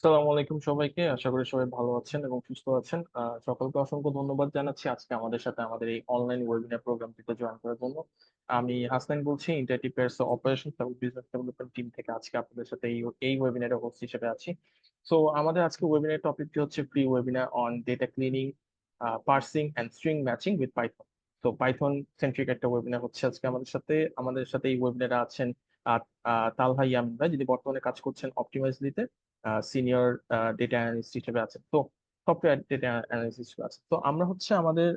আসসালামু আলাইকুম সবাইকে। আশা করি সবাই ভালো আছেন এবং সুস্থ আছেন। সকলকে অসংখ্য ধন্যবাদ জানাচ্ছি আজকে আমাদের সাথে আমাদের এই অনলাইন ওয়েবিনার প্রোগ্রামটিতে জয়েন করার জন্য। আমি হাসনাইন বলছি, ইন্টারেক্টিভ পেয়ারস অপারেশনস এবং বিজনেস ডেভেলপমেন্ট টিম থেকে আজকে আপনাদের সাথে এই ওয়েবিনারে হোস্ট হিসেবে আছি। সো আমাদের আজকে ওয়েবিনার টপিকটি হচ্ছে free webinar on data cleaning, parsing and string matching with Python. তো পাইথন সেন্ট্রিক একটা ওয়েবিনার হচ্ছে আজকে আমাদের সাথে এই ওয়েবিনারে আছেন আহ, তালহা ইয়ামিন ভাই, যিনি বর্তমানে কাজ করছেন অপটিমাইজলিতে, সিনিয়র ডেটা অ্যানালিস্ট হিসেবে আছেন। তো সফটওয়্যার ডেটা অ্যানালিস্ট হিসেবে আছেন। তো আমরা হচ্ছে আমাদের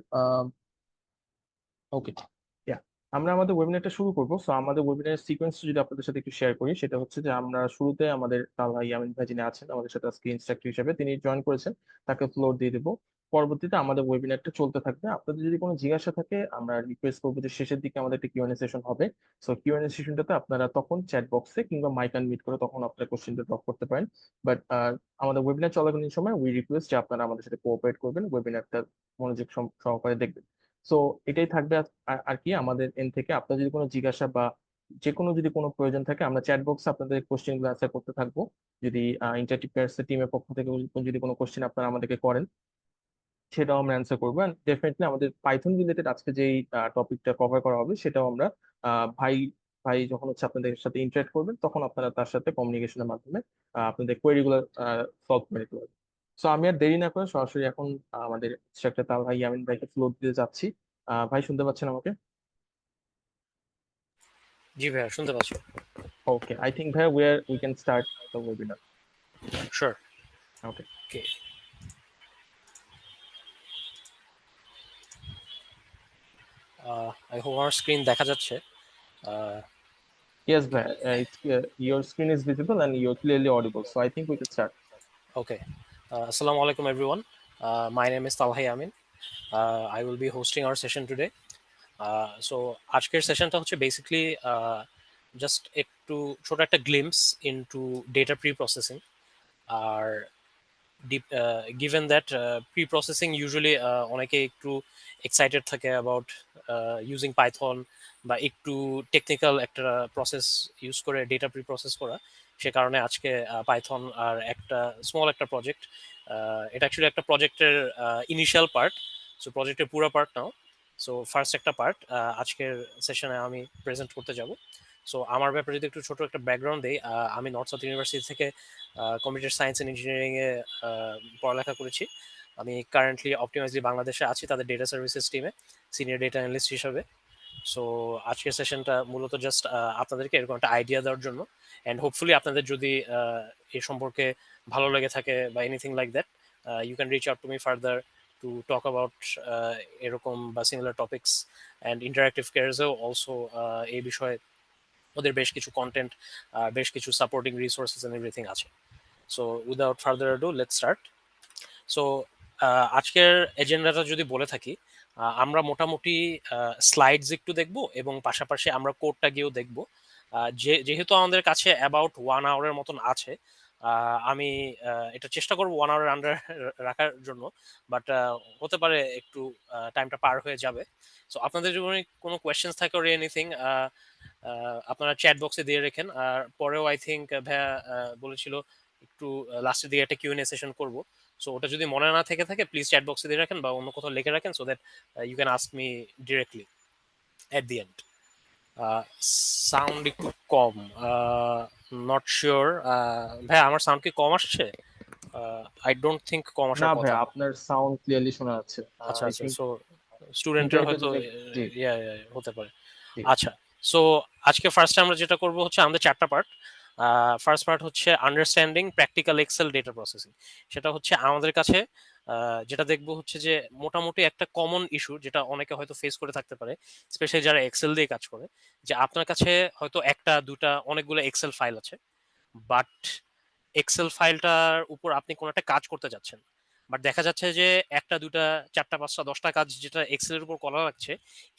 ওকে আমরা আমাদের ওয়েবিনারটা শুরু করবো। সো আমাদের ওয়েবিনারের সিকোয়েন্স যদি আপনাদের সাথে একটু শেয়ার করি, সেটা হচ্ছে যে আমরা শুরুতে আমাদের তালহা ইয়ামিন ভাই যিনি আছেন আমাদের সাথে আজকে ইনস্ট্রাক্টর হিসেবে, তিনি জয়েন করেছেন, তাকে ফ্লোর দিয়ে দেবো। পরবর্তীতে আমাদের ওয়েবিনারটা চলতে থাকবে। আপনাদের যদি কোনো জিজ্ঞাসা থাকে, আমরা রিকোয়েস্ট করবো যে শেষের দিকে আমাদের একটা কিউএনএ সেশন হবে। সো কিউএনএ সেশনটাতে আপনারা তখন চ্যাট বক্সে কিংবা মাইক আনমিউট করে তখন আপনার কোশ্চেনটা ড্রপ করতে পারেন। বাট আমাদের ওয়েবিনার চলাকালীন সময় উই রিকোয়েস্ট যে আপনারা আমাদের সাথে কোঅপারেট করবেন, ওয়েবিনারটা মনোযোগ সহকারে দেখবেন। সো এটাই থাকবে আর কি আমাদের এন থেকে। আপনার যদি কোনো জিজ্ঞাসা বা যে কোনো যদি কোনো প্রয়োজন থাকে, আমরা চ্যাট বক্সে আপনাদের কোশ্চেন গুলো অ্যান্সার করতে থাকবো। যদি ইন্টারেক্টিভ পেয়ার্স টিমের পক্ষ থেকে যদি কোনো কোশ্চেন আপনারা আমাদেরকে করেন, সেটাও আমরা অ্যান্সার করবো। অ্যান্ড ডেফিনেটলি আমাদের পাইথন রিলেটেড আজকে যেই টপিকটা কভার করা হবে, সেটাও আমরা ভাই ভাই যখন হচ্ছে আপনাদের সাথে ইন্টারেক্ট করবেন, তখন আপনারা তার সাথে কমিউনিকেশনের মাধ্যমে আপনাদের কোয়েরি গুলো সলভ করে নিতে পারবেন। সো আমি আর দেরি না করে সরাসরি এখন আমাদের ইনস্ট্রাক্টর তাল ভাই ইয়ামিন ভাইকে ফ্লোর দিতে যাচ্ছি। ভাই শুনতে পাচ্ছেন আমাকে? জি ভাইয়া শুনতে পাচ্ছি। ওকে, আই থিঙ্ক ভাইয়া we can start the webinar. Sure. Okay. Okay. I hope আমার স্ক্রিন দেখা যাচ্ছে। Yes, ওকে। ভাইয়া, your screen is visible and you're clearly audible, so I think we can start. Okay. Assalamu alaikum everyone. My name is Talha Yamin. I will be hosting our session today. So আজকের সেশনটা হচ্ছে basically just একটু ছোট একটা glimpse into data preprocessing. আর given that pre-processing usually অনেকে একটু excited থাকে about using Python বা একটু টেকনিক্যাল একটা প্রসেস ইউজ করে ডেটা প্রি প্রসেস করা, সে কারণে আজকে পাইথন আর একটা স্মল একটা প্রজেক্ট, এটা অ্যাকচুয়ালি একটা প্রজেক্টের ইনিশিয়াল পার্ট। সো প্রজেক্টের পুরো পার্ট নাও। সো ফার্স্ট একটা পার্ট আজকের সেশনে আমি প্রেজেন্ট করতে যাব। সো আমার ব্যাপারে যদি একটু ছোট একটা ব্যাকগ্রাউন্ড দিই, আমি নর্থ সাউথ ইউনিভার্সিটি থেকে কম্পিউটার সায়েন্স অ্যান্ড ইঞ্জিনিয়ারিংয়ে পড়ালেখা করেছি। আমি কারেন্টলি অপটিমাইজলি বাংলাদেশে আছি তাদের ডেটা সার্ভিসেস টিমে সিনিয়র ডেটা অ্যানালিস্ট হিসাবে। সো আজকের সেশনটা মূলত জাস্ট আপনাদেরকে এরকম একটা আইডিয়া দেওয়ার জন্য, অ্যান্ড হোপফুলি আপনাদের যদি এ সম্পর্কে ভালো লেগে থাকে বা anything like that, you can reach out to me further to talk about এরকম বা সিমিলার টপিক্স। অ্যান্ড ইন্টারাক্টিভ কেয়ার্সেও অলসো এই বিষয়ে ওদের বেশ কিছু কন্টেন্ট, বেশ কিছু সাপোর্টিং রিসোর্সেস এন্ড এভরিথিং আছে। So without further ado let's start. So আজকের এজেন্ডাটা যদি বলে থাকি, আমরা মোটামুটি স্লাইডস একটু দেখব এবং পাশাপাশি আমরা কোডটা গিয়েও দেখব। যেহেতু আমাদের কাছে অ্যাবাউট 1 আওয়ারের মতন আছে, আমি এটা চেষ্টা করবো 1 আওয়ারের আন্ডার রাখার জন্য, বাট হতে পারে একটু টাইমটা পার হয়ে যাবে। সো আপনাদের যদি কোনো কোয়েশ্চেন্স থাকে ওর এনিথিং, আপনারা চ্যাট বক্সে দিয়ে রেখেন। আর পরেও আই থিঙ্ক ভাইয়া বলেছিল একটু লাস্টের দিকে একটা কিউএনএ সেশন করব। সো ওটা যদি মনে না থেকে থাকে প্লিজ চ্যাট বক্সে দিয়ে রাখেন বা অন্য কোথাও লিখে রাখেন, so that you can ask me directly at the end. Sound একটু কম, নট শিওর। ভাই আমার সাউন্ড কি কম আসছে? আই ডোন্ট থিঙ্ক কম না আসার ভাই, কথা। আপনার সাউন্ড ক্লিয়ারলি শোনা যাচ্ছে। আচ্ছা আই আচ্ছা, থিঙ্ক সো স্টুডেন্টের ইন্টারনেটে হয়তো যদি জি হতে পারে। জি আচ্ছা। সো আজকে ফার্স্টে আমরা যেটা করব হচ্ছে আমাদের চারটা পার্ট। ফার্স্ট পার্ট হচ্ছে understanding practical Excel data processing. সেটা হচ্ছে আমাদের কাছে যেটা দেখবো হচ্ছে যে মোটামুটি একটা কমন ইস্যু যেটা অনেকে হয়তো ফেস করে থাকতে পারে, স্পেশালি যারা এক্সেল দিয়ে কাজ করে, যে আপনার কাছে হয়তো একটা দুটা অনেকগুলো এক্সেল ফাইল আছে, বাট এক্সেল ফাইলটার উপর আপনি কোনো একটা কাজ করতে যাচ্ছেন, বাট দেখা যাচ্ছে যে একটা দুটা চারটা পাঁচটা 10টা কাজ যেটা এক্সেলের উপর করা লাগছে,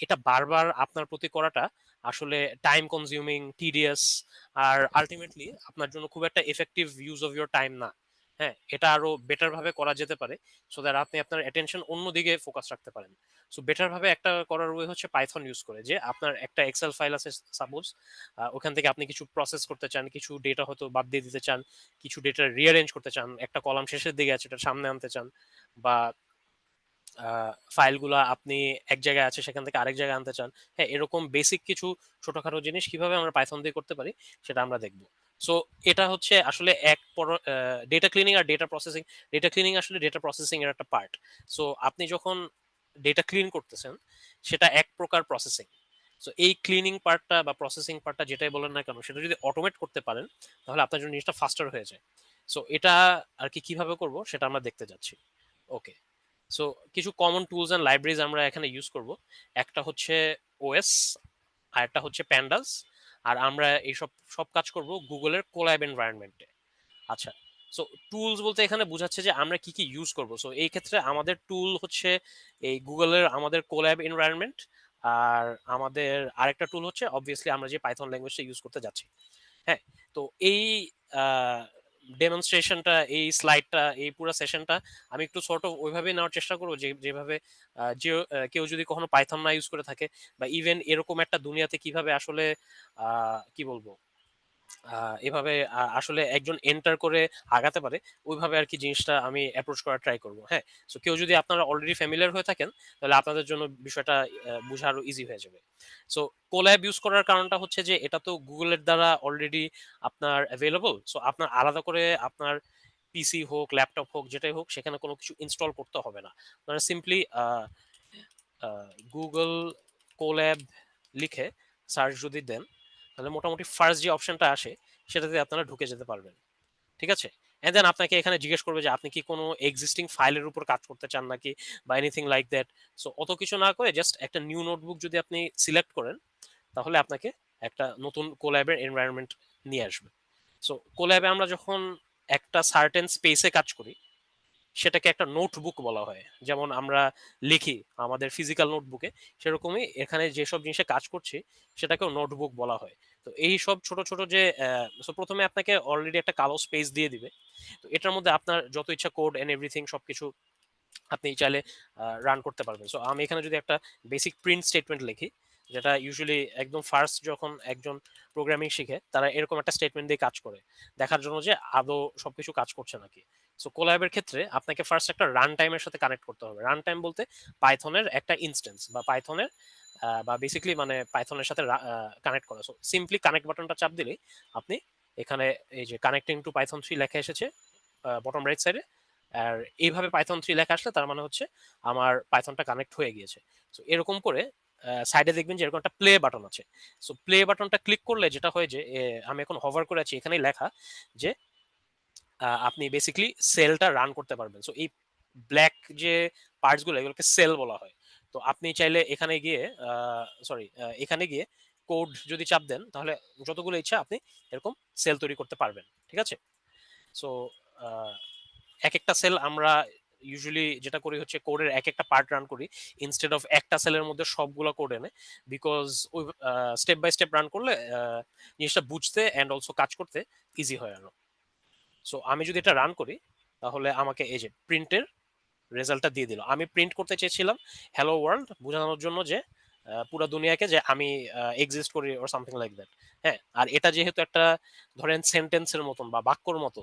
এটা বারবার আপনার প্রতি করাটা আসলে টাইম কনজিউমিং, টিডিয়াস, আর আলটিমেটলি আপনার জন্য খুব একটা effective use of your time না। হ্যাঁ, এটা আরো বেটার ভাবে করা যেতে পারে সো দ্যাট আপনি আপনার অ্যাটেনশন অন্যদিকে ফোকাস রাখতে পারেন। সো বেটার ভাবে একটা করার ওয়ে হচ্ছে পাইথন ইউজ করে, যে আপনার একটা এক্সেল ফাইল আছে সাপোজ, ওখান থেকে আপনি কিছু প্রসেস করতে চান, কিছু ডেটা হয়তো বাদ দিয়ে দিতে চান, কিছু ডেটা রিঅ্যারেঞ্জ করতে চান, একটা কলাম শেষের দিকে আছে এটা সামনে আনতে চান, বা ফাইলগুলা আপনি এক জায়গায় আছে সেখান থেকে আরেক জায়গায় আনতে চান। হ্যাঁ, এরকম বেসিক কিছু ছোটখাটো জিনিস কিভাবে আমরা পাইথন দিয়ে করতে পারি সেটা আমরা দেখব। সো এটা হচ্ছে আসলে ডেটা ক্লিনিং আর ডেটা প্রসেসিং। ডেটা ক্লিনিং আসলে ডেটা প্রসেসিং এর একটা পার্ট। সো আপনি যখন ডেটা ক্লিন করতেছেন সেটা এক প্রকার প্রসেসিং। সো এই ক্লিনিং পার্টটা বা প্রসেসিং পার্টটা যেটাই বলেন না কেন সেটা যদি অটোমেট করতে পারেন তাহলে আপনার জন্য জিনিসটা ফাস্টার হয়ে যায়। সো এটা আর কি কিভাবে করব সেটা আমরা দেখতে যাচ্ছি। ওকে। সো কিছু কমন টুলস এন্ড লাইব্রেরিজ আমরা এখানে ইউজ করব। একটা হচ্ছে ওএস, আর একটা হচ্ছে প্যান্ডাস, আর আমরা এইসব সব কাজ করব গুগলের কোল্যাব এনভায়রনমেন্টে। আচ্ছা, সো টুলস বলতে এখানে বোঝাচ্ছে যে আমরা কি কি ইউজ করব। সো এই ক্ষেত্রে আমাদের টুল হচ্ছে এই গুগলের আমাদের কোল্যাব এনভায়রনমেন্ট, আর আমাদের আরেকটা টুল হচ্ছে অবভিয়াসলি আমরা যে পাইথন ল্যাঙ্গুয়েজটা ইউজ করতে যাচ্ছি। হ্যাঁ, তো এই ডেমনস্ট্রেশনটা, এই স্লাইডটা, এই পুরো সেশনটা আমি একটু সর্ট অফ ওইভাবে নেওয়ার চেষ্টা করবো যে যেভাবে কেউ যদি কখনো পাইথন না ইউজ করে থাকে, বা ইভেন এরকম একটা দুনিয়াতে কিভাবে আসলে কি বলবো এভাবে আসলে একজন এন্টার করে আগাতে পারে, ওইভাবে আর কি জিনিসটা আমি অ্যাপ্রোচ করার ট্রাই করবো। হ্যাঁ, সো কেউ যদি আপনারা অলরেডি ফ্যামিলিয়ার হয়ে থাকেন তাহলে আপনাদের জন্য বিষয়টা বোঝা আরো ইজি হয়ে যাবে। সো কোল্যাব ইউজ করার কারণটা হচ্ছে যে এটা তো গুগলের দ্বারা অলরেডি আপনার অ্যাভেলেবল। সো আপনার আলাদা করে আপনার পিসি হোক, ল্যাপটপ হোক, যেটাই হোক সেখানে কোনো কিছু ইনস্টল করতে হবে না। মানে সিম্পলি গুগল কোল্যাব লিখে সার্চ যদি দেন তাহলে মোটামুটি ফার্স্ট যে অপশনটা আসে সেটাতে আপনারা ঢুকে যেতে পারবেন। ঠিক আছে? এন্ড দেন আপনাকে এখানে জিজ্ঞেস করবে যে আপনি কি কোনো এক্সিস্টিং ফাইলের উপর কাজ করতে চান নাকি, বা এনিথিং লাইক দ্যাট। সো অত কিছু না করে জাস্ট একটা নিউ নোটবুক যদি আপনি সিলেক্ট করেন তাহলে আপনাকে একটা নতুন কোল্যাবের এনভায়রনমেন্ট নিয়ে আসবে। সো কোল্যাবে আমরা যখন একটা সার্টেন স্পেসে কাজ করি সেটাকে একটা নোটবুক বলা হয়। যেমন আমরা লিখি আমাদের ফিজিক্যাল নোটবুকে, সেরকমই এখানে যেসব জিনিসে কাজ করছি সেটাকেও নোটবুক বলা হয়। তো এই সব ছোট ছোট যে প্রথমে আপনাকে অলরেডি একটা কালো স্পেস দিয়ে দিবে। তো এটার মধ্যে আপনার যত ইচ্ছা কোড এন্ড এভরিথিং সবকিছু আপনি চাইলে রান করতে পারবেন। সো আমি এখানে যদি একটা বেসিক প্রিন্ট স্টেটমেন্ট লিখি, যেটা ইউজুয়ালি একদম ফার্স্ট যখন একজন প্রোগ্রামিং শিখে তারা এরকম একটা স্টেটমেন্ট দিয়ে কাজ করে দেখার জন্য যে আদৌ সবকিছু কাজ করছে নাকি। সো কোল্যাবের ক্ষেত্রে আপনাকে ফার্স্ট একটা রান টাইমের সাথে কানেক্ট করতে হবে। রান টাইম বলতে পাইথনের একটা ইনস্ট্যান্স বা পাইথনের বা বেসিক্যালি মানে পাইথনের সাথে কানেক্ট করা। সো সিম্পলি কানেক্ট বাটনটা চাপ দিলেই আপনি এখানে এই যে কানেক্টিং টু পাইথন 3 লেখা এসেছে বটম রাইট সাইডে। আর এইভাবে পাইথন 3 লেখা আসলে তার মানে হচ্ছে আমার পাইথনটা কানেক্ট হয়ে গিয়েছে। সো এরকম করে সাইডে দেখবেন যে এরকম একটা প্লে বাটন আছে। সো প্লে বাটনটা ক্লিক করলে যেটা হয় যে আমি এখন হভার করে আছি, এখানেই লেখা যে আপনি বেসিক্যালি সেলটা রান করতে পারবেন। সো এই ব্ল্যাক যে পার্টস গুলো এগুলোকে সেল বলা হয়। তো আপনি চাইলে এখানে গিয়ে সরি এখানে গিয়ে কোড যদি চাপ দেন তাহলে যতগুলো ইচ্ছা আপনি এরকম সেল তৈরি করতে পারবেন। ঠিক আছে? সো একেকটা সেল আমরা ইউজুয়ালি যেটা করি হচ্ছে কোডের একেকটা পার্ট রান করি ইনস্টেড অফ একটা সেলের মধ্যে সবগুলো কোড এনে। বিকজ ওই স্টেপ বাই স্টেপ রান করলে জিনিসটা বুঝতে অ্যান্ড অলসো কাজ করতে ইজি হয় আরো। সো আমি যদি এটা রান করি তাহলে আমাকে এই যে প্রিন্টের রেজাল্টটা দিয়ে দিল। আমি প্রিন্ট করতে চেয়েছিলাম হ্যালো ওয়ার্ল্ড বোঝানোর জন্য যে পুরা দুনিয়াকে যে আমি এক্সিস্ট করি অর সামথিং লাইক দ্যাট। হ্যাঁ, আর এটা যেহেতু একটা ধরেন সেন্টেন্সের মতন বা বাক্যর মতো,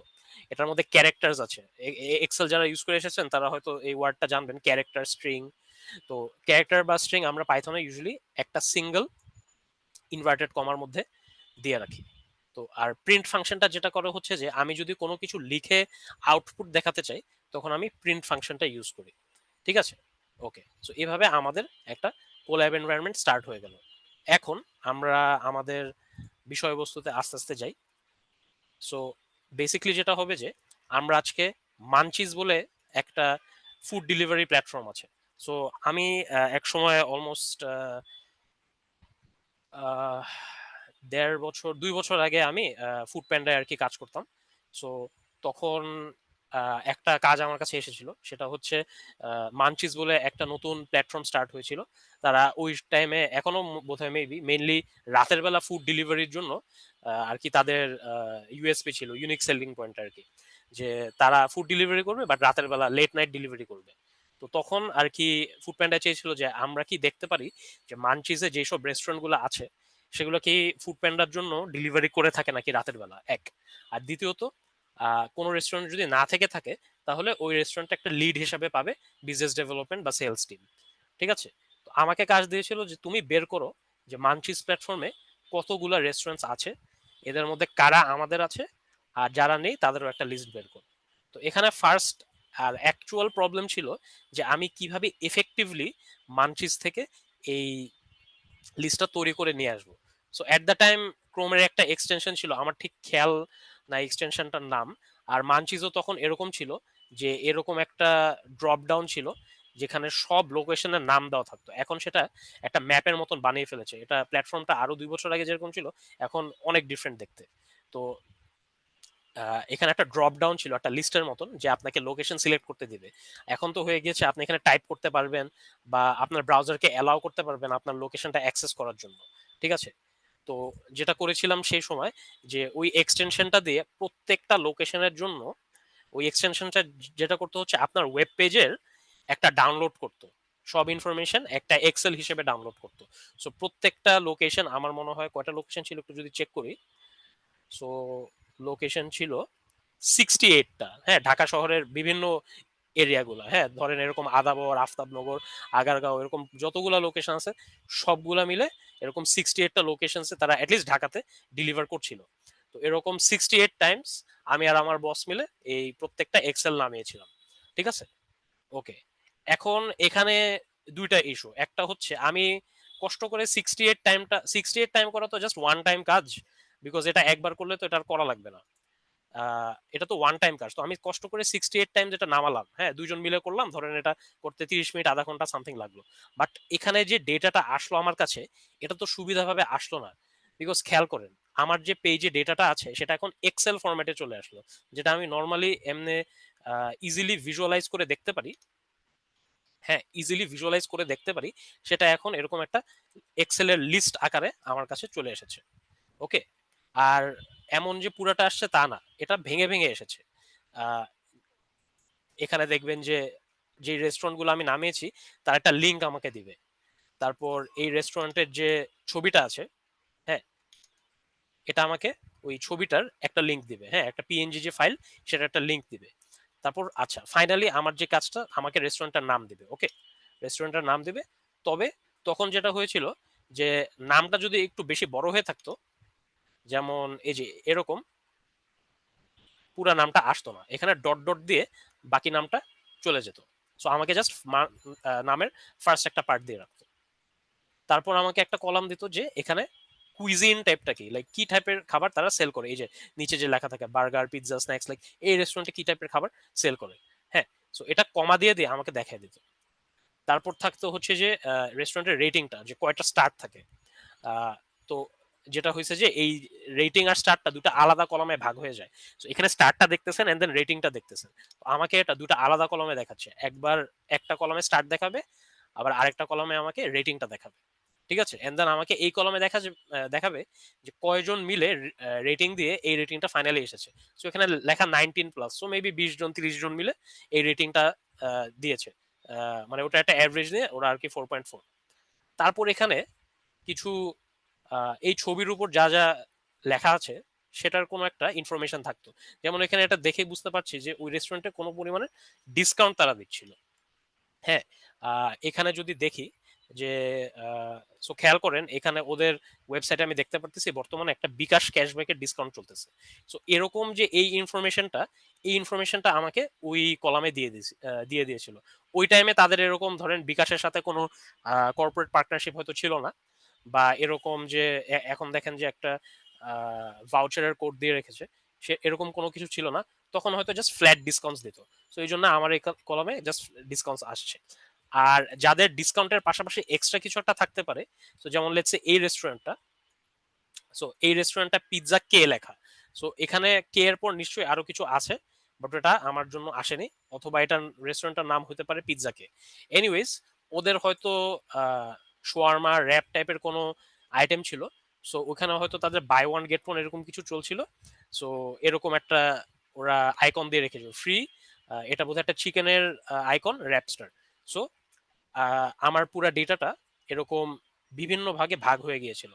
এটার মধ্যে ক্যারেক্টার্স আছে। এক্সেল যারা ইউজ করে এসেছেন তারা হয়তো এই ওয়ার্ডটা জানবেন, ক্যারেক্টার স্ট্রিং। তো ক্যারেক্টার বা স্ট্রিং আমরা পাইথনে ইউজুয়ালি একটা সিঙ্গেল ইনভার্টেড কমার মধ্যে দিয়ে রাখি। তো আর প্রিন্ট ফাংশনটা যেটা করে হচ্ছে যে আমি যদি কোনো কিছু লিখে আউটপুট দেখাতে চাই তখন আমি প্রিন্ট ফাংশনটা ইউজ করি। ঠিক আছে? ওকে। সো এভাবে আমাদের একটা কোল্যাব এনভায়রনমেন্ট স্টার্ট হয়ে গেল। এখন আমরা আমাদের বিষয়বস্তুতে আস্তে আস্তে যাই। সো বেসিক্যালি যেটা হবে যে আমরা আজকে মানচিজ বলে একটা ফুড ডেলিভারি প্ল্যাটফর্ম আছে। সো আমি এক সময় অলমোস্ট আহ ১.৫ বছর ২ বছর আগে আমি ফুড প্যান্ডায় আরকি কাজ করতাম। সো তখন একটা কাজ আমার কাছে এসেছিল। সেটা হচ্ছে মানচিস বলে একটা নতুন প্ল্যাটফর্ম স্টার্ট হয়েছিল। তারা ওই টাইমে এখনো বোধহয় মেবি মেইনলি রাতের বেলা ফুড ডেলিভারির জন্য আরকি তাদের ইউএসপি ছিল, ইউনিক সেলিং পয়েন্ট আরকি। যে তারা ফুড ডেলিভারি করবে বাট রাতের বেলা লেট নাইট ডেলিভারি করবে। তো তখন আর কি ফুড প্যান্ডা চেয়েছিল যে আমরা কি দেখতে পারি যে মানচিজে যেসব রেস্টুরেন্টগুলো আছে সেগুলো কি ফুড প্যান্ডার জন্য ডেলিভারি করে থাকে নাকি রাতের বেলা, এক। আর দ্বিতীয়ত কোনো রেস্টুরেন্ট যদি না থেকে থাকে তাহলে ওই রেস্টুরেন্টটা একটা লিড হিসাবে পাবে বিজনেস ডেভেলপমেন্ট বা সেলস টিম। ঠিক আছে? তো আমাকে কাজ দিয়েছিল যে তুমি বের করো যে মানচিজ প্ল্যাটফর্মে কতগুলা রেস্টুরেন্টস আছে, এদের মধ্যে কারা আমাদের আছে আর যারা নেই তাদেরও একটা লিস্ট বের করো। তো এখানে ফার্স্ট আর অ্যাকচুয়াল প্রবলেম ছিল যে আমি কিভাবে এফেক্টিভলি মানচিজ থেকে এই লিস্টটা তৈরি করে নিয়ে আসবো। সো এট দ্য টাইম ক্রোমের একটা এক্সটেনশন ছিল, আমার ঠিক খেয়াল না এক্সটেনশনটার নাম। আর মানচিজও তখন এরকম ছিল যে এরকম একটা ড্রপ ডাউন ছিল যেখানে সব লোকেশনের নাম দেওয়া থাকতো। এখন সেটা একটা ম্যাপের মতন বানিয়ে ফেলেছে। এটা প্ল্যাটফর্মটা আরো 2 বছর আগে যেরকম ছিল এখন অনেক ডিফারেন্ট দেখতে। তো এখানে একটা ড্রপ ডাউন ছিল একটা লিস্টের মতন যে আপনাকে লোকেশন সিলেক্ট করতে দিবে। এখন তো হয়ে গিয়েছে আপনি এখানে টাইপ করতে পারবেন বা আপনার ব্রাউজারকে অ্যালাউ করতে পারবেন আপনার লোকেশনটা অ্যাক্সেস করার জন্য। ঠিক আছে? তো যেটা করেছিলাম সেই সময় যে ওই এক্সটেনশনটা দিয়ে প্রত্যেকটা লোকেশনের জন্য ওই এক্সটেনশনটা যেটা করতে হচ্ছে আপনার ওয়েব পেজের একটা ডাউনলোড করতো। সব ইনফরমেশন একটা এক্সেল হিসেবে ডাউনলোড করতো। সো প্রত্যেকটা লোকেশন আমার মনে হয় কয়টা লোকেশন ছিল একটু যদি চেক করি। সো লোকেশন ছিল 68টা। হ্যাঁ, ঢাকা শহরের বিভিন্ন এরিয়াগুলো। হ্যাঁ, ধরেন এরকম আদাবর, আফতাবনগর, আগারগাঁও এরকম যতগুলা লোকেশন আছে সবগুলা মিলে এরকম 68টা লোকেশনসে তারা এটলিস্ট ঢাকাতে ডেলিভার করছিল। তো এরকম 68 টাইমস আমি আর আমার বস মিলে এই প্রত্যেকটা এক্সেল নামিয়েছিলাম। ঠিক আছে? ওকে। এখন এখানে ২টা ইস্যু। একটা হচ্ছে আমি কষ্ট করে 68 টাইম করা তো জাস্ট ওয়ান টাইম কাজ। বিকজ এটা একবার করলে তো এটা আর করা লাগবে না। এটা তো ওয়ান টাইম কাজ। তো আমি কষ্ট করে 68 টাইম যেটা নামালাম, হ্যাঁ? ২ জন মিলে করলাম। ধরেন এটা করতে ৩০ মিনিট ০.৫ ঘন্টা সামথিং লাগলো। বাট এখানে যে ডেটাটা আসলো আমার কাছে, এটা তো সুবিধাভাবে আসলো না। বিকজ খেয়াল করেন, আমার যে পেজে ডেটাটা আছে সেটা এখন এক্সেল ফরম্যাটে চলে আসলো। যেটা আমি নরমালি এমনে ইজিলি ভিজুয়ালাইজ করে দেখতে পারি। হ্যাঁ, ইজিলি ভিজুয়ালাইজ করে দেখতে পারি। সেটা এখন এরকম একটা এক্সেলের লিস্ট আকারে আমার কাছে চলে এসেছে। ওকে? আর এমন যে পুরাটা আসছে তা না। এটা ভেঙে, ভেঙে এসেছে। আ এখানে দেখবেন যে, যেই রেস্টুরেন্ট গুলো আমি নামিয়েছি তার একটা লিংক আমাকে দিবে। তারপর এই রেস্টুরেন্টের যে ছবিটা আছে, হ্যাঁ? এটা আমাকে ওই ছবিটার একটা লিংক দিবে। হ্যাঁ? একটা পিএনজি যে ফাইল সেটার একটা লিংক দিবে। তারপর আচ্ছা ফাইনালি আমার যে কাজটা আমাকে রেস্টুরেন্টটার নাম দিবে। ওকে? রেস্টুরেন্টটার নাম দিবে। তবে তখন যেটা হয়েছিল যে নামটা যদি একটু বেশি বড় হয়ে থাকতো, যেমন এই যে এরকম পুরা নামটা আসতো না। এখানে ডট, ডট দিয়ে বাকি নামটা চলে যেত। সো আমাকে জাস্ট নামের ফার্স্ট একটা পার্ট দিয়ে রাখতো। তারপর আমাকে একটা কলাম দিত যে এখানে কুইজিন টাইপটা কি? লাইক কি টাইপের খাবার তারা সেল করে? এই যে নিচে যে লেখা থাকে বার্গার, পিজ্জা, স্ন্যাকস লাইক এই রেস্টুরেন্টে কি টাইপের খাবার সেল করে? হ্যাঁ? সো এটা কমা দিয়ে আমাকে দেখায় দিত। তারপর থাকতো হচ্ছে যে রেস্টুরেন্টের রেটিংটা যে কয়টা স্টার থাকে। আ তো যেটা হইছে যে এই রেটিং আর স্টারটা ২ টা আলাদা কলামে ভাগ হয়ে যায়। সো এখানে স্টারটা দেখতেছেন অ্যান্ড দেন রেটিংটা দেখতেছেন। তো আমাকে এটা ২ টা আলাদা কলামে দেখাচ্ছে। একবার একটা কলামে স্টার দেখাবে, আবার আরেকটা কলামে আমাকে রেটিংটা দেখাবে। ঠিক আছে? অ্যান্ড দেন আমাকে এই কলামে দেখাবে যে কয়জন মিলে রেটিং দিয়ে এই রেটিংটা ফাইনালি এসেছে। সো এখানে লেখা 19 প্লাস। সো মেবি ২০ জন ৩০ জন মিলে এই রেটিংটা দিয়েছে। আ মানে ওটা একটা এভারেজ নিয়ে ওরা আরকি 4.4। তারপর এখানে কিছু এই ছবির উপর যা, যা লেখা আছে সেটার কোনো একটা ইনফরমেশন থাকতো। যেমন এখানে এটা দেখেই বুঝতে পারছি যে ওই রেস্টুরেন্টে কোনো পরিমাণে ডিসকাউন্ট তারা দিচ্ছিল। হ্যাঁ? আ এখানে যদি দেখি যে আ সো খেয়াল করেন এখানে ওদের ওয়েবসাইটে আমি দেখতে পারতেছি বর্তমানে একটা বিকাশ ক্যাশব্যাকের ডিসকাউন্ট চলতেছে। সো এরকম যে এই ইনফরমেশনটা আমাকে ওই কলামে দিয়ে দিয়েছিল। ওই টাইমে তাদের এরকম ধরেন বিকাশের সাথে কোনো কর্পোরেট পার্টনারশিপ হয়তো ছিল না। বা এরকম যে এখন দেখেন যে একটা আ ভাউচারের কোড দিয়ে রেখেছে। এরকম কোনো কিছু ছিল না। তখন হয়তো জাস্ট ফ্ল্যাট ডিসকাউন্টস দিত। সো এইজন্য আমার এই কলামে জাস্ট ডিসকাউন্টস আসছে। আর যাদের ডিসকাউন্টের পাশাপাশি এক্সট্রা কিছু একটা থাকতে পারে। সো যেমন লেটস সে এই রেস্টুরেন্টটা পিজ্জা কে লেখা। সো এখানে কে এর পর নিশ্চয়ই আরো কিছু আছে। বাট এটা আমার জন্য আসেনি। অথবা এটার রেস্টুরেন্টটার নাম হতে পারে পিজ্জা কে। এনিওয়েজ ওদের হয়তো আ শাওয়ারমা, র‍্যাপ টাইপের কোনো আইটেম ছিল। সো ওখানে হয়তো তাদের বাই ওয়ান গেট ওয়ান এরকম কিছু চলছিল। সো এরকম একটা ওরা আইকন দিয়ে রেখেছে ফ্রি, এটা বোধহয় একটা চিকেনের আইকন র্যাপস্টার। সো আমার পুরো ডেটাটা এরকম বিভিন্ন ভাগে ভাগ হয়ে গিয়েছিল।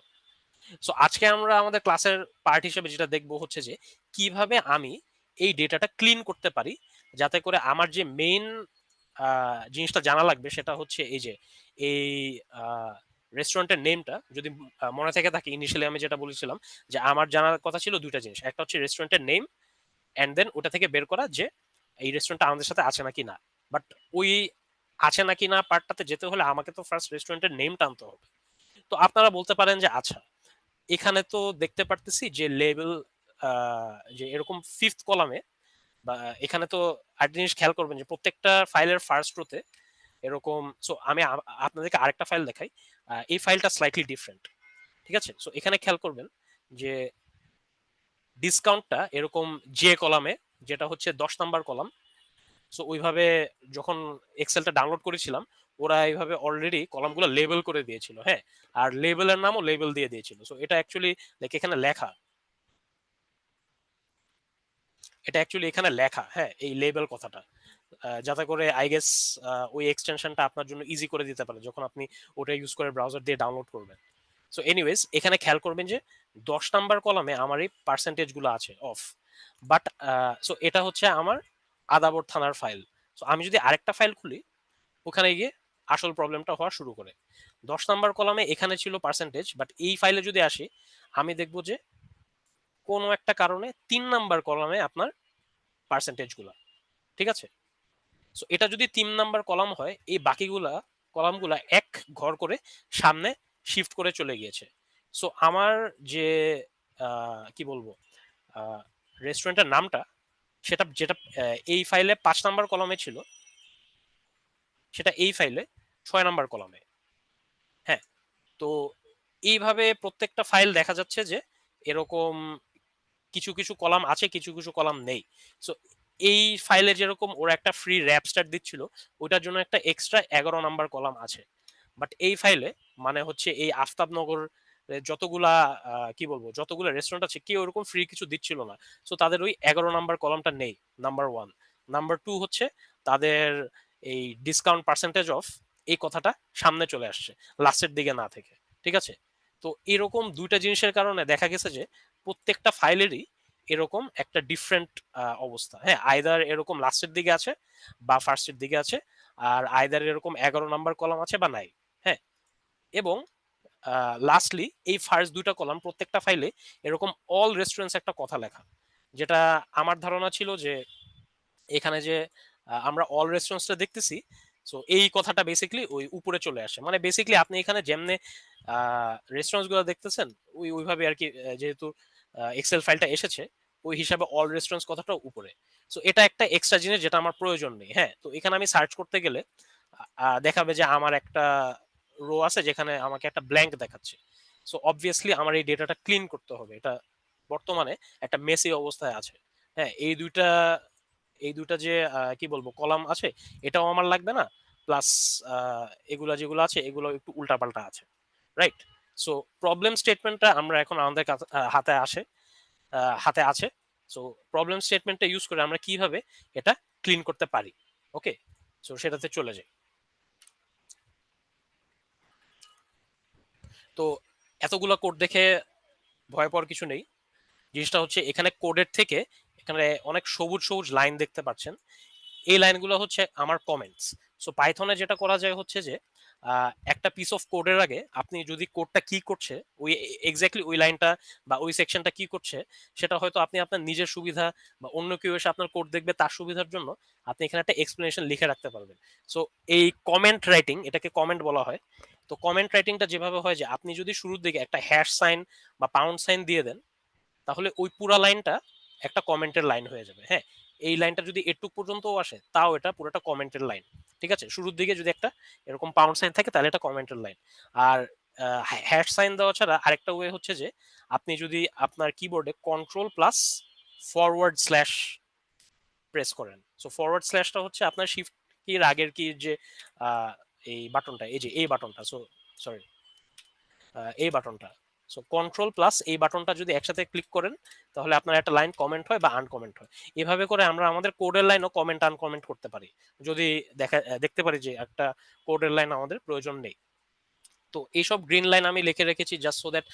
সো আজকে আমরা আমাদের ক্লাসের পার্ট হিসেবে যেটা দেখবো হচ্ছে যে কিভাবে আমি এই ডেটাটা ক্লিন করতে পারি, যাতে করে আমার যে মেইন জিনিসটা জানা লাগবে সেটা হচ্ছে এই যে এই রেস্টুরেন্টের নেমটা যদি মনে থেকে থাকে, ইনিশিয়ালি আমি যেটা বলেছিলাম যে আমার জানার কথা ছিল দুইটা জিনিস, একটা হচ্ছে রেস্টুরেন্টের নেম অ্যান্ড দেন ওটা থেকে বের করা যে এই রেস্টুরেন্টটা আমাদের সাথে আছে নাকি না। বাট ওই আছে নাকি না পার্টটাতে যেতে হলে আমাকে তো ফার্স্ট রেস্টুরেন্টের নেমটা আনতে হবে। তো আপনারা বলতে পারেন যে আচ্ছা, এখানে তো দেখতে পারতেছি যে লেবেল যে এরকম ফিফথ কলামে বা এখানে তো আরেকটা জিনিস খেয়াল করবেন যে প্রত্যেকটা ফাইলের ফার্স্ট রোতে এরকম। সো আমি আপনাদেরকে আরেকটা ফাইল দেখাই। এই ফাইলটা স্লাইটলি ডিফারেন্ট, ঠিক আছে? সো এখানে খেয়াল করবেন যে ডিসকাউন্টটা এরকম যে কলামে, যেটা হচ্ছে 10 নাম্বার কলাম। সো ওইভাবে যখন এক্সেলটা ডাউনলোড করেছিলাম, ওরা এইভাবে অলরেডি কলামগুলো লেবেল করে দিয়েছিল, হ্যাঁ। আর লেবেলের নামও লেবেল দিয়ে দিয়েছিল। সো এটা অ্যাকচুয়ালি লাইক এখানে লেখা, এটা অ্যাকচুয়ালি এখানে লেখা, হ্যাঁ, এই লেবেল কথাটা, যাতে করে আই গেস ওই এক্সটেনশনটা আপনার জন্য ইজি করে দিতে পারে যখন আপনি ওটা ইউজ করে ব্রাউজার দিয়ে ডাউনলোড করবেন। সো এনিওয়েজ এখানে খেয়াল করবেন যে 10 নাম্বার কলামে আমার এই পার্সেন্টেজ গুলো আছে অফ। বাট সো এটা হচ্ছে আমার আদাবর থানার ফাইল। সো আমি যদি আরেকটা ফাইল খুলি, ওখানে গিয়ে আসল প্রবলেমটা হওয়া শুরু করে। 10 নাম্বার কলামে এখানে ছিল পার্সেন্টেজ, বাট এই ফাইলে যদি আসি আমি দেখবো যে কোনো একটা কারণে 3 নাম্বার কলামে আপনার পার্সেন্টেজ গুলা, ঠিক আছে? সো এটা যদি 3 নাম্বার কলাম হয়, এই বাকিগুলা কলামগুলা এক ঘর করে সামনে শিফট করে চলে গিয়েছে। সো আমার যে কি বলবো রেস্টুরেন্টের নামটা, সেটা যেটা এই ফাইলে 5 নাম্বার কলামে ছিল, সেটা এই ফাইলে 6 নাম্বার কলামে, হ্যাঁ। তো এইভাবে প্রত্যেকটা ফাইল দেখা যাচ্ছে যে এরকম কিছু কিছু কলাম আছে, কিছু কিছু কলাম নেই। সো এই ফাইলে যেরকম ওরা একটা ফ্রি র্যাপ স্টার দিচ্ছিল, ওটার জন্য একটা এক্সট্রা 11 নাম্বার কলাম আছে। বাট এই ফাইলে মানে হচ্ছে এই আফতাবনগর যতগুলা কি বলবো যতগুলো রেস্টুরেন্ট আছে, কেউ ওরকম ফ্রি কিছু দিচ্ছিল না। সো তাদের ওই 11 নাম্বার কলামটা নেই, নাম্বার ওয়ান। নাম্বার টু হচ্ছে তাদের এই ডিসকাউন্ট পার্সেন্টেজ অফ এই কথাটা সামনে চলে আসছে লাস্টের দিকে না থেকে, ঠিক আছে? তো এরকম দুইটা জিনিসের কারণে দেখা গেছে যে প্রত্যেকটা ফাইলেরই এরকম একটা ডিফারেন্ট অবস্থা, হ্যাঁ। আইদার এরকম লাস্টের দিকে আছে বা ফার্স্টের দিকে আছে, আর আইদার এরকম 11 নাম্বার কলাম আছে বা নাই, হ্যাঁ। এবং লাস্টলি এই ফার্স্ট দুইটা কলাম প্রত্যেকটা ফাইলে এরকম অল রেস্টুরেন্টস একটা কথা লেখা, যেটা আমার ধারণা ছিল যে এখানে যে আমরা অল রেস্টুরেন্টসটা দেখতেছি, সো এই কথাটা বেসিক্যালি ওই উপরে চলে আসে। মানে বেসিক্যালি আপনি এখানে যেমনে রেস্টুরেন্টস গুলো দেখতেছেন ওইভাবে আর কি, যেহেতু এক্সেল ফাইলটা এসেছে ওই হিসাবে অল রেস্টুরেন্টস কথাটা উপরে। সো এটা একটা এক্সট্রা জিনিস যেটা আমার প্রয়োজন নেই, হ্যাঁ। তো এখানে আমি সার্চ করতে গেলে দেখাবে যে আমার একটা রো আছে যেখানে আমাকে একটা ব্ল্যাঙ্ক দেখাচ্ছে। সো অবভিয়াসলি আমার এই ডেটাটা ক্লিন করতে হবে, এটা বর্তমানে একটা মেসি অবস্থায় আছে, হ্যাঁ। এই দুইটা যে কি বলবো কলাম আছে, এটাও আমার লাগবে না। প্লাস এগুলা যেগুলো আছে এগুলো একটু উল্টাপাল্টা আছে, রাইট? সো প্রবলেম স্টেটমেন্টটা আমরা এখন আমাদের হাতে আছে। সো প্রবলেম স্টেটমেন্টটা ইউজ করে আমরা কিভাবে এটা ক্লিন করতে পারি, ওকে। সো সেটাতে চলে যাই। তো এতগুলা কোড দেখে ভয় পাওয়ার কিছু নেই। জিনিসটা হচ্ছে এখানে কোডের থেকে এখানে অনেক সবুজ সবুজ লাইন দেখতে পাচ্ছেন, এই লাইনগুলো হচ্ছে আমার কমেন্টস। সো পাইথনে যেটা করা যায় হচ্ছে যে একটা পিস অফ কোডের আগে আপনি যদি কোডটা কি করছে, ওই এক্স্যাক্টলি ওই লাইনটা বা ওই সেকশনটা কি করছে, সেটা হয়তো আপনি আপনার নিজের সুবিধা বা অন্য কেউ এসে আপনার কোড দেখবে তার সুবিধার জন্য আপনি এখানে একটা এক্সপ্লেনেশন লিখে রাখতে পারবেন। সো এই কমেন্ট রাইটিং, এটাকে কমেন্ট বলা হয়। তো কমেন্ট রাইটিংটা যেভাবে হয় যে আপনি যদি শুরুর দিকে একটা হ্যাশ সাইন বা পাউন্ড সাইন দিয়ে দেন, তাহলে ওই পুরা লাইনটা একটা কমেন্টের লাইন হয়ে যাবে, হ্যাঁ। এই লাইনটা যদি এটুক পর্যন্তও আসে তাও এটা পুরোটা কমেন্টের লাইন, ঠিক আছে। শুরুর দিকে যদি একটা এরকম পাউন্ড সাইন থাকে তাহলে এটা কমেন্টের লাইন। আর হ্যাশ সাইন দেওয়া ছাড়া আরেকটা ওয়ে হচ্ছে যে আপনি যদি আপনার কিবোর্ডে control plus forward slash press করেন। সো ফরওয়ার্ড স্ল্যাশটা হচ্ছে আপনার শিফট কির আগের কি যে আহ, এই বাটনটা, এই যে এই বাটনটা, সো সরি এই বাটনটা, সো কন্ট্রোল প্লাস এই বাটনটা যদি একসাথে ক্লিক করেন তাহলে আপনার একটা লাইন কমেন্ট হয় বা আনকমেন্ট হয়। এভাবে করে আমরা আমাদের কোডের লাইনও কমেন্ট আনকমেন্ট করতে পারি যদি দেখতে পারি যে একটা কোডের লাইন আমাদের প্রয়োজন নেই। তো এইসব গ্রিন লাইন আমি লিখে রেখেছি জাস্ট সো দ্যাট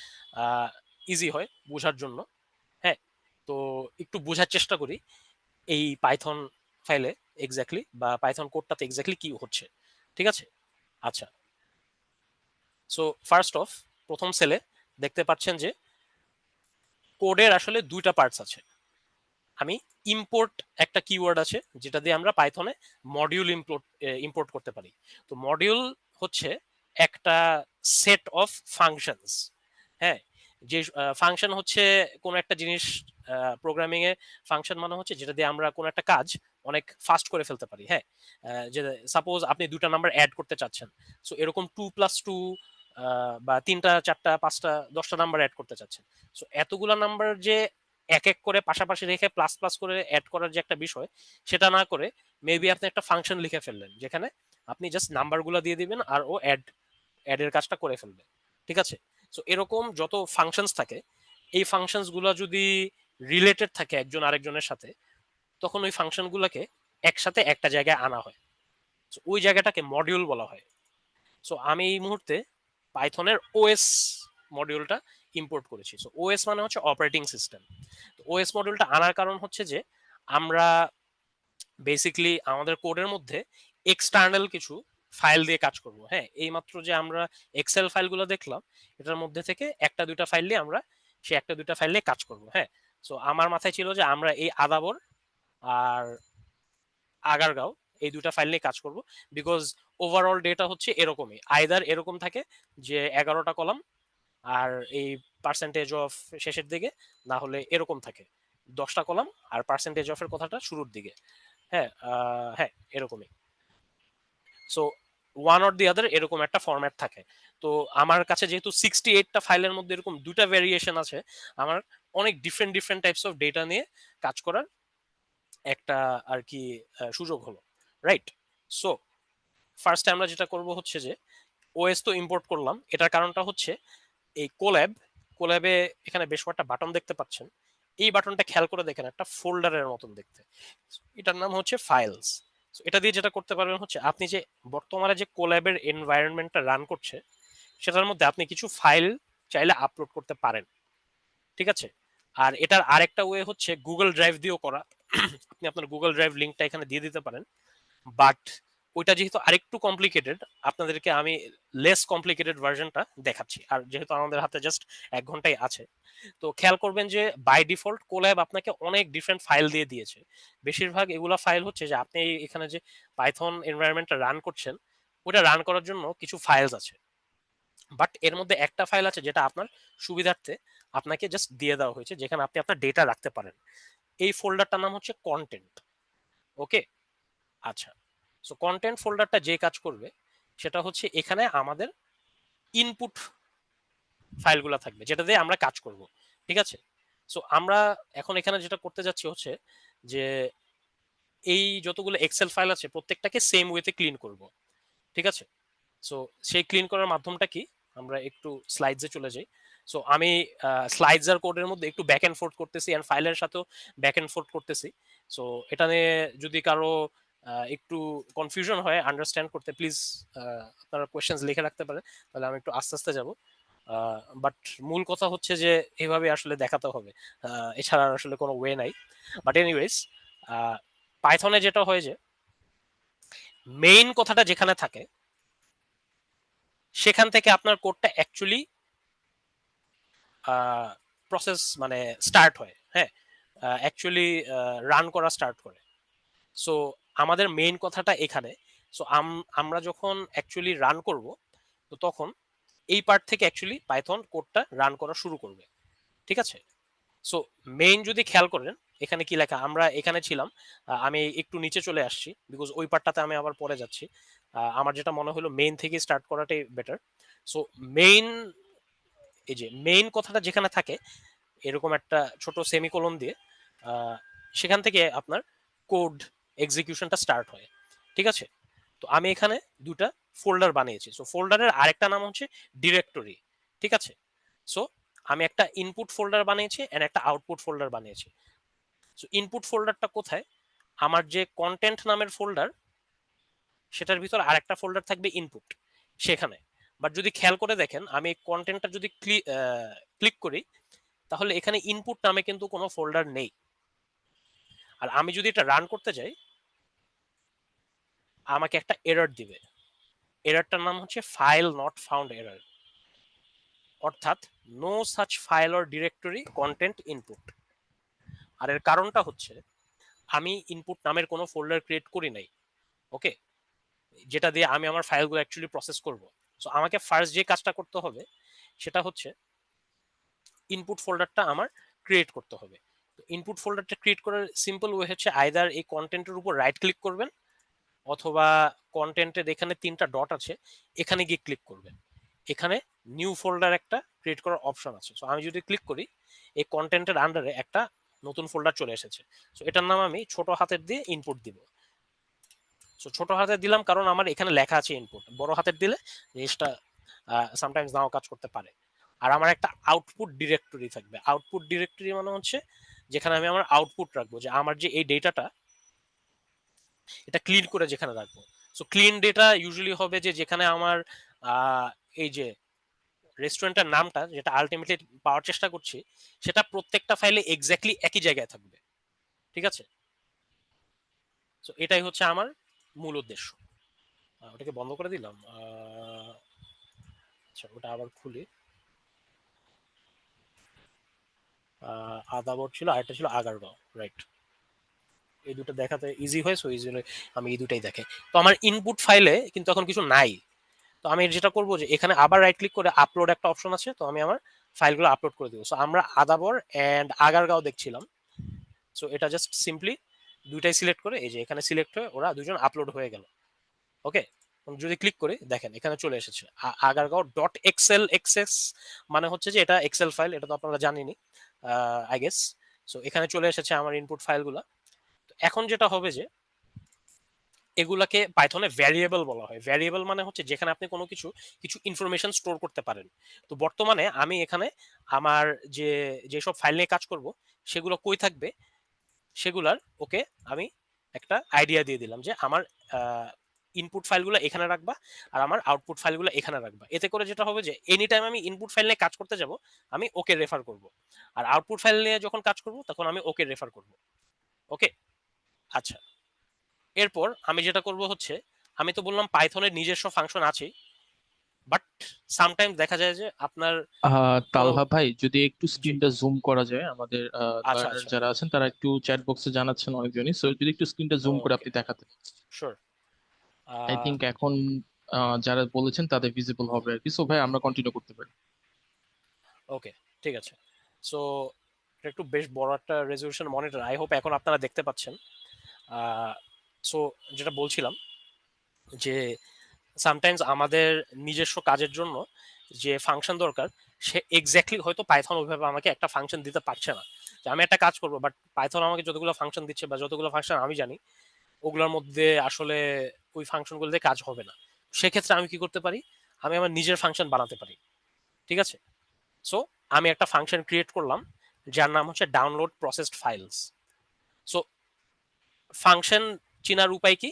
ইজি হয় বোঝার জন্য। হ্যাঁ, তো একটু বোঝার চেষ্টা করি এই পাইথন ফাইলে এক্স্যাক্টলি বা পাইথন কোডটাতে এক্স্যাক্টলি কি হচ্ছে। ঠিক আছে, আচ্ছা। সো ফার্স্ট অফ প্রথম সেলে দেখতে পাচ্ছেন যে কোডের আসলে দুইটা পার্টস আছে। আমি ইম্পোর্ট একটা কিওয়ার্ড আছে যেটা দিয়ে আমরা পাইথনে মডিউল ইম্পোর্ট করতে পারি। তো মডিউল হচ্ছে একটা সেট অফ ফাংশনস। হ্যাঁ, যে ফাংশন হচ্ছে কোন একটা জিনিস প্রোগ্রামিং এ ফাংশন মানে হচ্ছে যেটা দিয়ে আমরা কোন একটা কাজ অনেক ফাস্ট করে ফেলতে পারি। হ্যাঁ, যে সাপোজ আপনি দুটা নাম্বার অ্যাড করতে চাচ্ছেন, সো এরকম 2+2 বা 3টা 4টা 5টা 10টা নাম্বার অ্যাড করতে চাচ্ছেন। সো এতগুলা নাম্বার যে এক এক করে পাশাপাশি রেখে প্লাস প্লাস করে অ্যাড করার যে একটা বিষয়, সেটা না করে মেবি আপনি একটা ফাংশন লিখে ফেললেন যেখানে আপনি জাস্ট নাম্বারগুলো দিয়ে দিবেন আর ও অ্যাড এর কাজটা করে ফেলবে। ঠিক আছে, সো এরকম যত ফাংশনস থাকে এই ফাংশনস গুলো যদি রিলেটেড থাকে একজন আরেকজনের সাথে তখন ওই ফাংশন গুলোকে একসাথে একটা জায়গায় আনা হয়। So, ওই জায়গাটাকে মডিউল বলা হয়। সো আমি এই মুহূর্তে পাইথনের ওএস মডিউলটা ইম্পোর্ট করেছি। সো ওএস মানে হচ্ছে অপারেটিং সিস্টেম। ওএস মডিউলটা আনার কারণ হচ্ছে যে আমরা বেসিক্যালি আমাদের কোডের মধ্যে এক্সটার্নাল কিছু ফাইল দিয়ে কাজ করব। হ্যাঁ, এইমাত্র যে আমরা এক্সেল ফাইলগুলো দেখলাম এটার মধ্যে থেকে একটা দুইটা ফাইল নিয়ে আমরা সেই একটা দুইটা ফাইল নিয়ে কাজ করব। হ্যাঁ, সো আমার মাথায় ছিল যে আমরা এই আদাবর আর আগারগাঁও এই দুটা ফাইল নিয়ে কাজ করব, বিকজ ওভারঅল ডেটা হচ্ছে এরকমই, আইদার এরকম থাকে যে 11টা কলাম আর এই পার্সেন্টেজ অফ শেষের দিকে, না হলে এরকম থাকে 10টা কলাম আর পার্সেন্টেজ অফ এর কথাটা শুরুর দিকে। হ্যাঁ, হ্যাঁ এরকমই। সো ওয়ান অর দি আদার এরকম একটা ফরম্যাট থাকে। তো আমার কাছে যেহেতু 68টা ফাইলের মধ্যে এরকম দুটা ভেরিয়েশন আছে, আমার অনেক different different types of data নিয়ে কাজ করার একটা আর কি সুযোগ হলো, রাইট? সো ফার্স্টে আমরা যেটা করব হচ্ছে যে ওএস তো ইম্পোর্ট করলাম, এটার কারণটা হচ্ছে এই কোল্যাবে এখানে বেশ কয়েকটা বাটন দেখতে পাচ্ছেন। এই বাটনটা খেয়াল করে দেখেন একটা ফোল্ডারের মতন দেখতে, এটার নাম হচ্ছে ফাইলস। এটা দিয়ে যেটা করতে পারবেন হচ্ছে আপনি যে বর্তমানে যে কোল্যাবের এনভায়রনমেন্টটা রান করছে সেটার মধ্যে আপনি কিছু ফাইল চাইলে আপলোড করতে পারেন। ঠিক আছে, আর এটার আরেকটা ওয়ে হচ্ছে গুগল ড্রাইভ দিয়েও করা। আপনি আপনার গুগল ড্রাইভ লিঙ্কটা এখানে দিয়ে দিতে পারেন, বাট ওইটা যেহেতু আরেকটু কমপ্লিকেটেড আপনাদেরকে আমি লেস কমপ্লিকেটেড ভার্সনটা দেখাচ্ছি, আর যেহেতু আমাদের হাতে জাস্ট 1 ঘন্টাই আছে। তো খেয়াল করবেন যে বাই ডিফল্ট কোল্যাব আপনাকে অনেক ডিফারেন্ট ফাইল দিয়ে দিয়েছে। বেশিরভাগ এগুলা ফাইল হচ্ছে যে আপনি এখানে যে পাইথন এনভায়রনমেন্টটা রান করছেন ওটা রান করার জন্য কিছু ফাইলস আছে, বাট এর মধ্যে একটা ফাইল আছে যেটা আপনার সুবিধার্থে আপনাকে জাস্ট দিয়ে দেওয়া হয়েছে যেখানে আপনি আপনার ডেটা রাখতে পারেন। এই ফোল্ডারটার নাম হচ্ছে কন্টেন্ট। ওকে, আচ্ছা। সো কন্টেন্ট ফোল্ডারটা যে কাজ করবে সেটা হচ্ছে এখানে আমাদের ইনপুট ফাইলগুলো থাকবে যেটা দিয়ে আমরা কাজ করব। ঠিক আছে, সো আমরা এখন এখানে যেটা করতে যাচ্ছি হচ্ছে যে এই যতগুলো এক্সেল ফাইল আছে প্রত্যেকটাকে সেম ওয়েতে ক্লিন করব। ঠিক আছে, সো সেই ক্লিন করার মাধ্যমটা কি, আমরা একটু স্লাইডসে চলে যাই। সো আমি স্লাইডস আর কোডের মধ্যে একটু ব্যাক এন্ড ফোর্থ করতেছি এন্ড ফাইলের সাথেও ব্যাক এন্ড ফোর্থ করতেছি। সো এটা নিয়ে যদি কারো একটু কনফিউশন হয় আন্ডারস্ট্যান্ড করতে, প্লিজ আপনারা কোয়েশ্চেন্স লিখে রাখতে পারেন, তাহলে আমি একটু আস্তে আস্তে যাব। বাট মূল কথা হচ্ছে যে এইভাবে আসলে দেখাতে হবে, এছাড়া আসলে কোনো ওয়ে নাই। বাট এনিওয়েজ, পাইথনে যেটা হয় যে মেইন কথাটা যেখানে থাকে সেখান থেকে আপনার কোডটা অ্যাকচুয়ালি প্রসেস মানে স্টার্ট হয়। হ্যাঁ, অ্যাকচুয়ালি রান করা স্টার্ট করে। সো আমাদের মেইন কথাটা এখানে। সো আমরা যখন অ্যাকচুয়ালি রান করব তো তখন এই পার্ট থেকে অ্যাকচুয়ালি পাইথন কোডটা রান করা শুরু করবে। ঠিক আছে, সো মেইন যদি খেয়াল করেন এখানে কি লেখা, আমরা এখানে ছিলাম, আমি একটু নিচে চলে আসছি বিকজ ওই পার্টটাতে আমি আবার পরে যাচ্ছি। আমার যেটা মনে হলো মেইন থেকে স্টার্ট করাটাই বেটার। সো মেইন, এই যে মেইন কথাটা যেখানে থাকে এরকম একটা ছোট সেমিকোলন দিয়ে সেখান থেকে আপনার কোড এক্সিকিউশনটা স্টার্ট হয়। ঠিক আছে, তো আমি এখানে দুটা ফোল্ডার বানিয়েছি। সো ফোল্ডারের আরেকটা নাম হচ্ছে ডিরেক্টরি। ঠিক আছে, সো আমি একটা ইনপুট ফোল্ডার বানিয়েছি এন্ড একটা আউটপুট ফোল্ডার বানিয়েছি। সো ইনপুট ফোল্ডারটা কোথায়? আমার যে কন্টেন্ট নামের ফোল্ডার, সেটার ভিতর আরেকটা ফোল্ডার থাকবে ইনপুট, সেখানে। বাট যদি খেয়াল করে দেখেন, আমি কন্টেন্টটা যদি ক্লিক করি, তাহলে এখানে ইনপুট নামে কিন্তু কোনো ফোল্ডার নেই। আর আমি যদি এটা রান করতে যাই, আমাকে একটা এরর দিবে। এররটার নাম হচ্ছে ফাইল নট ফাউন্ড এরর, অর্থাৎ no such file or directory content input. আর এর কারণটা হচ্ছে আমি ইনপুট নামের কোনো ফোল্ডার ক্রিয়েট করি নাই। ওকে, যেটা দিয়ে আমি আমার ফাইলগুলো অ্যাকচুয়ালি প্রসেস করব। সো আমাকে ফার্স্ট যে কাজটা করতে হবে সেটা হচ্ছে ইনপুট ফোল্ডারটা আমার ক্রিয়েট করতে হবে। তো ইনপুট ফোল্ডারটা ক্রিয়েট করার সিম্পল ওয়ে হচ্ছে আইদার এই কন্টেন্টের উপর রাইট ক্লিক করবেন, অথবা কন্টেন্টের এখানে 3টা ডট আছে, এখানে গিয়ে ক্লিক করবেন। এখানে নিউ ফোল্ডার একটা ক্রিয়েট করার অপশন আছে। সো আমি যদি ক্লিক করি, এই কন্টেন্টের আন্ডারে একটা নতুন ফোল্ডার চলে এসেছে। সো এটার নাম আমি ছোট হাতের দিয়ে ইনপুট দিব। সো ছোট হাতের দিলাম কারণ আমার এখানে লেখা আছে ইনপুট। বড় হাতের দিলে জিনিসটা সামটাইমস নাও কাজ করতে পারে। আর আমার একটা আউটপুট ডিরেক্টরি থাকবে। আউটপুট ডিরেক্টরি মানে হচ্ছে যেখানে আমি আমার আউটপুট রাখবো, যে আমার যে এই ডেটাটা, এটা ক্লিন করে যেখানে রাখবো। সো ক্লিন ডেটা ইউজুয়ালি হবে যে যেখানে আমার এই যে রেস্টুরেন্টের নামটা যেটা আলটিমেটলি পাওয়ার চেষ্টা করছি, সেটা প্রত্যেকটা ফাইলে এক্স্যাক্টলি একই জায়গায় থাকবে। ঠিক আছে? সো এটাই হচ্ছে আমার মূল উদ্দেশ্য। ওটাকে বন্ধ করে দিলাম। আচ্ছা, ওটা আবার খুলি। আদাবর ছিল, আরেকটা ছিল আগারগাঁও, রাইট। এই দুটো দেখাতে ইজি হয়, সো ইজি আমি এই দুটাই দেখে। তো আমার ইনপুট ফাইলে কিন্তু এখন কিছু নাই। তো আমি যেটা করবো যে এখানে আবার রাইট ক্লিক করে আপলোড একটা অপশন আছে, তো আমি আমার ফাইলগুলো আপলোড করে দিব। সো আমরা আদাবর এন্ড আগারগাঁও দেখছিলাম। সো এটা জাস্ট সিম্পলি দুইটাই সিলেক্ট করে এই যে এখানে সিলেক্ট হয়ে ওরা দুজন আপলোড হয়ে গেল। ওকে, যদি ক্লিক করি দেখেন এখানে চলে এসেছে আগারগাঁও ডট এক্সএল এক্সএস, মানে হচ্ছে যে এটা এক্সেল ফাইল, এটা তো আপনারা জানেনই আই গেস। সো এখানে চলে এসেছে আমার ইনপুট ফাইলগুলো। এখন যেটা হবে যে এগুলাকে পাইথনে ভ্যারিয়েবল বলা হয়। ভ্যারিয়েবল মানে হচ্ছে যেখানে আপনি কোনো কিছু কিছু ইনফরমেশন স্টোর করতে পারেন। তো বর্তমানে আমি এখানে আমার যে যেসব ফাইল নিয়ে কাজ করব সেগুলো কই থাকবে, সেগুলার ওকে আমি একটা আইডিয়া দিয়ে দিলাম যে আমার ইনপুট ফাইলগুলো এখানে রাখবা আর আমার আউটপুট ফাইলগুলো এখানে রাখবা। এতে করে যেটা হবে যে এনি টাইম আমি ইনপুট ফাইল নিয়ে কাজ করতে যাব, আমি ওকে রেফার করব, আর আউটপুট ফাইল নিয়ে যখন কাজ করব তখন আমি ওকে রেফার করব। ওকে, আচ্ছা। এরপর আমি যেটা করব হচ্ছে, আমি তো বললাম পাইথনের নিজস্ব ফাংশন আছে, বাট সামটাইম দেখা যায় যে আপনার কোনো তালহা ভাই, যদি একটু জি, স্ক্রিনটা জুম করা যায়, আমাদের আচ্ছা লার্নার আচ্ছা, যারা আছেন তারা একটু চ্যাট বক্সে জানাচ্ছেন অনেকজনই, সো যদি একটু স্ক্রিনটা জুম করে ওকে, আপনি দেখাতেন। শিওর। আই থিংক এখন যারা বলেছেন তাদের ভিজিবল হবে আর কি। সো ভাই আমরা কন্টিনিউ করতে পারি। ওকে, ঠিক আছে। সো এটা একটু বেশ বড় একটা রেজলিউশন মনিটর, আই হোপ এখন আপনারা দেখতে পাচ্ছেন। সো যেটা বলছিলাম যে সামটাইমস আমাদের নিজস্ব কাজের জন্য যে ফাংশন দরকার, সে এক্স্যাক্টলি হয়তো পাইথন ওইভাবে আমাকে একটা ফাংশন দিতে পারছে না। যে আমি একটা কাজ করবো, বাট পাইথন আমাকে যতগুলো ফাংশন দিচ্ছে বা যতগুলো ফাংশন আমি জানি, ওগুলোর মধ্যে আসলে ওই ফাংশনগুলোতে কাজ হবে না। সেক্ষেত্রে আমি কি করতে পারি, আমি আমার নিজের ফাংশন বানাতে পারি। ঠিক আছে? সো আমি একটা ফাংশন ক্রিয়েট করলাম যার নাম হচ্ছে download processed files. So function চিনার উপায় কি,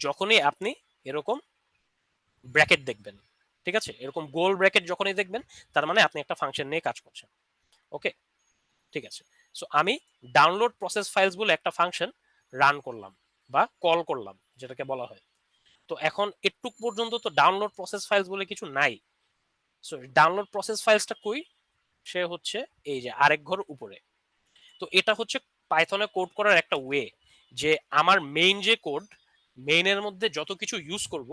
যখনই আপনি এরকম ব্র্যাকেট দেখবেন, ঠিক আছে, এরকম গোল ব্র্যাকেট যখনই দেখবেন, তার মানে আপনি একটা ফাংশন নিয়ে কাজ করছেন। ওকে, ঠিক আছে। সো আমি ডাউনলোড প্রসেস ফাইলস বলে একটা ফাংশন রান করলাম বা কল করলাম, যেটাকে বলা হয়। তো এখন এটুক পর্যন্ত তো ডাউনলোড প্রসেস ফাইলস বলে কিছু নাই। সো ডাউনলোড প্রসেস ফাইলসটা কই, সে হচ্ছে এই যে আরেক ঘর উপরে। তো এটা হচ্ছে পাইথনে কোড করার একটা ওয়ে, যে আমার মেইন যে কোড, মেইনের মধ্যে যত কিছু ইউজ করব,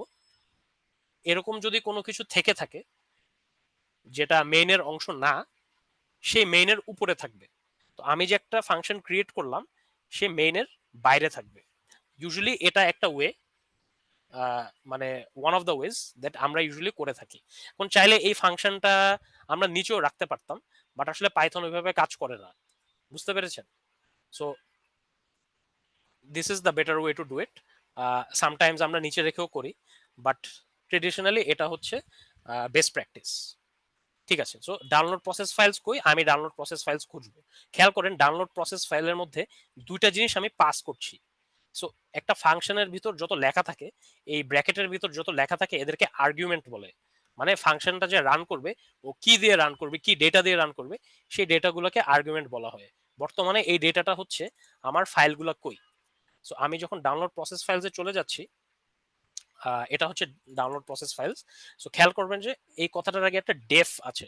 এরকম যদি কোনো কিছু থেকে থাকে যেটা মেইনের অংশ না, সেই মেইনের উপরে থাকবে। তো আমি যে একটা ফাংশন ক্রিয়েট করলাম, সে মেইনের বাইরে থাকবে। ইউজুয়ালি এটা একটা ওয়ে, মানে one of the ways that আমরা ইউজুয়ালি করে থাকি। এখন চাইলে এই ফাংশনটা আমরা নিচেও রাখতে পারতাম, বাট আসলে পাইথন ওইভাবে কাজ করে না। বুঝতে পেরেছেন? So this is the better way to do it. Sometimes আমরা নিচে রেখেও করি, বাট ট্রেডিশনালি এটা হচ্ছে বেস্ট প্র্যাকটিস। ঠিক আছে। সো ডাউনলোড প্রসেস ফাইলস কই? আমি ডাউনলোড প্রসেস ফাইলস খুঁজবো। খেয়াল করেন ডাউনলোড প্রসেস ফাইলের মধ্যে ২ টা জিনিস আমি পাস করছি। সো একটা ফাংশনের ভিতর যত লেখা থাকে, এই ব্র্যাকেটের ভিতর যত লেখা থাকে এদেরকে আর্গুমেন্ট বলে। মানে ফাংশনটা যে রান করবে, ও কি দিয়ে রান করবে, কি ডেটা দিয়ে রান করবে, সেই ডেটাগুলোকে আর্গুমেন্ট বলা হয়। বর্তমানে এই ডেটাটা হচ্ছে আমার ফাইলগুলো কই? সো আমি যখন ডাউনলোড প্রসেস ফাইলসে চলে যাচ্ছি, এটা হচ্ছে ডাউনলোড প্রসেস ফাইলস। সো খেয়াল করবেন যে এই কথাটার আগে একটা ডেফ আছে।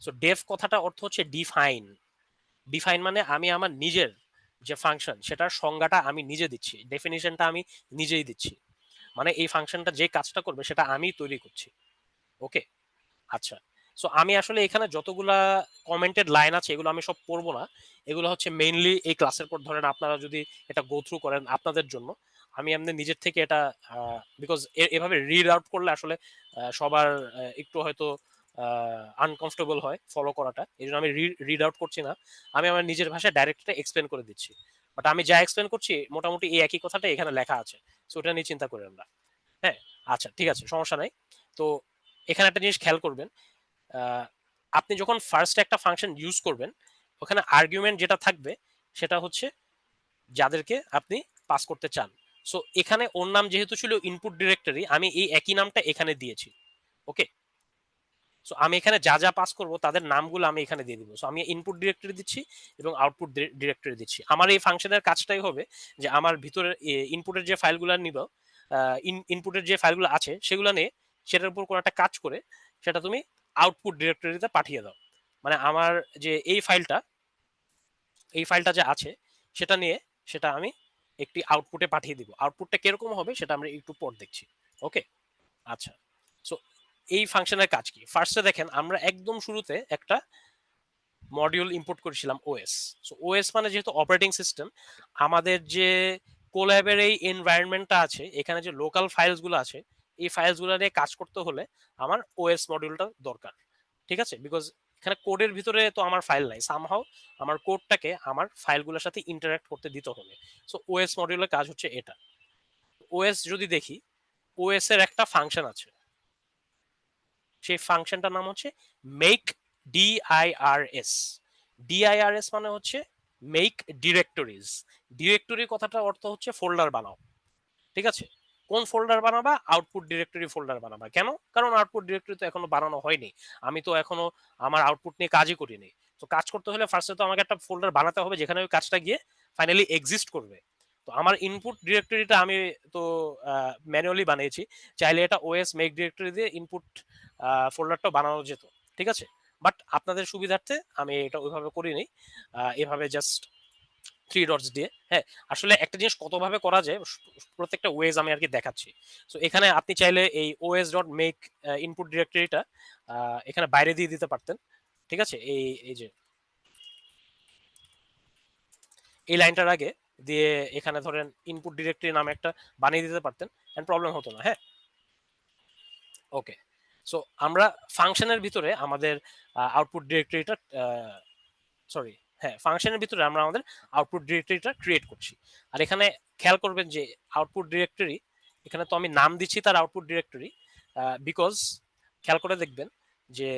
সো ডেফ কথাটা অর্থ হচ্ছে ডিফাইন। ডিফাইন মানে আমি আমার নিজের যে ফাংশন সেটার সংজ্ঞাটা আমি নিজে দিচ্ছি, ডেফিনিশনটা আমি নিজেই দিচ্ছি। মানে এই ফাংশনটা যে কাজটা করবে সেটা আমি তৈরি করছি। ওকে, আচ্ছা। সো আমি আসলে এখানে যতগুলা কমেন্টেড লাইন আছে এগুলো আমি সব পড়বো না। এগুলো হচ্ছে মেইনলি এই ক্লাসের পর ধরেন আপনারা যদি এটা গো থ্রু করেন আপনাদের জন্য। আমি এমনি নিজের থেকে এটা বিকজ এভাবে রিড আউট করলে আসলে সবার একটু হয়তো আনকমফোর্টেবল হয় ফলো করাটা। এই জন্য আমি রিড আউট করছি না। আমি আমার নিজের ভাষায় ডাইরেক্ট এক্সপ্লেন করে দিচ্ছি। বাট আমি যা এক্সপ্লেন করছি মোটামুটি এই একই কথাটা এখানে লেখা আছে। সো ওটা নিয়ে চিন্তা করেন না। হ্যাঁ, আচ্ছা ঠিক আছে, সমস্যা নাই। তো এখানে একটা জিনিস খেয়াল করবেন, আহ, আপনি যখন ফার্স্ট একটা ফাংশন ইউজ করবেন ওখানে আর্গুমেন্ট যেটা থাকবে সেটা হচ্ছে যাদেরকে আপনি পাস করতে চান। সো এখানে ওর নাম যেহেতু ছিল ইনপুট ডিরেক্টরি, আমি এই একই নামটা এখানে দিয়েছি। ওকে, সো আমি এখানে যা যা পাস করব তাদের নামগুলো আমি এখানে দিয়ে দিব। সো আমি ইনপুট ডিরেক্টরি দিচ্ছি এবং আউটপুট ডিরেক্টরি দিচ্ছি। আমার এই ফাংশনের কাজটাই হবে যে আমার ভিতরে ইনপুটের যে ফাইলগুলো নিব, ইনপুটের যে ফাইলগুলো আছে সেগুলো নিয়ে সেটার উপর কোনো একটা কাজ করে সেটা তুমি আউটপুট ডিরেক্টরিতে পাঠিয়ে দাও। মানে আমার যে এই ফাইলটা যে আছে সেটা নিয়ে সেটা আমি একটি আউটপুটে পাঠিয়ে দিব। আউটপুটটা কিরকম হবে সেটা আমরা একটু পর দেখছি। ওকে, আচ্ছা। সো এই ফাংশনের কাজ কি? ফার্স্টে দেখেন আমরা একদম শুরুতে একটা মডিউল ইম্পোর্ট করেছিলাম ওএস। সো ওএস মানে যেহেতু অপারেটিং সিস্টেম, আমাদের যে কোল্যাবের এই এনভায়রনমেন্টটা আছে এখানে যে লোকাল ফাইলসগুলো আছে এই ফাইলসগুলো নিয়ে কাজ করতে হলে আমার ওএস মডিউলটা দরকার। ঠিক আছে, বিকজ এখানে কোডের ভিতরে তো আমার ফাইল নাই, সামহাও আমার কোডটাকে আমার ফাইলগুলোর সাথে ইন্টারঅ্যাক্ট করতে দিতে হবে। সো ওএস মডিউলের কাজ হচ্ছে এটা। ওএস যদি দেখি, ওএস এর একটা ফাংশন আছে, সেই ফাংশনটার নাম হচ্ছে মেক ডিআইআরএস। ডিআইআরএস মানে হচ্ছে মেক ডিরেক্টরিজ। ডিরেক্টরি কথাটা অর্থ হচ্ছে ফোল্ডার বানাও। ঠিক আছে, কোন ফোল্ডার বানাবা? আউটপুট ডিরেক্টরি ফোল্ডার বানাবা। কেন? কারণ আউটপুট ডিরেক্টরি তো এখনো বানানো হয়নি, আমি তো এখনো আমার আউটপুট নিয়ে কাজই করিনি। তো কাজ করতে হলে ফার্স্টে তো আমাকে একটা ফোল্ডার বানাতে হবে যেখানে ওই কাজটা গিয়ে ফাইনালি এক্সিস্ট করবে। তো আমার ইনপুট ডিরেক্টরিটা আমি তো ম্যানুয়ালি বানিয়েছি, চাইলে এটা ওএস মেক ডিরেক্টরি দিয়ে ইনপুট ফোল্ডারটা বানানো যেত। ঠিক আছে, বাট আপনাদের সুবিধার্থে আমি এটা ওইভাবে করিনি, এভাবে জাস্ট 3 ডটস দিয়ে। হ্যাঁ, আসলে একটা জিনিস কতভাবে করা যায় প্রত্যেকটা ওয়েজ আমি আর কি দেখাচ্ছি। সো এখানে আপনি চাইলে এই ওএস ডট মেক ইনপুট ডিরেক্টরিটা এখানে বাইরে দিয়ে দিতে পারতেন। ঠিক আছে, এই এই যে এই লাইনটার আগে দিয়ে এখানে ধরেন ইনপুট ডিরেক্টরি নামে একটা বানিয়ে দিতে পারতেন, এন্ড প্রবলেম হতো না। হ্যাঁ, ওকে। সো আমরা ফাংশনের ভিতরে আমাদের আউটপুট ডিরেক্টরিটা, সরি, হ্যাঁ, ফাংশনের ভিতরে আমরা আমাদের আউটপুট ডিরেক্টরিটা ক্রিয়েট করছি। আর এখানে খেয়াল করবেন যে আউটপুট ডিরেক্টরি, এখানে তো আমি নাম দিচ্ছি তার আউটপুট ডিরেক্টরি, বিকজ খেয়াল করে দেখবেন যে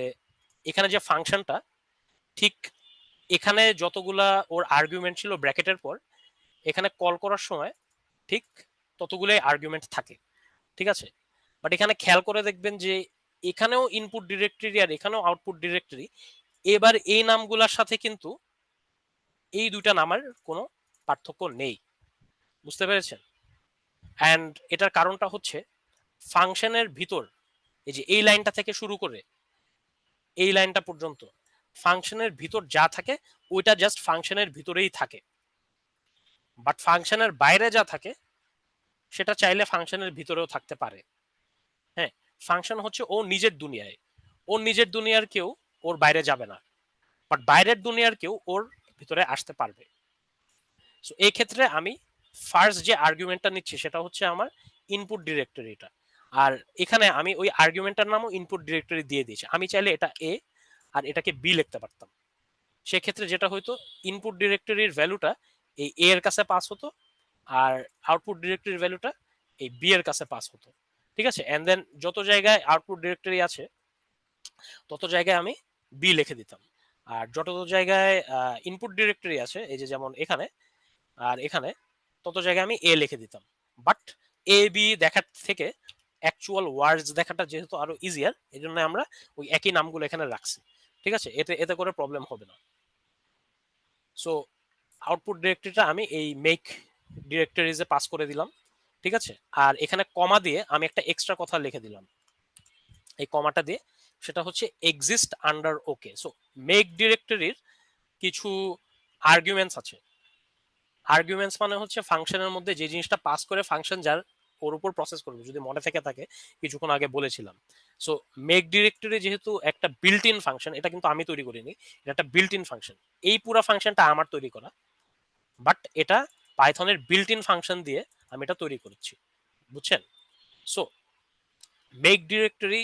এখানে যে ফাংশনটা, ঠিক এখানে যতগুলা ওর আর্গুমেন্ট ছিল ব্র্যাকেটের পর, এখানে কল করার সময় ঠিক ততগুলোই আর্গুমেন্ট থাকে। ঠিক আছে, বাট এখানে খেয়াল করে দেখবেন যে এখানেও ইনপুট ডিরেক্টরি আর এখানেও আউটপুট ডিরেক্টরি। এবার এই নামগুলোর সাথে কিন্তু এই দুইটা নামের কোনো পার্থক্য নেই। বুঝতে পেরেছেন? অ্যান্ড এটার কারণটা হচ্ছে ফাংশনের ভিতর, এই যে এই লাইনটা থেকে শুরু করে এই লাইনটা পর্যন্ত ফাংশনের ভিতর যা থাকে ওইটা জাস্ট ফাংশনের ভিতরেই থাকে। বাট ফাংশনের বাইরে যা থাকে সেটা চাইলে ফাংশনের ভিতরেও থাকতে পারে। হ্যাঁ, ফাংশন হচ্ছে ও নিজের দুনিয়ায়, ওর নিজের দুনিয়ার কেউ ওর বাইরে যাবে না, বাট বাইরের দুনিয়ার কেউ ওর ভিতরে আসতে পারবে। সো এই ক্ষেত্রে আমি ফার্স্ট যে আর্গুমেন্টটা নিচ্ছি সেটা হচ্ছে আমার ইনপুট ডিরেক্টরিটা। আর এখানে আমি ওই আর্গুমেন্টটার নামও ইনপুট ডিরেক্টরি দিয়ে দিয়েছি। আমি চাইলে এটা এ আর এটাকে বি লিখতে পারতাম। সেক্ষেত্রে যেটা হয়তো ইনপুট ডিরেক্টরির ভ্যালুটা এই এ এর কাছে পাস হতো, আর আউটপুট ডিরেক্টরির ভ্যালুটা এই বি এর কাছে পাস হতো। ঠিক আছে, এন্ড দেন যত জায়গায় আউটপুট ডিরেক্টরি আছে তত জায়গায় আমি বি লিখে দিতাম। আর যত জায়গায় ইনপুট ডিরেক্টরি আছে, এই যে যেমন এখানে আর এখানে, তত জায়গায় আমি এ লিখে দিতাম। বাট এ বি দেখার থেকে অ্যাকচুয়াল ওয়ার্ডস দেখাটা যেহেতু আরো ইজিয়ার, এই জন্য আমরা ওই একই নামগুলো এখানে রাখছি। ঠিক আছে, এতে এতে করে প্রবলেম হবে না। সো আউটপুট ডিরেক্টরিটা আমি এই মেক ডিরেক্টরিজে পাস করে দিলাম। ঠিক আছে, আর এখানে কমা দিয়ে আমি একটা এক্সট্রা কথা লিখে দিলাম, এই কমাটা দিয়ে, সেটা হচ্ছে এক্সিস্ট আন্ডার ওকে। সো মেক ডিরেক্টরির কিছু আর্গুমেন্টস আছে। আর্গুমেন্টস মানে হচ্ছে ফাংশনের মধ্যে যে জিনিসটা পাস করে ফাংশন যার ওর উপর প্রসেস করবে, যদি মনে থেকে থাকে কিছুক্ষণ আগে বলেছিলাম। সো মেক ডিরেক্টরি যেহেতু একটা বিল্ট ইন ফাংশন, এটা কিন্তু আমি তৈরি করিনি, এটা একটা বিল্ট ইন ফাংশন। এই পুরো ফাংশনটা আমার তৈরি করা, বাট এটা পাইথনের বিল্ট ইন ফাংশন দিয়ে আমি এটা তৈরি করেছি, বুঝছেন? সো মেক ডিরেক্টরি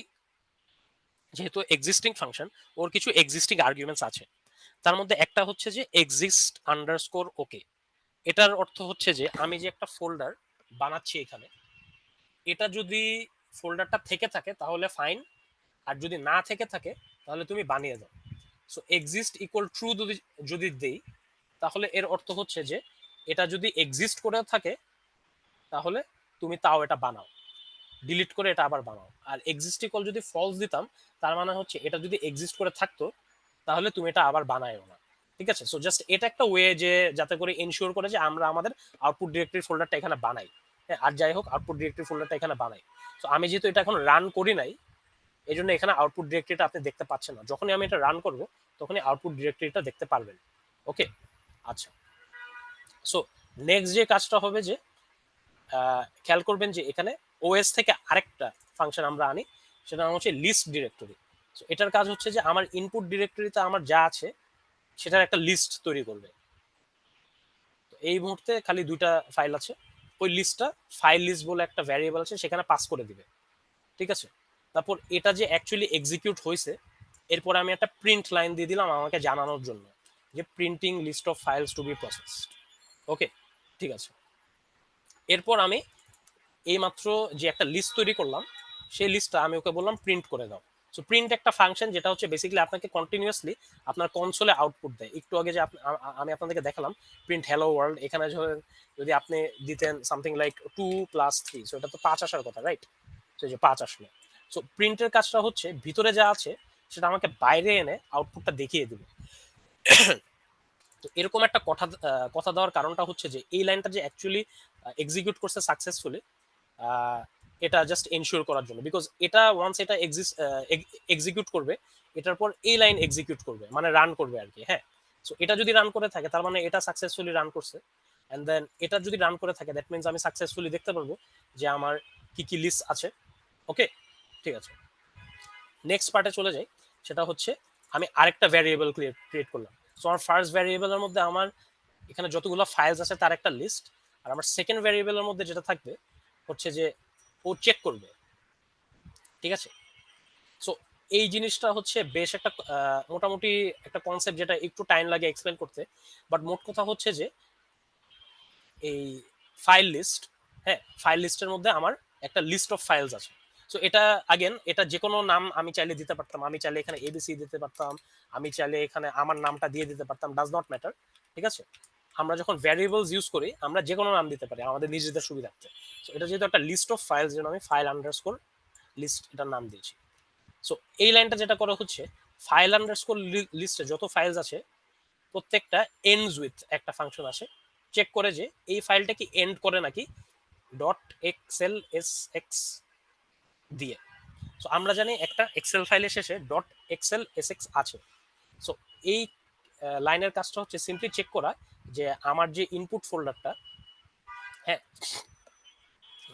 যেহেতু এক্সিস্টিং ফাংশন, ওর কিছু এক্সিস্টিং আর্গুমেন্টস আছে। তার মধ্যে একটা হচ্ছে যে এক্সিস্ট আন্ডারস্কোর ওকে। এটার অর্থ হচ্ছে যে আমি যে একটা ফোল্ডার বানাচ্ছি এখানে, এটা যদি ফোল্ডারটা থেকে থাকে তাহলে ফাইন, আর যদি না থেকে থাকে তাহলে তুমি বানিয়ে দাও। সো এক্সিস্ট ইকুয়াল ট্রু যদি যদি দেই, তাহলে এর অর্থ হচ্ছে যে এটা যদি এক্সিস্ট করে থাকে তাহলে তুমি তাও এটা বানাও, ডিলিট করে এটা আবার বানাও। আর এক্সিস্ট ইকুয়াল যদি ফলস দিতাম, তার মানে হচ্ছে এটা যদি এক্সিস্ট করে থাকতো তাহলে তুমি এটা আবার বানায়ও না। ঠিক আছে, সো জাস্ট এটা একটা ওয়ে যে যাতে করে এনশিওর করে যে আমরা আমাদের আউটপুট ডিরেক্টরি ফোল্ডারটা এখানে বানাই। হ্যাঁ, আর যাই হোক আউটপুট ডিরেক্টরি ফোল্ডারটা এখানে বানাই। তো আমি যেহেতু এটা এখন রান করি নাই, এই জন্য এখানে আউটপুট ডিরেক্টরিটা আপনি দেখতে পাচ্ছেন না। যখনই আমি এটা রান করব তখনই আউটপুট ডিরেক্টরিটা দেখতে পারবেন। ওকে, আচ্ছা। সো নেক্সট যে কাজটা হবে যে খেয়াল করবেন যে এখানে ওএস থেকে আরেকটা ফাংশন আমরা আনি, সেটা নাম হচ্ছে লিস্ট ডিরেক্টরি। সো এটার কাজ হচ্ছে যে আমার ইনপুট ডিরেক্টরিতে আমার যা আছে সেটার একটা লিস্ট তৈরি করবে। তো এই মুহূর্তে খালি দুইটা ফাইল আছে, ওই লিস্টটা ফাইল লিস্ট বলে একটা ভ্যারিয়েবল আছে সেখানে পাস করে দিবে। ঠিক আছে, তারপর এটা যে অ্যাকচুয়ালি এক্সিকিউট হয়েছে, এরপর আমি একটা প্রিন্ট লাইন দিয়ে দিলাম আমাকে জানানোর জন্য যে printing list of files to be processed. Okay, ঠিক আছে। এরপর আমি এইমাত্র যে একটা লিস্ট তৈরি করলাম, সেই লিস্টটা আমি ওকে বললাম প্রিন্ট করে দাও। সো প্রিন্ট একটা ফাংশন যেটা হচ্ছে বেসিক্যালি আপনাকে কন্টিনিউয়াসলি আপনার কনসোলে আউটপুট দেয়। একটু আগে যে আমি আপনাদেরকে দেখালাম প্রিন্ট হ্যালো ওয়ার্ল্ড, এখানে যদি আপনি দিতেন সামথিং লাইক 2+3, সো এটা তো 5 আসার কথা, রাইট? সো যে 5 আসলো। সো প্রিন্টের কাজটা হচ্ছে ভিতরে যা আছে সেটা আমাকে বাইরে এনে আউটপুটটা দেখিয়ে দেবে। তো এরকম একটা কথা দেওয়ার কারণটা হচ্ছে যে এই লাইনটা যে অ্যাকচুয়ালি এক্সিকিউট করছে সাকসেসফুলি, এটা জাস্ট এনশিওর করার জন্য। বিকজ এটা ওয়ান্স এটা এক্সিকিউট করবে, এটার পর এই লাইন এক্সিকিউট করবে মানে রান করবে আর কি। হ্যাঁ, সো এটা যদি রান করে থাকে তার মানে এটা সাকসেসফুলি রান করছে। অ্যান্ড দেন এটা যদি রান করে থাকে দ্যাট মিনস আমি সাকসেসফুলি দেখতে পারবো যে আমার কি কি লিস্ট আছে। ওকে, ঠিক আছে। নেক্সট পার্টে চলে যাই, সেটা হচ্ছে আমি আরেকটা ভ্যারিয়েবল ক্রিয়েট করলাম। সো আমার ফার্স্ট ভ্যারিয়েবলের মধ্যে আমার এখানে যতগুলো ফাইলস আছে তার একটা লিস্ট, আর আমার সেকেন্ড ভ্যারিয়েবলের মধ্যে যেটা থাকবে হচ্ছে যে ও চেক করবে। ঠিক আছে, সো এই জিনিসটা হচ্ছে বেশ একটা মোটামুটি একটা কনসেপ্ট যেটা একটু টাইম লাগে এক্সপ্লেন করতে। বাট মোট কথা হচ্ছে যে এই ফাইল লিস্ট, হ্যাঁ, ফাইল লিস্টের মধ্যে আমার একটা লিস্ট অফ ফাইলস আছে। সো এটা আগেন এটা যে কোনো নাম আমি চাইলে দিতে পারতাম, আমি চাইলে এখানে এবিসি দিতে পারতাম, আমি চাইলে এখানে আমার নামটা দিয়ে দিতে পারতাম, ডাজ নট ম্যাটার। ঠিক আছে, আমরা যখন ভ্যারিয়েবলস ইউজ করি আমরা যে কোনো নাম দিতে পারি আমাদের নিজেদের সুবিধার্থে। সো এটা যেহেতু একটা লিস্ট অফ ফাইলস, যেন আমি ফাইল আন্ডারস্কোর লিস্ট এটার নাম দিয়েছি। সো এই লাইনটা যেটা করা হচ্ছে, ফাইল আন্ডারস্কোর লিস্টে যত ফাইলস আছে প্রত্যেকটা এন্ডস উইথ একটা ফাংশন আছে, চেক করে যে এই ফাইলটা কি এন্ড করে নাকি ডট এক্সেল এস এক্স দিয়ে। সো আমরা জানি একটা এক্সেল ফাইলের শেষে ডট এক্সেল এস এক্স আছে। সো এই লাইনের কাজটা হচ্ছে সিম্পলি চেক করা যে আমার যে ইনপুট ফোল্ডারটা, হ্যাঁ,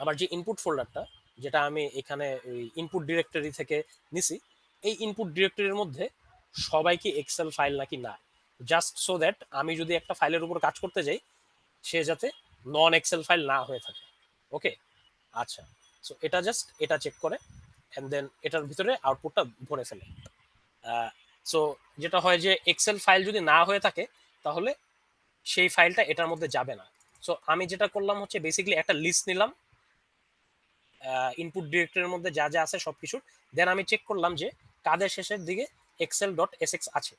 আমার যে ইনপুট ফোল্ডারটা যেটা আমি এখানে ওই ইনপুট ডিরেক্টরি থেকে নিছি, এই ইনপুট ডিরেক্টরির মধ্যে সবাই কি এক্সেল ফাইল নাকি না, জাস্ট সো দ্যাট আমি যদি একটা ফাইলের উপর কাজ করতে যাই সে যাতে নন এক্সেল ফাইল না হয়ে থাকে। ওকে, আচ্ছা। সো এটা জাস্ট এটা চেক করে অ্যান্ড দেন এটার ভিতরে আউটপুটটা ভরে ফেলে। সো যেটা হয় যে এক্সেল ফাইল যদি না হয়ে থাকে তাহলে সেই ফাইলটা এটার মধ্যে যাবে না। সো আমি যেটা করলাম হচ্ছে বেসিক্যালি একটা লিস্ট নিলাম ইনপুট ডিরেক্টরির মধ্যে যা যা আছে সবকিছু, দেন আমি চেক করলাম যে কাদের শেষের দিকে excel.sx আছে,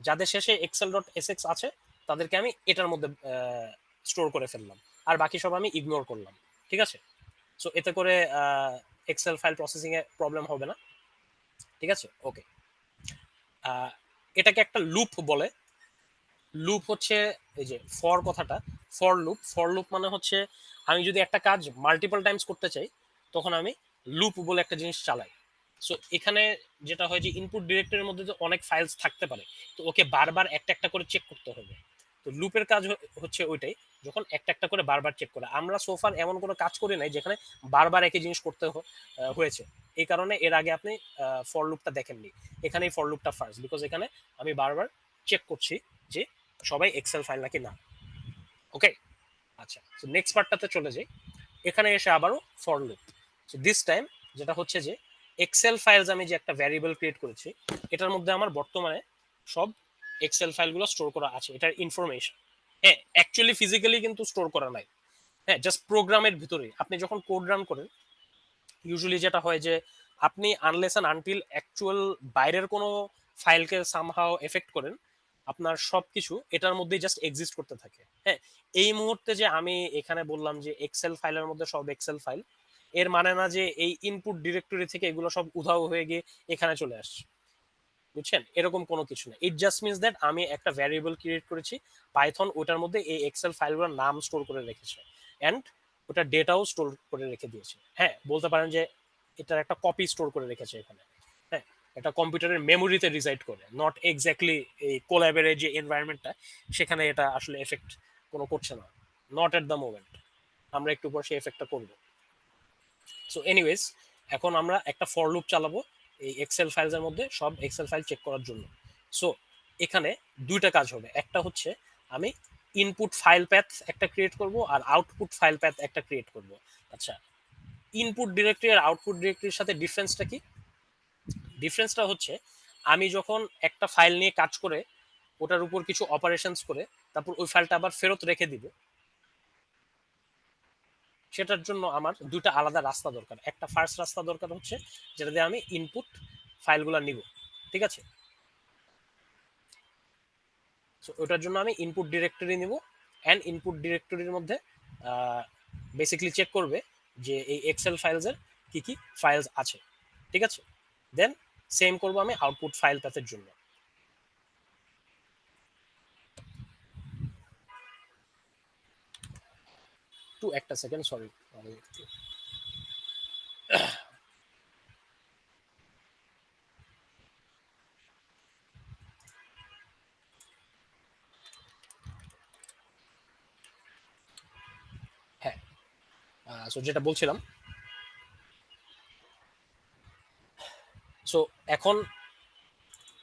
যাদের শেষে excel.sx আছে তাদেরকে আমি এটার মধ্যে স্টোর করে ফেললাম, আর বাকি সব আমি ইগনোর করলাম। ঠিক আছে, সো এতে করে এক্সেল ফাইল প্রসেসিং এ প্রবলেম হবে না। ঠিক আছে, ওকে। এটাকে একটা লুপ বলে। লুপ হচ্ছে এই যে ফর কথাটা, ফর লুপ মানে হচ্ছে আমি যদি একটা কাজ মাল্টিপল টাইমস করতে চাই তখন আমি লুপ বলে একটা জিনিস চালাই। সো এখানে যেটা হয় যে ইনপুট ডিরেক্টরির মধ্যে তো অনেক ফাইলস থাকতে পারে, তো ওকে বারবার একটা একটা করে চেক করতে হবে। তো লুপের কাজ হচ্ছে ওইটাই, যখন একটা একটা করে বারবার চেক করে। আমরা সোফার এমন কোনো কাজ করি নাই যেখানে বারবার একই জিনিস করতে হয়েছে, এই কারণে এর আগে আপনি ফর লুপটা দেখেননি। এখানেই ফর লুপটা ফার্স্ট, বিকজ এখানে আমি বারবার চেক করছি যে সবাই এক্সেল ফাইল নাকি না। ওকে, আচ্ছা, তো নেক্সট পার্টটাতে চলে যাই। এখানে এসে আবারও for loop. So this time যেটা হচ্ছে যে এক্সেল ফাইলস আমি যে একটা ভ্যারিয়েবল ক্রিয়েট করেছি, এটার মধ্যে আমার বর্তমানে সব এক্সেল ফাইলগুলো স্টোর করা আছে, এটার ইনফরমেশন। হ্যাঁ, অ্যাকচুয়ালি ফিজিক্যালি কিন্তু স্টোর করা নাই। হ্যাঁ, জাস্ট প্রোগ্রামের ভিতরে আপনি যখন কোড রান করেন ইউজুয়ালি যেটা হয় যে আপনি আনলেস অ্যান্ড আনটিল অ্যাকচুয়াল বাইরের কোনো ফাইলকে সামহাও এফেক্ট করেন, আপনার সবকিছু এটার মধ্যেই জাস্ট এক্সিস্ট করতে থাকে। হ্যাঁ, এই মুহূর্তে যে আমি এখানে বললাম যে এক্সেল ফাইলের মধ্যে সব এক্সেল ফাইল, এর মানে না যে এই ইনপুট ডিরেক্টরি থেকে এগুলো সব উধাও হয়ে গিয়ে এখানে চলে আসছে, বুঝছেন? এরকম কোনো কিছু না। ইট জাস্ট মিনস দ্যাট আমি একটা ভ্যারিয়েবল ক্রিয়েট করেছি পাইথন, ওটার মধ্যে এই এক্সেল ফাইলগুলোর নাম স্টোর করে রেখেছে অ্যান্ড ওটা ডেটাও স্টোর করে রেখে দিয়েছে। হ্যাঁ, বলতে পারেন যে এটার একটা কপি স্টোর করে রেখেছে এখানে। হ্যাঁ, এটা কম্পিউটারের মেমোরিতে রিসাইড করে, নট এক্স্যাক্টলি এই কোল্যাবের যে এনভায়রনমেন্টটা সেখানে এটা আসলে এফেক্ট কোনো করছে না, নট এট দ্য মোমেন্ট। আমরা একটু পর সেই এফেক্টটা করবো। সো এনিওয়েজ, এখন আমরা একটা ফর লুপ চালাবো এই এক্সেল ফাইলসের মধ্যে সব এক্সেল ফাইল চেক করার জন্য। সো এখানে দুইটা কাজ হবে, একটা হচ্ছে আমি ইনপুট ফাইল প্যাথ একটা ক্রিয়েট করব আর আউটপুট ফাইল প্যাথ একটা ক্রিয়েট করব। আচ্ছা, ইনপুট ডিরেক্টরি আর আউটপুট ডিরেক্টরির সাথে ডিফারেন্সটা কি? ডিফারেন্সটা হচ্ছে আমি যখন একটা ফাইল নিয়ে কাজ করে ওটার উপর কিছু অপারেশনস করে তারপর ওই ফাইলটা আবার ফেরত রেখে দিব, সেটার জন্য আমার দুইটা আলাদা রাস্তা দরকার। একটা ফার্স্ট রাস্তা দরকার হচ্ছে যেটা দিয়ে আমি ইনপুট ফাইলগুলো নিব। ঠিক আছে, সো ওটার জন্য আমি ইনপুট ডিরেক্টরি নিব অ্যান্ড ইনপুট ডিরেক্টরির মধ্যে বেসিক্যালি চেক করবে যে এই এক্সেল ফাইলসের কি কি ফাইলস আছে। ঠিক আছে, দেন সেম করব আমি আউটপুট ফাইল প্যাথের জন্য। টু একটা সেকেন্ড, সরি। আমি হ্যাঁ, সো যেটা বলছিলাম, সো এখন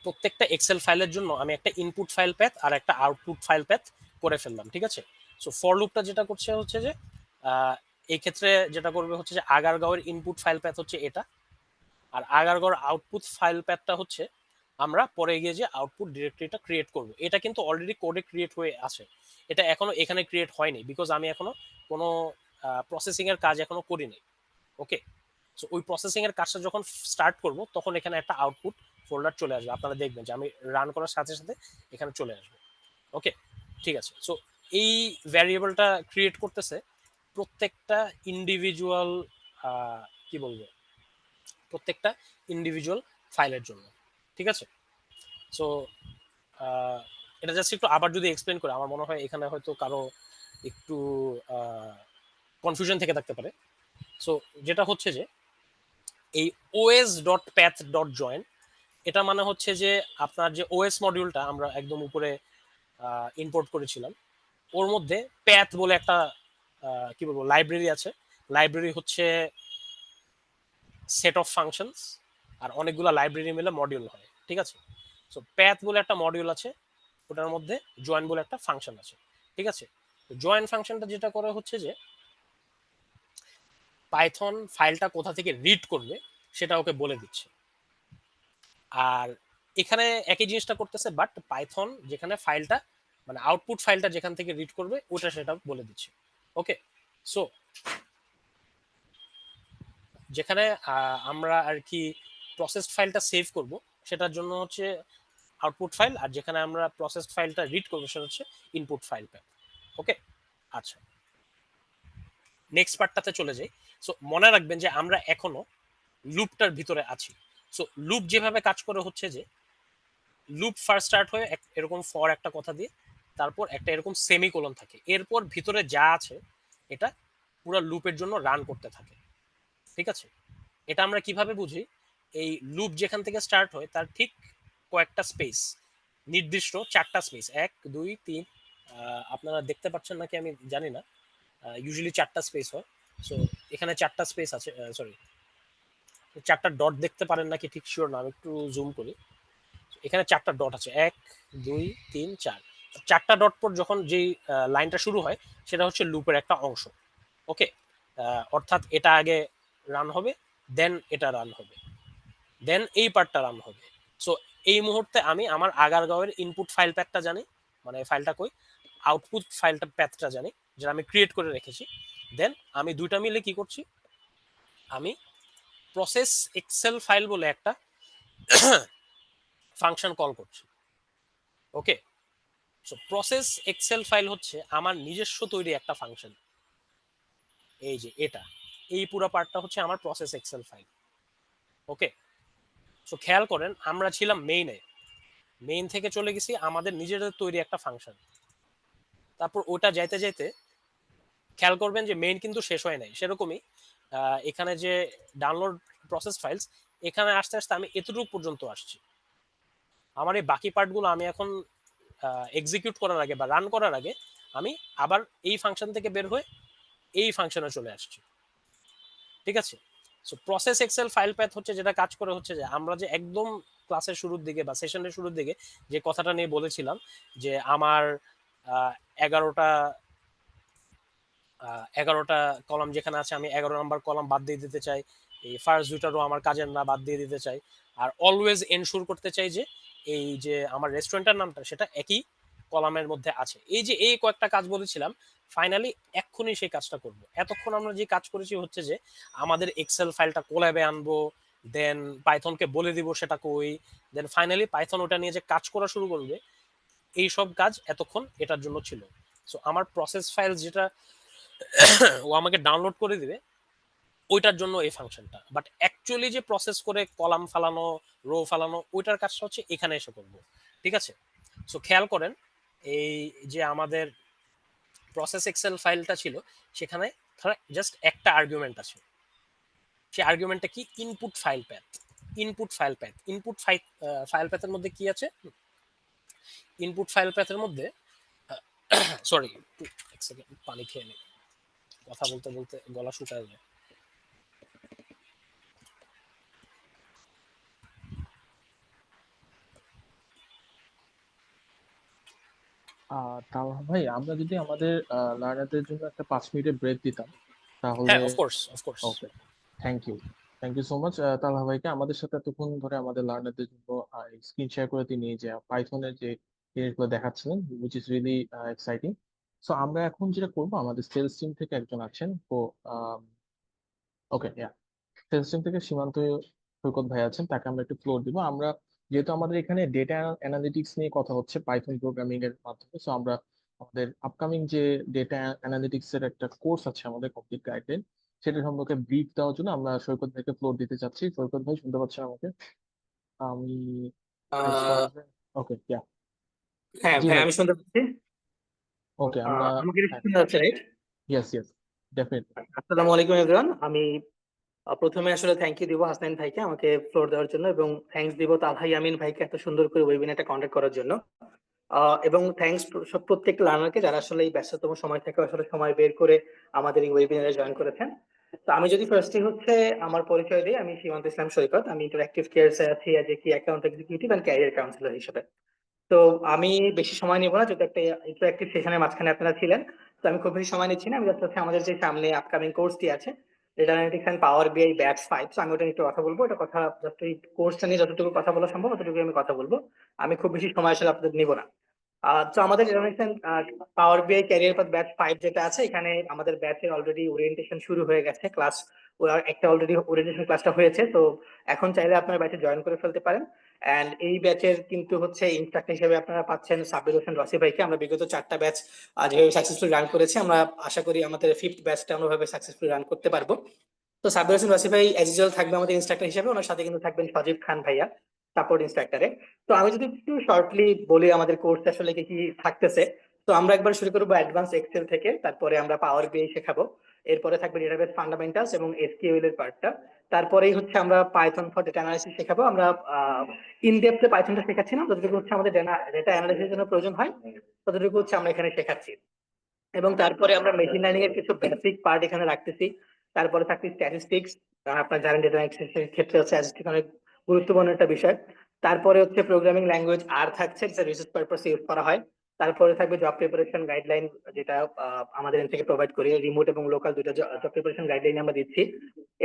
প্রত্যেকটা এক্সেল ফাইলের জন্য আমি একটা ইনপুট ফাইল প্যাথ আর একটা আউটপুট ফাইল প্যাথ করে ফেললাম। ঠিক আছে, সো ফর লুপটা যেটা করছে হচ্ছে যে এই ক্ষেত্রে যেটা করবে হচ্ছে যে আগারগাঁওয়ের ইনপুট ফাইল প্যাথ হচ্ছে এটা, আর আগারগাঁওয়ের আউটপুট ফাইল প্যাথটা হচ্ছে আমরা পরে গিয়ে যে আউটপুট ডিরেক্টরিটা ক্রিয়েট করব। এটা কিন্তু অলরেডি কোডে ক্রিয়েট হয়ে আছে, এটা এখনো এখানে ক্রিয়েট হয়নি বিকজ আমি এখনো কোনো প্রসেসিং এর কাজ এখনো করিনি। ওকে, সো ওই প্রসেসিং এর কাজটা যখন স্টার্ট করব তখন এখানে একটা আউটপুট ফোল্ডার চলে আসবে, আপনারা দেখবেন যে আমি রান করার সাথে সাথে এখানে চলে আসবে। ওকে, ঠিক আছে, সো এই ভ্যারিয়েবলটা ক্রিয়েট করতেছে প্রত্যেকটা ইন্ডিভিজুয়াল, কি বলবো, প্রত্যেকটা ইন্ডিভিজুয়াল ফাইলের জন্য। ঠিক আছে, সো এটা জাস্ট একটু আবার যদি এক্সপ্লেন করে, আমার মনে হয় এখানে হয়তো কারো একটু কনফিউশন থেকে থাকতে পারে। সো যেটা হচ্ছে যে এই OS dot path dot join, এটা মানে হচ্ছে যে আপনার যে ওএস মডিউলটা আমরা একদম উপরে ইম্পোর্ট করেছিলাম ওর মধ্যে প্যাথ বলে একটা কি বলবো লাইব্রেরি আছে। লাইব্রেরি হচ্ছে সেট অফ ফাংশনস, আর অনেকগুলো লাইব্রেরি মিলে মডিউল হয়। ঠিক আছে, সো প্যাথ বলে একটা মডিউল আছে, ওটার মধ্যে জয়েন বলে একটা ফাংশন আছে। ঠিক আছে, জয়েন ফাংশনটা যেটা করে হচ্ছে যে পাইথন ফাইলটা কোথা থেকে রিড করবে সেটা ওকে বলে দিচ্ছে, আর এখানে একই জিনিসটা করতেছে বাট পাইথন যেখানে ফাইলটা মানে আউটপুট ফাইলটা যেখান থেকে রিড করবে ওটা সেটা বলে দিচ্ছে। ওকে, সো যেখানে আমরা আর কি প্রসেসড ফাইলটা সেভ করব সেটার জন্য হচ্ছে আউটপুট ফাইল, আর যেখানে আমরা প্রসেসড ফাইলটা রিড করবো সেটা হচ্ছে ইনপুট ফাইল প্যাথ। ওকে, আচ্ছা নেক্সট পার্টটাতে চলে যাই। সো মনে রাখবেন যে আমরা এখনো লুপটার ভিতরে আছি। সো লুপ যেভাবে কাজ করে হচ্ছে যে লুপ ফার্স্ট স্টার্ট হয়ে এরকম ফর একটা কথা দিয়ে তারপর একটা এরকম সেমিকোলন থাকে, এরপর ভিতরে যা আছে এটা পুরো লুপের জন্য রান করতে থাকে। ঠিক আছে, এটা আমরা কিভাবে বুঝি? এই লুপ যেখান থেকে স্টার্ট হয় তার ঠিক কয়েকটা স্পেস, নির্দিষ্ট 4টা স্পেস, 1 2 3, আপনারা দেখতে পাচ্ছেন নাকি আমি জানি না, ইউজুয়ালি 4টা স্পেস হয়। সো এখানে 4টা স্পেস আছে, সরি 4টা ডট দেখতে পারেন নাকি ঠিক শিওর না, আমি একটু জুম করি। এখানে 4টা ডট আছে, 1 2 3 4। 4টা ডট পর যখন যেই লাইনটা শুরু হয় সেটা হচ্ছে লুপের একটা অংশ। ওকে, অর্থাৎ এটা আগে রান হবে, দেন এটা রান হবে, দেন এই পার্টটা রান হবে। সো এই মুহূর্তে আমি আমার আগারগাঁওয়ের ইনপুট ফাইল প্যাথটা জানি, মানে ফাইলটা কই, আউটপুট ফাইলটা প্যাথটা জানি, যেটা আমি ক্রিয়েট করে রেখেছি। দেন আমি দুইটা মিলে কি করছি, আমি প্রসেস এক্সেল ফাইল বলে একটা ফাংশন কল করছি। ওকে, সো প্রসেস এক্সেল ফাইল হচ্ছে আমার নিজস্ব তৈরি একটা ফাংশন। এই যে এটা, এই পুরো পার্টটা হচ্ছে আমার প্রসেস এক্সেল ফাইল। ওকে, সো খেয়াল করেন আমরা ছিলাম মেইনে, মেইন থেকে চলে গেছি আমাদের নিজেদের তৈরি একটা ফাংশন, তারপর ওটা যাইতে যাইতে খেয়াল করবেন যে মেইন কিন্তু শেষ হয় নাই। সেরকমই এখানে যে ডাউনলোড প্রসেস ফাইলস, এখানে আস্তে আস্তে আমি এতটুকু পর্যন্ত আসছি। আমার এই বাকি পার্টগুলো আমি এখন এক্সিকিউট করার আগে বা রান করার আগে আমি আবার এই ফাংশন থেকে বের হয়ে এই ফাংশনে চলে আসছি। ঠিক আছে, so process Excel file path হচ্ছে যেটা কাজ করে হচ্ছে যে আমরা যে একদম ক্লাসের শুরুর দিকে বা সেশনের শুরুর দিকে যে কথাটা নিয়ে বলেছিলাম যে আমার 11টা 11টা কলাম যেখানে আছে, আমি 11 নম্বর কলাম বাদ দিয়ে দিতে চাই, এই ফার্স্ট দুইটারও আমার কাজের না বাদ দিয়ে দিতে চাই, আর অলওয়েজ এনশিওর করতে চাই যে এই যে আমার রেস্টুরেন্টের নামটা সেটা একই কলামের মধ্যে আছে। এই যে এই কয়েকটা কাজ বলেছিলাম, ফাইনালি এক্ষুনি সেই কাজটা করব। এতক্ষণ আমরা যে কাজ করেছি হচ্ছে যে আমাদের এক্সেল ফাইলটা কোল্যাবে আনবো, দেন পাইথনকে বলে দিব সেটা কই, দেন ফাইনালি পাইথন ওটা নিয়ে যে কাজ করা শুরু করবে, এই সব কাজ এতক্ষণ এটার জন্য ছিল। সো আমার প্রসেস ফাইল যেটা ও আমাকে ডাউনলোড করে দিবে ওইটার জন্য এই ফাংশনটা, বাট অ্যাকচুয়ালি যে প্রসেস করে কলাম ফালানো, রো ফালানো, ওইটার কাজটা হচ্ছে এখানে এসে করবো। ঠিক আছে, সো খেয়াল করেন এই যে আমাদের প্রসেস এক্সেল ফাইলটা ছিল সেখানে জাস্ট একটা আর্গুমেন্ট আছে, সেই আর্গুমেন্টটা কি, input file path. Input file path, input file প্যাথের মধ্যে কি আছে, ইনপুট ফাইল প্যাথের মধ্যে সরি একটু এক সেকেন্ড পানি খেয়ে নিই, কথা বলতে বলতে গলা শুকায় যায়। তাও ভাই আমরা যদি আমাদের লার্নারদের জন্য একটা 5 মিনিটের ব্রেক দিতাম তাহলে। হ্যাঁ, of course of course. Okay, thank you. Thank you so much Talha ভাইকে আমাদের সাথে এতক্ষণ ধরে আমাদের লার্নারদের জন্য স্ক্রিন শেয়ার করে তিনি যে পাইথনের যে জিনিসগুলো দেখাচ্ছিলেন, which is really exciting. So আমরা এখন যেটা করবো, আমাদের সেলস টিম থেকে একজন আছেন তো, ওকে, সেলস টিম থেকে সীমান্ত সৈকত ভাই আছেন, তাকে আমরা একটু ফ্লোর দিব। আমরা যেহেতু আমাদের এখানে ডেটা অ্যানালিটিক্স নিয়ে কথা হচ্ছে পাইথন প্রোগ্রামিং এর মাধ্যমে, সো আমরা আমাদের আপকামিং যে ডেটা অ্যানালিটিক্স এর একটা কোর্স আছে আমাদের কমপ্লিট গাইডলাইন, সেটা সম্পর্কে ব্রিফ দেওয়ার জন্য আমরা সৈকত ভাইকে ফ্লোর দিতে চাচ্ছি। সৈকত ভাই শুনতে পাচ্ছেন আমাকে? আমি আহ ওকে, ইয়া, হ্যাঁ জি ভাই, ভাই। আমি শুনতে পাচ্ছি। ওকে, আমরা, আমাকে কি শুনতে পাচ্ছে, রাইট? Yes yes, definitely. আসসালামু আলাইকুম এভরিওয়ান। আমি প্রথমে আসলে থ্যাংক ইউ দিব হাসনাইন ভাইকে আমাকে ফ্লোর দেওয়ার জন্য, এবং থ্যাঙ্কস দিব তালহাই আমিন ভাইকে এত সুন্দর করে ওয়েবিনারটা কন্ডাক্ট করার জন্য। এবং থ্যাঙ্কস প্রত্যেক লার্নারকে যারা আসলে এই ব্যস্ততম সময় থেকে আসলে সময় বের করে আমাদের এই ওয়েবিনারে জয়েন করেছেন। তো আমি যদি ফার্স্টে হচ্ছে আমার পরিচয় দিই, আমি সীমান্ত ইসলাম সৈকত, আমি ইন্টারঅ্যাক্টিভ কেয়ারসে আছি as a key account executive and career counsellor হিসেবে। তো আমি বেশি সময় নিব না, যেহেতু একটা ইন্টারঅ্যাক্টিভ সেশনের মাঝখানে আপনারা ছিলেন। তো আমি খুব বেশি সময় নিচ্ছি না, আমি জাস্ট হচ্ছে আমাদের যে সামনে আপকামিং কোর্সটি আছে, ডেটা অ্যানালিটিক্স এন্ড পাওয়ার বিআই ব্যাচ 5, তো আমি ওটা নিয়ে একটু কথা বলবো। এটা কথা জাস্ট এই কোর্সটা নিয়ে যতটুকু কথা বলা সম্ভব ততটুকু আমি কথা বলবো। আমি খুব বেশি সময় আসলে আপনাদের নিব না। তো আমাদের পাওয়ার বিআই ক্যারিয়ার পাথ ব্যাচ 5 যেটা আছে, এখানে আমাদের ব্যাচের অলরেডি ওরিয়েন্টেশন শুরু হয়ে গেছে, ক্লাস একটা অলরেডি ওরিয়েন্টেশন ক্লাসটা হয়েছে। তো এখন চাইলে আপনারা ব্যাচে জয়েন করে ফেলতে পারেন। এন্ড এই ব্যাচের কিন্তু হচ্ছে ইনস্ট্রাক্টর হিসেবে আপনারা পাচ্ছেন সাব্বির হোসেন রসি ভাইকে। আমরা বিগত 4টা ব্যাচ যেভাবে সাকসেসফুল রান করেছি, আমরা আশা করি আমাদের 5th ব্যাচটা আমরা ভাবে সাকসেসফুল রান করতে পারবো। তো সাব্বির হোসেন রসি ভাই এজ ইউজুয়াল থাকবে আমাদের ইনস্ট্রাক্টর হিসেবে, ওনার সাথে কিন্তু থাকবেন সজীব খান ভাইয়া সাপোর্ট ইনস্ট্রাক্টরে। তো আমি যদি একটু শর্টলি বলি আমাদের কোর্স আসলে কি কি থাকতেছে। তো আমরা একবার শুরু করবো অ্যাডভান্স এক্সেল থেকে, তারপরে আমরা পাওয়ার বিআই শেখাবো, এরপরে থাকবে ডেটাবেস ফান্ডামেন্টালস এবং এসকিউএল এর পার্টটা, তারপরেই হচ্ছে আমরা পাইথন ফর ডেটা অ্যানালাইসিস শেখাবো। আমরা ইন ডেপথে পাইথনটা শেখাচ্ছি না, যতটুকু হচ্ছে আমাদের ডেটা অ্যানালাইসিসের জন্য প্রয়োজন হয় ততটুকু হচ্ছে আমরা এখানে শেখাচ্ছি। এবং তারপরে আমরা মেশিন লার্নিং এর কিছু বেসিক পার্ট এখানে রাখতেছি। তারপরে থাকছে স্ট্যাটিস্টিক্স, কারণ আপনারা জানেন ডেটা অ্যানালাইসিস এর ক্ষেত্রে হচ্ছে স্ট্যাটিস্টিক্স অনেক গুরুত্বপূর্ণ একটা বিষয়। তারপরে হচ্ছে প্রোগ্রামিং ল্যাঙ্গুয়েজ আর থাকছে, যেটা রিসার্চ পারপাসে ইউজ করা হয়। তারপরে থাকবে জব প্রিপারেশন গাইডলাইন, যেটা আমাদের এখান থেকে প্রোভাইড করি, রিমোট এবং লোকাল দুটো জব প্রিপারেশন গাইডলাইন আমরা দিচ্ছি।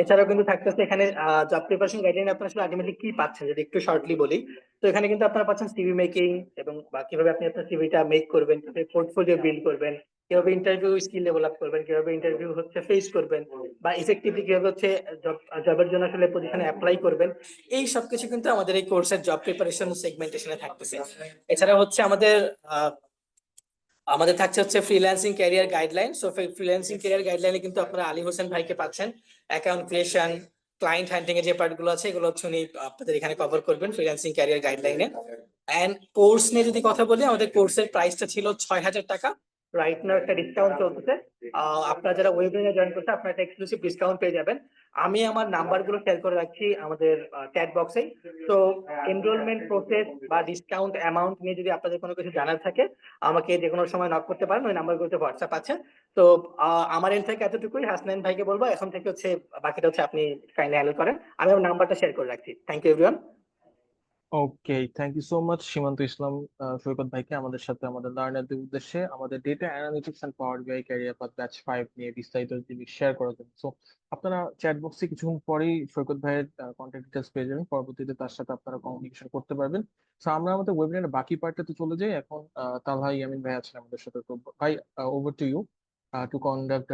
এছাড়াও কিন্তু থাকতেছে এখানে জব প্রিপারেশন গাইডলাইন আপনারা আসলে আলটিমেটলি কি পাচ্ছেন যদি একটু শর্টলি বলি। তো এখানে কিন্তু আপনারা পাচ্ছেন সিভি মেকিং, এবং কিভাবে আপনি আপনার সিভিটা মেক করবেন, কিভাবে পোর্টফোলিও বিল্ড করবেন, কিভাবে ইন্টারভিউ স্কিল ডেভেলপ করবেন, কিভাবে ইন্টারভিউ হচ্ছে ফেস করবেন, বা ইফেক্টিভলি কিভাবে হচ্ছে জবের জন্য আসলে পজিশনে অ্যাপ্লাই করবেন। এই সবকিছু কিন্তু আমাদের এই কোর্সের জব প্রিপারেশন সেগমেন্টেশনে থাকতেছে। এছাড়া হচ্ছে আমাদের থাকছে হচ্ছে freelancing career guideline. So freelancing career গাইডলাইনে কিন্তু আপনারা আলী হোসেন ভাইকে পাচ্ছেন। অ্যাকাউন্ট ক্রিয়েশন, ক্লায়েন্ট হ্যান্ডলিং এর যে পার্ট গুলো আছে এগুলো হচ্ছে উনি আপনাদের এখানে কভার করবেন ফ্রিল্যান্সিং ক্যারিয়ার গাইডলাইনে। এন্ড কোর্স নিয়ে যদি কথা বলি, আমাদের কোর্সের প্রাইসটা ছিল 6,000 টাকা। রাইট নাও একটা ডিসকাউন্ট চলতেছে। আপনারা যারা ওয়েবিনারে জয়েন করতে, আপনারা একটা এক্সক্লুসিভ ডিসকাউন্ট পেয়ে যাবেন। আমি আমার নাম্বারগুলো শেয়ার করে রাখছি আমাদের চ্যাট বক্সে। তো এনরোলমেন্ট প্রসেস বা ডিসকাউন্ট অ্যামাউন্ট নিয়ে যদি আপনাদের কোনো কিছু জানার থাকে, আমাকে যে কোনো সময় নক করতে পারেন, ওই নাম্বারগুলোতে হোয়াটসঅ্যাপ আছে। তো আমার এন্ড থেকে এতটুকুই। হাসনাইন ভাইকে বলবো এখন থেকে হচ্ছে বাকিটা হচ্ছে আপনি কাইন্ডলি হ্যান্ডেল করেন। আমি আমার নাম্বারটা শেয়ার করে রাখছি। Thank you everyone. Okay, thank you so much Simanta Islam, সৈকত ভাইকে আমাদের সাথে আমাদের লার্নারদের উদ্দেশ্যে আমাদের ডেটা অ্যানালিটিক্স এন্ড পাওয়ার বিআই ক্যারিয়ার পাথ ব্যাচ 5 নিয়ে বিস্তারিত জিনিস শেয়ার করার জন্য। সো আপনারা চ্যাট বক্সে কিছুক্ষণ পরেই সৈকত ভাইয়ের কন্ট্যাক্ট ডিটেলস পেয়ে যাবেন, পরবর্তীতে তার সাথে আপনারা কমিউনিকেশন করতে পারবেন। সো আমরা আমাদের ওয়েবিনারের বাকি পার্টটাতে চলে যাই এখন। তালহা ইয়ামিন ভাই আছেন আমাদের সাথে, তো ভাই over to you to conduct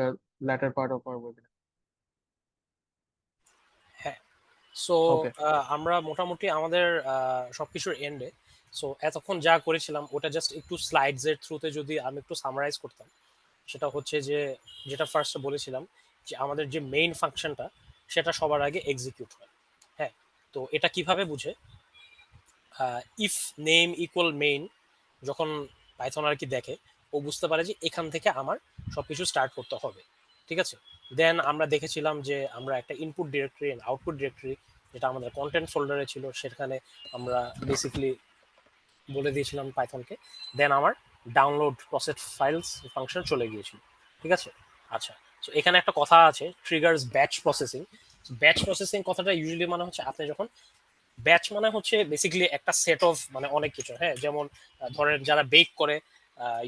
later part of our webinar. হ্যাঁ, সো ওকে। আমরা মোটামুটি আমাদের সবকিছুর এন্ডে। সো এতক্ষণ যা করেছিলাম ওটা জাস্ট একটু স্লাইডস এর থ্রুতে যদি আমি একটু সামারাইজ করতাম, সেটা হচ্ছে যে যেটা ফার্স্টে বলেছিলাম যে আমাদের যে মেইন ফাংশনটা সেটা সবার আগে এক্সিকিউট হয়। হ্যাঁ, তো এটা কিভাবে বুঝে, ইফ নেম ইকুয়াল মেইন যখন পাইথন আর কি দেখে, ও বুঝতে পারে যে এখান থেকে আমার সবকিছু স্টার্ট করতে হবে। ঠিক আছে, দেন আমরা দেখেছিলাম যে আমরা একটা input directory and output directory, যেটা আমাদের কন্টেন্ট ফোল্ডারে ছিল, সেখানে আমরা বেসিক্যালি বলে দিয়েছিলাম পাইথনকে। দেন আমার ডাউনলোড প্রসেস ফাইলস ফাংশন চলে গিয়েছিল। ঠিক আছে, আচ্ছা, তো এখানে একটা কথা আছে, triggers batch processing. Batch processing কথাটা ইউজুয়ালি মানে হচ্ছে আপনি যখন ব্যাচ মানে হচ্ছে বেসিক্যালি একটা সেট অফ মানে অনেক কিছু। হ্যাঁ, যেমন ধরেন যারা বেক করে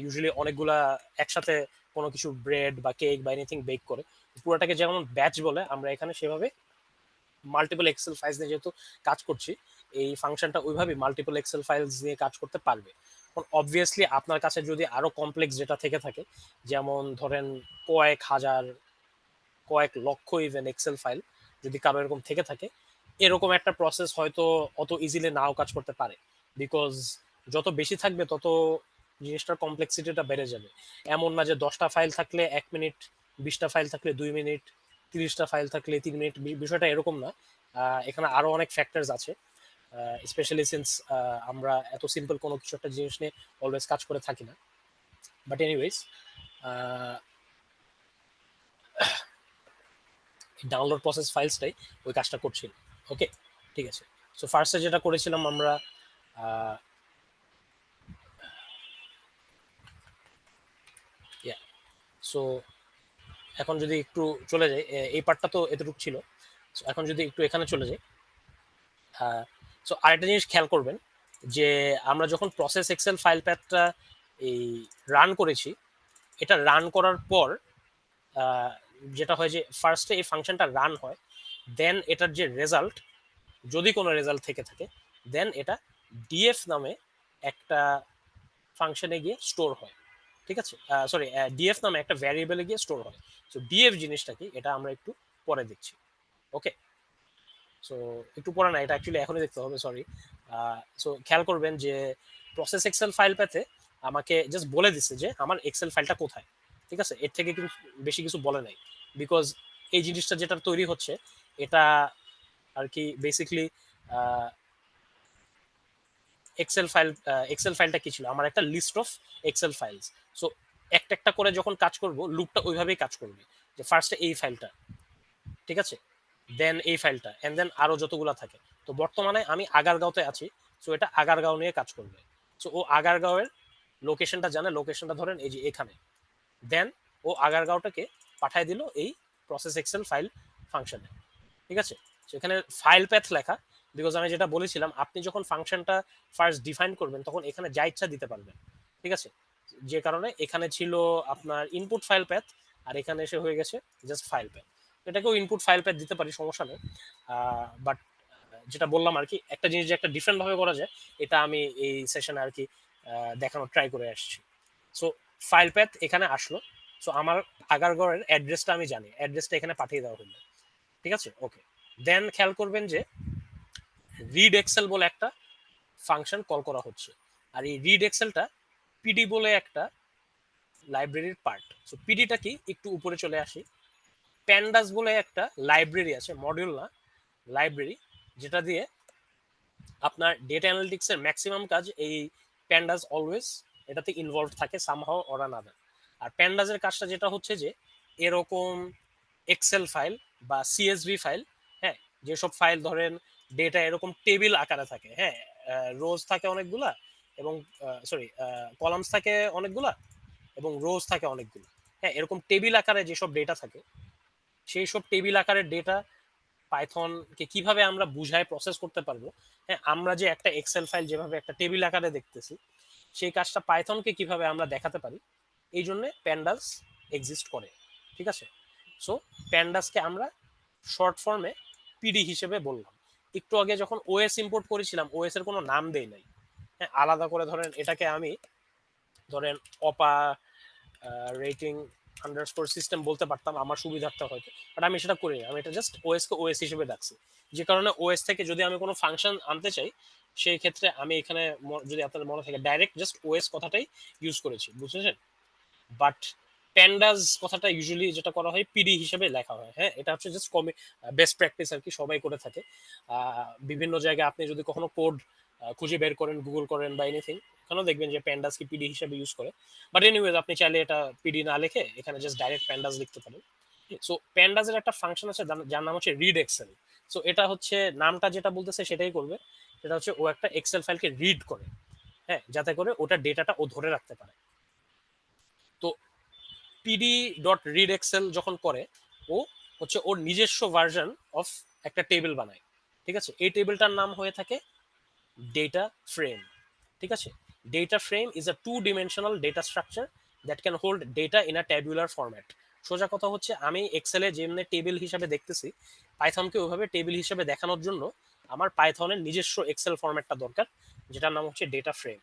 ইউজুয়ালি অনেকগুলা একসাথে কোনো কিছু ব্রেড বা কেক বা এনিথিং বেক করে, পুরোটাকে যেমন ব্যাচ বলে, আমরা এখানে সেভাবে মাল্টিপল এক্সেল ফাইলস নিয়ে যেহেতু কাজ করছি, এই ফাংশনটা ওইভাবে মাল্টিপল এক্সেল ফাইলস নিয়ে কাজ করতে পারবে। এখন অবভিয়াসলি আপনার কাছে যদি আরো কমপ্লেক্স যেটা থেকে থাকে, যেমন ধরেন কয়েক হাজার কয়েক লক্ষ ইভেন এক্সেল ফাইল যদি কারো এরকম থেকে থাকে, এরকম একটা প্রসেস হয়তো অত ইজিলি নাও কাজ করতে পারে। বিকজ যত বেশি থাকবে তত জিনিসটার কমপ্লেক্সিটিটা বেড়ে যাবে। এমন না যে 10টা ফাইল থাকলে 1 মিনিট, 20টা ফাইল থাকলে 2 মিনিট, 30টা ফাইল থাকলে 3 মিনিট, বিষয়টা এরকম না। এখানে আরো অনেক ফ্যাক্টরস আছে, স্পেশালি সিন্স আমরা এত সিম্পল কোনো কিছু একটা জিনিস নিয়ে অলওয়েজ কাজ করে থাকি না। বাট এনিওয়েজ, ডাউনলোড প্রসেস ফাইলসটাই ওই কাজটা করছিল। ওকে, ঠিক আছে। সো ফার্স্টে যেটা করেছিলাম আমরা, সো এখন যদি একটু চলে যাই, এই পার্টটা তো এতটুকু ছিল। সো এখন যদি একটু এখানে চলে যাই, সো আরেকটা জিনিস খেয়াল করবেন যে আমরা যখন প্রসেস এক্সেল ফাইল প্যাথটা এই রান করেছি, এটা রান করার পর যেটা হয় যে ফার্স্টে এই ফাংশনটা রান হয়, দেন এটার যে রেজাল্ট, যদি কোনো রেজাল্ট থেকে থাকে, দেন এটা ডিএফ নামে একটা ফাংশনে গিয়ে স্টোর হয়। ঠিক আছে, সরি, ডিএফ নামে একটা ভ্যারিয়েবলে গিয়ে স্টোর হয়। সো ডিএফ জিনিসটা কি এটা আমরা একটু পরে দেখছি। ওকে, সো একটু পরে না, এটা অ্যাকচুয়ালি এখনই দেখতে হবে, সরি। সো খেয়াল করবেন যে প্রসেস এক্সেল ফাইল পেতে আমাকে জাস্ট বলে দিচ্ছে যে আমার এক্সেল ফাইলটা কোথায়, ঠিক আছে, এর থেকে কিন্তু বেশি কিছু বলে নাই। বিকজ এই জিনিসটা যেটা তৈরি হচ্ছে এটা আর কি বেসিকলি এক্সেল ফাইলটা কি ছিল, আমার একটা list of Excel files. So একটা একটা করে যখন কাজ করব লুপটা ওইভাবেই কাজ করবে, যে ফার্স্টে এই ফাইলটা, ঠিক আছে, দেন এই ফাইলটা, এন্ড দেন আরো যতগুলা থাকে। তো বর্তমানে আমি আগারগাঁওতে আছি, সো এটা আগারগাঁও নিয়ে কাজ করবে। সো ও আগারগাঁওয়ের লোকেশনটা জানে, লোকেশনটা ধরেন এই যে এখানে, দেন ও আগারগাঁওটাকে পাঠায় দিল এই প্রসেস এক্সেল ফাইল ফাংশনে, ঠিক আছে। সো এখানে ফাইল প্যাথ লেখা, বিকজ আমি যেটা বলেছিলাম আপনি যখন ফাংশনটা ফার্স্ট ডিফাইন করবেন তখন এখানে যা ইচ্ছা দিতে পারবেন, ঠিক আছে। যে কারণে এখানে ছিল আপনার ইনপুট ফাইল প্যাথ, আর এখানে এসে হয়ে গেছে জাস্ট ফাইল প্যাথ। এটাকেও ইনপুট ফাইল প্যাথ দিতে পারি, সমস্যা নেই। বাট যেটা বললাম আর কি, একটা জিনিস যে একটা ডিফারেন্ট ভাবে করা যায় এটা আমি এই সেশনে আর কি দেখানোর ট্রাই করে আসছি। সো ফাইল প্যাথ এখানে আসলো, সো আমার আগারগড়ের অ্যাড্রেসটা আমি জানি, অ্যাড্রেসটা এখানে পাঠিয়ে দেওয়া হলো, ঠিক আছে, ওকে। দেন খেয়াল করবেন যে রিড এক্সেল বলে একটা ফাংশন কল করা হচ্ছে, আর এই রিড এক্সেলটা পিডি বলে একটা লাইব্রেরির পার্ট। সো পিডিটা কি, একটু উপরে চলে আসি, প্যান্ডাস বলে একটা লাইব্রেরি আছে, মডিউল না লাইব্রেরি, যেটা দিয়ে আপনার ডেটা অ্যানালিটিক্সের ম্যাক্সিমাম কাজ এই প্যান্ডাস অলওয়েজ এটাতে ইনভলভ থাকে সামহাও অর আনাদার। আর প্যান্ডাসের কাজটা যেটা হচ্ছে যে এরকম এক্সেল ফাইল বা সিএসভি ফাইল, হ্যাঁ, যেসব ফাইল ধরেন ডেটা এরকম টেবিল আকারে থাকে, হ্যাঁ, রোজ থাকে অনেকগুলা, এবং সরি কলামস থাকে অনেকগুলা, এবং রোজ থাকে অনেকগুলো, হ্যাঁ, এরকম টেবিল আকারে যেসব ডেটা থাকে, সেই সব টেবিল আকারের ডেটা পাইথনকে কিভাবে আমরা বুঝায় প্রসেস করতে পারবো, হ্যাঁ, আমরা যে একটা এক্সেল ফাইল যেভাবে একটা টেবিল আকারে দেখতেছি, সেই কাজটা পাইথনকে কিভাবে আমরা দেখাতে পারি, এই জন্য প্যান্ডাস এক্সিস্ট করে, ঠিক আছে। সো প্যান্ডাসকে আমরা শর্ট ফর্মে পিডি হিসেবে বললাম। একটু আগে যখন ওএস ইম্পোর্ট করেছিলাম ওএস এর কোনো নাম দেই নাই, হ্যাঁ, আলাদা করে ধরেন এটাকে আমি ধরেন অপা রেটিং আন্ডারস্কোর সিস্টেম বলতে পারতাম আমার সুবিধার্থে হয়তো, বাট আমি সেটা করিনি, আমি এটা জাস্ট ওএস কে ওএস হিসেবে ডাকছি। যে কারণে ওএস থেকে যদি আমি কোনো ফাংশন আনতে চাই সেই ক্ষেত্রে আমি এখানে যদি আপনাদের মনে থাকে ডাইরেক্ট জাস্ট ওএস কথাটাই ইউজ করেছি, বুঝেছেন। বাট প্যান্ডাস কথাটা ইউজুয়ালি যেটা করা হয় পিডি হিসেবে লেখা হয়, হ্যাঁ, এটা হচ্ছে জাস্ট বেস্ট প্র্যাকটিস আর কি, সবাই করে থাকে। বিভিন্ন জায়গায় আপনি যদি কখনো কোড খুঁজে বের করেন, গুগল করেন বা এনিথিং, এখানেও দেখবেন যে প্যান্ডাস কি পিডি হিসেবে ইউজ করে। বাট এনিওয়েজ আপনি চাইলে এটা পিডি না লিখে এখানে জাস্ট ডাইরেক্ট প্যান্ডাস লিখতে পারেন। সো প্যান্ডাসের একটা ফাংশন আছে যার নাম হচ্ছে রিড এক্সেল। সো এটা হচ্ছে নামটা যেটা বলতেছে সেটাই করবে, সেটা হচ্ছে ও একটা এক্সেল ফাইলকে রিড করে, হ্যাঁ, যাতে করে ওটা ডেটাটা ও ধরে রাখতে পারে। তো পিডি ডট রিড এক্সেল যখন করে ও হচ্ছে ওর নিজস্ব ভার্সন অফ একটা টেবিল বানায়, ঠিক আছে। এই টেবিলটার নাম হয়ে থাকে ডেটা ফ্রেম, ঠিক আছে। Data frame is a two dimensional data structure that can hold data in a tabular format. সোজা কথা হচ্ছে আমি এক্সেলে যেমনি টেবিল হিসাবে দেখতেছি, পাইথনকে ওইভাবে টেবিল হিসাবে দেখানোর জন্য আমার পাইথনের নিজস্ব এক্সেল ফরম্যাটটা দরকার, যেটার নাম হচ্ছে ডেটা ফ্রেম।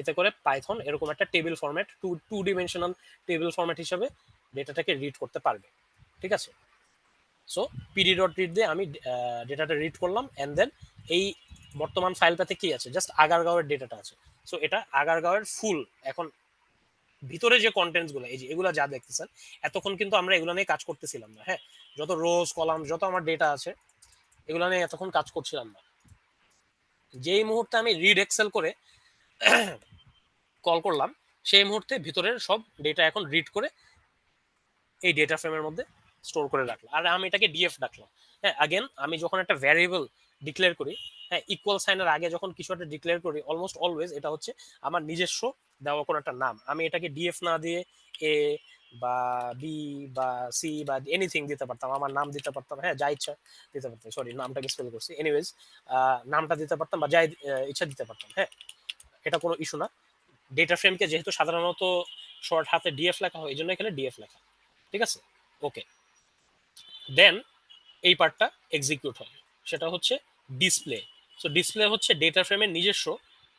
এতে করে পাইথন এরকম একটা table format two dimensional table format হিসাবে ডেটাটাকে রিড করতে পারবে, ঠিক আছে। সো পিডি ডট রিড দিয়ে আমি ডেটাটা রিড করলাম, অ্যান্ড দেন এই বর্তমান ফাইলটাতে কি আছে, জাস্ট আগারগাঁওয়ের ডেটাটা আছে। সো এটা আগারগাঁওয়ের ফুল এখন ভিতরে যে কন্টেন্টস গুলো এই যে এগুলো যা দেখতেছেন, এতক্ষণ কিন্তু আমরা এগুলো নিয়ে কাজ করতেছিলাম না, হ্যাঁ, যত রোজ কলাম যত আমার ডেটা আছে এগুলো নিয়ে এতক্ষণ কাজ করছিলাম না। যেই মুহূর্তে আমি রিড এক্সেল করে কল করলাম সেই মুহূর্তে ভিতরের সব ডেটা এখন রিড করে এই ডেটা ফ্রেমের মধ্যে স্টোর করে রাখলাম, আর আমি এটাকে ডিএফ ডাকলাম। হ্যাঁ, আগেন আমি যখন একটা ভ্যারিয়েবল ডিক্লেয়ার করি, হ্যাঁ, ইকুয়াল সাইনের আগে যখন কিছু একটা ডিক্লেয়ার করি অলমোস্ট অলওয়েজ এটা হচ্ছে আমার নিজস্ব দেওয়া কোনো একটা নাম, আমি এটাকে ডিএফ না দিয়ে এ বা বি বা সি বা এনিথিং দিতে পারতাম, আমার নাম দিতে পারতাম, হ্যাঁ, যা ইচ্ছা দিতে পারতাম, সরি নামটাকে স্পেল করছি, এনিওয়েজ নামটা দিতে পারতাম বা যা ইচ্ছা দিতে পারতাম, হ্যাঁ, এটা কোনো ইস্যু না। ডেটা ফ্রেমকে যেহেতু সাধারণত শর্ট হাতে ডিএফ লেখা হয় এই জন্য এখানে ডিএফ লেখা, ঠিক আছে, ওকে। দেন এই পার্টটা এক্সিকিউট হয়, সেটা হচ্ছে ডিসপ্লে। সো ডিসপ্লে হচ্ছে ডেটা ফ্রেমের নিজস্ব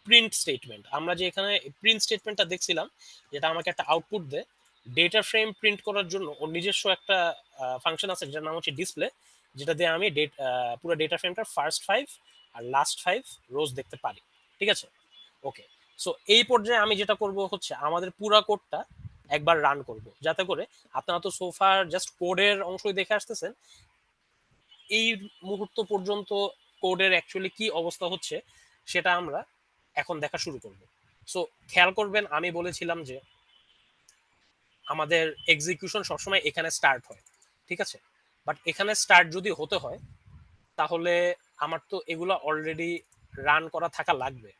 প্রিন্ট স্টেটমেন্ট। আমরা যে এখানে প্রিন্ট স্টেটমেন্টটা দেখছিলাম যেটা আমাকে একটা আউটপুট দেয়, ডেটা ফ্রেম প্রিন্ট করার জন্য ওর নিজস্ব একটা ফাংশন আছে যেটার নাম হচ্ছে ডিসপ্লে, যেটা দিয়ে আমি পুরো ডেটা ফ্রেমটার ফার্স্ট 5 আর লাস্ট 5 রোজ দেখতে পারি। ঠিক আছে, ওকে। সো এই পর্যায়ে আমি যেটা করব হচ্ছে আমাদের পুরা কোডটা একবার রান করব, যাতে করে আপনারা তো সোফার জাস্ট কোডের অংশই দেখে আসতেছেন, এই মুহূর্ত পর্যন্ত কোডের অ্যাকচুয়ালি কি অবস্থা হচ্ছে সেটা আমরা এখন দেখা শুরু করব। সো খেয়াল করবেন, আমি বলেছিলাম যে আমাদের এক্সিকিউশন সবসময় এখানে স্টার্ট হয়, ঠিক আছে। বাট এখানে স্টার্ট যদি হতে হয় তাহলে আমার তো এগুলো অলরেডি রান করা থাকা লাগবে।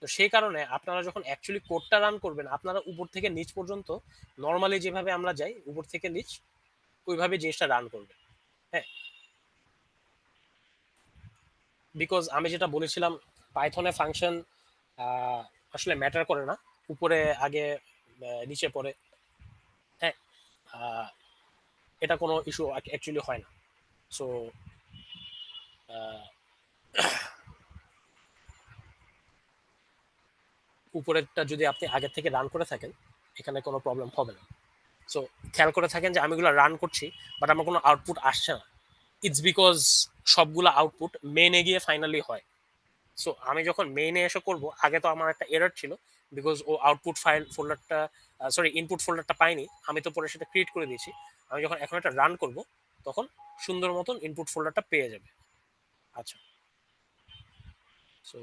তো সেই কারণে আপনারা যখন অ্যাকচুয়ালি কোডটা রান করবেন, আপনারা উপর থেকে নিচ পর্যন্ত নর্মালি যেভাবে আমরা যাই উপর থেকে নিচ, ওইভাবে জিনিসটা রান করবেন। হ্যাঁ, বিকজ আমি যেটা বলেছিলাম, পাইথনে ফাংশন আসলে ম্যাটার করে না, উপরে আগে নিচে পড়ে। হ্যাঁ, এটা কোনো ইস্যু অ্যাকচুয়ালি হয় না। সো উপরেরটা যদি আপনি আগে থেকে রান করে থাকেন এখানে কোনো প্রবলেম হবে না। সো খেয়াল করে থাকেন যে আমি এগুলো রান করছি বাট আমার কোনো আউটপুট আসছে না। ইটস বিকজ সবগুলো আউটপুট মেইনে গিয়ে ফাইনালি হয়। সো আমি যখন মেইনে এসে করব, আগে তো আমার একটা এরর ছিল বিকজ ও আউটপুট ফাইল ফোল্ডারটা, সরি ইনপুট ফোল্ডারটা পাইনি, আমি তো পরে সেটা ক্রিয়েট করে দিয়েছি। আমি যখন এখন একটা রান করব তখন সুন্দর মতন ইনপুট ফোল্ডারটা পেয়ে যাবে। আচ্ছা, সো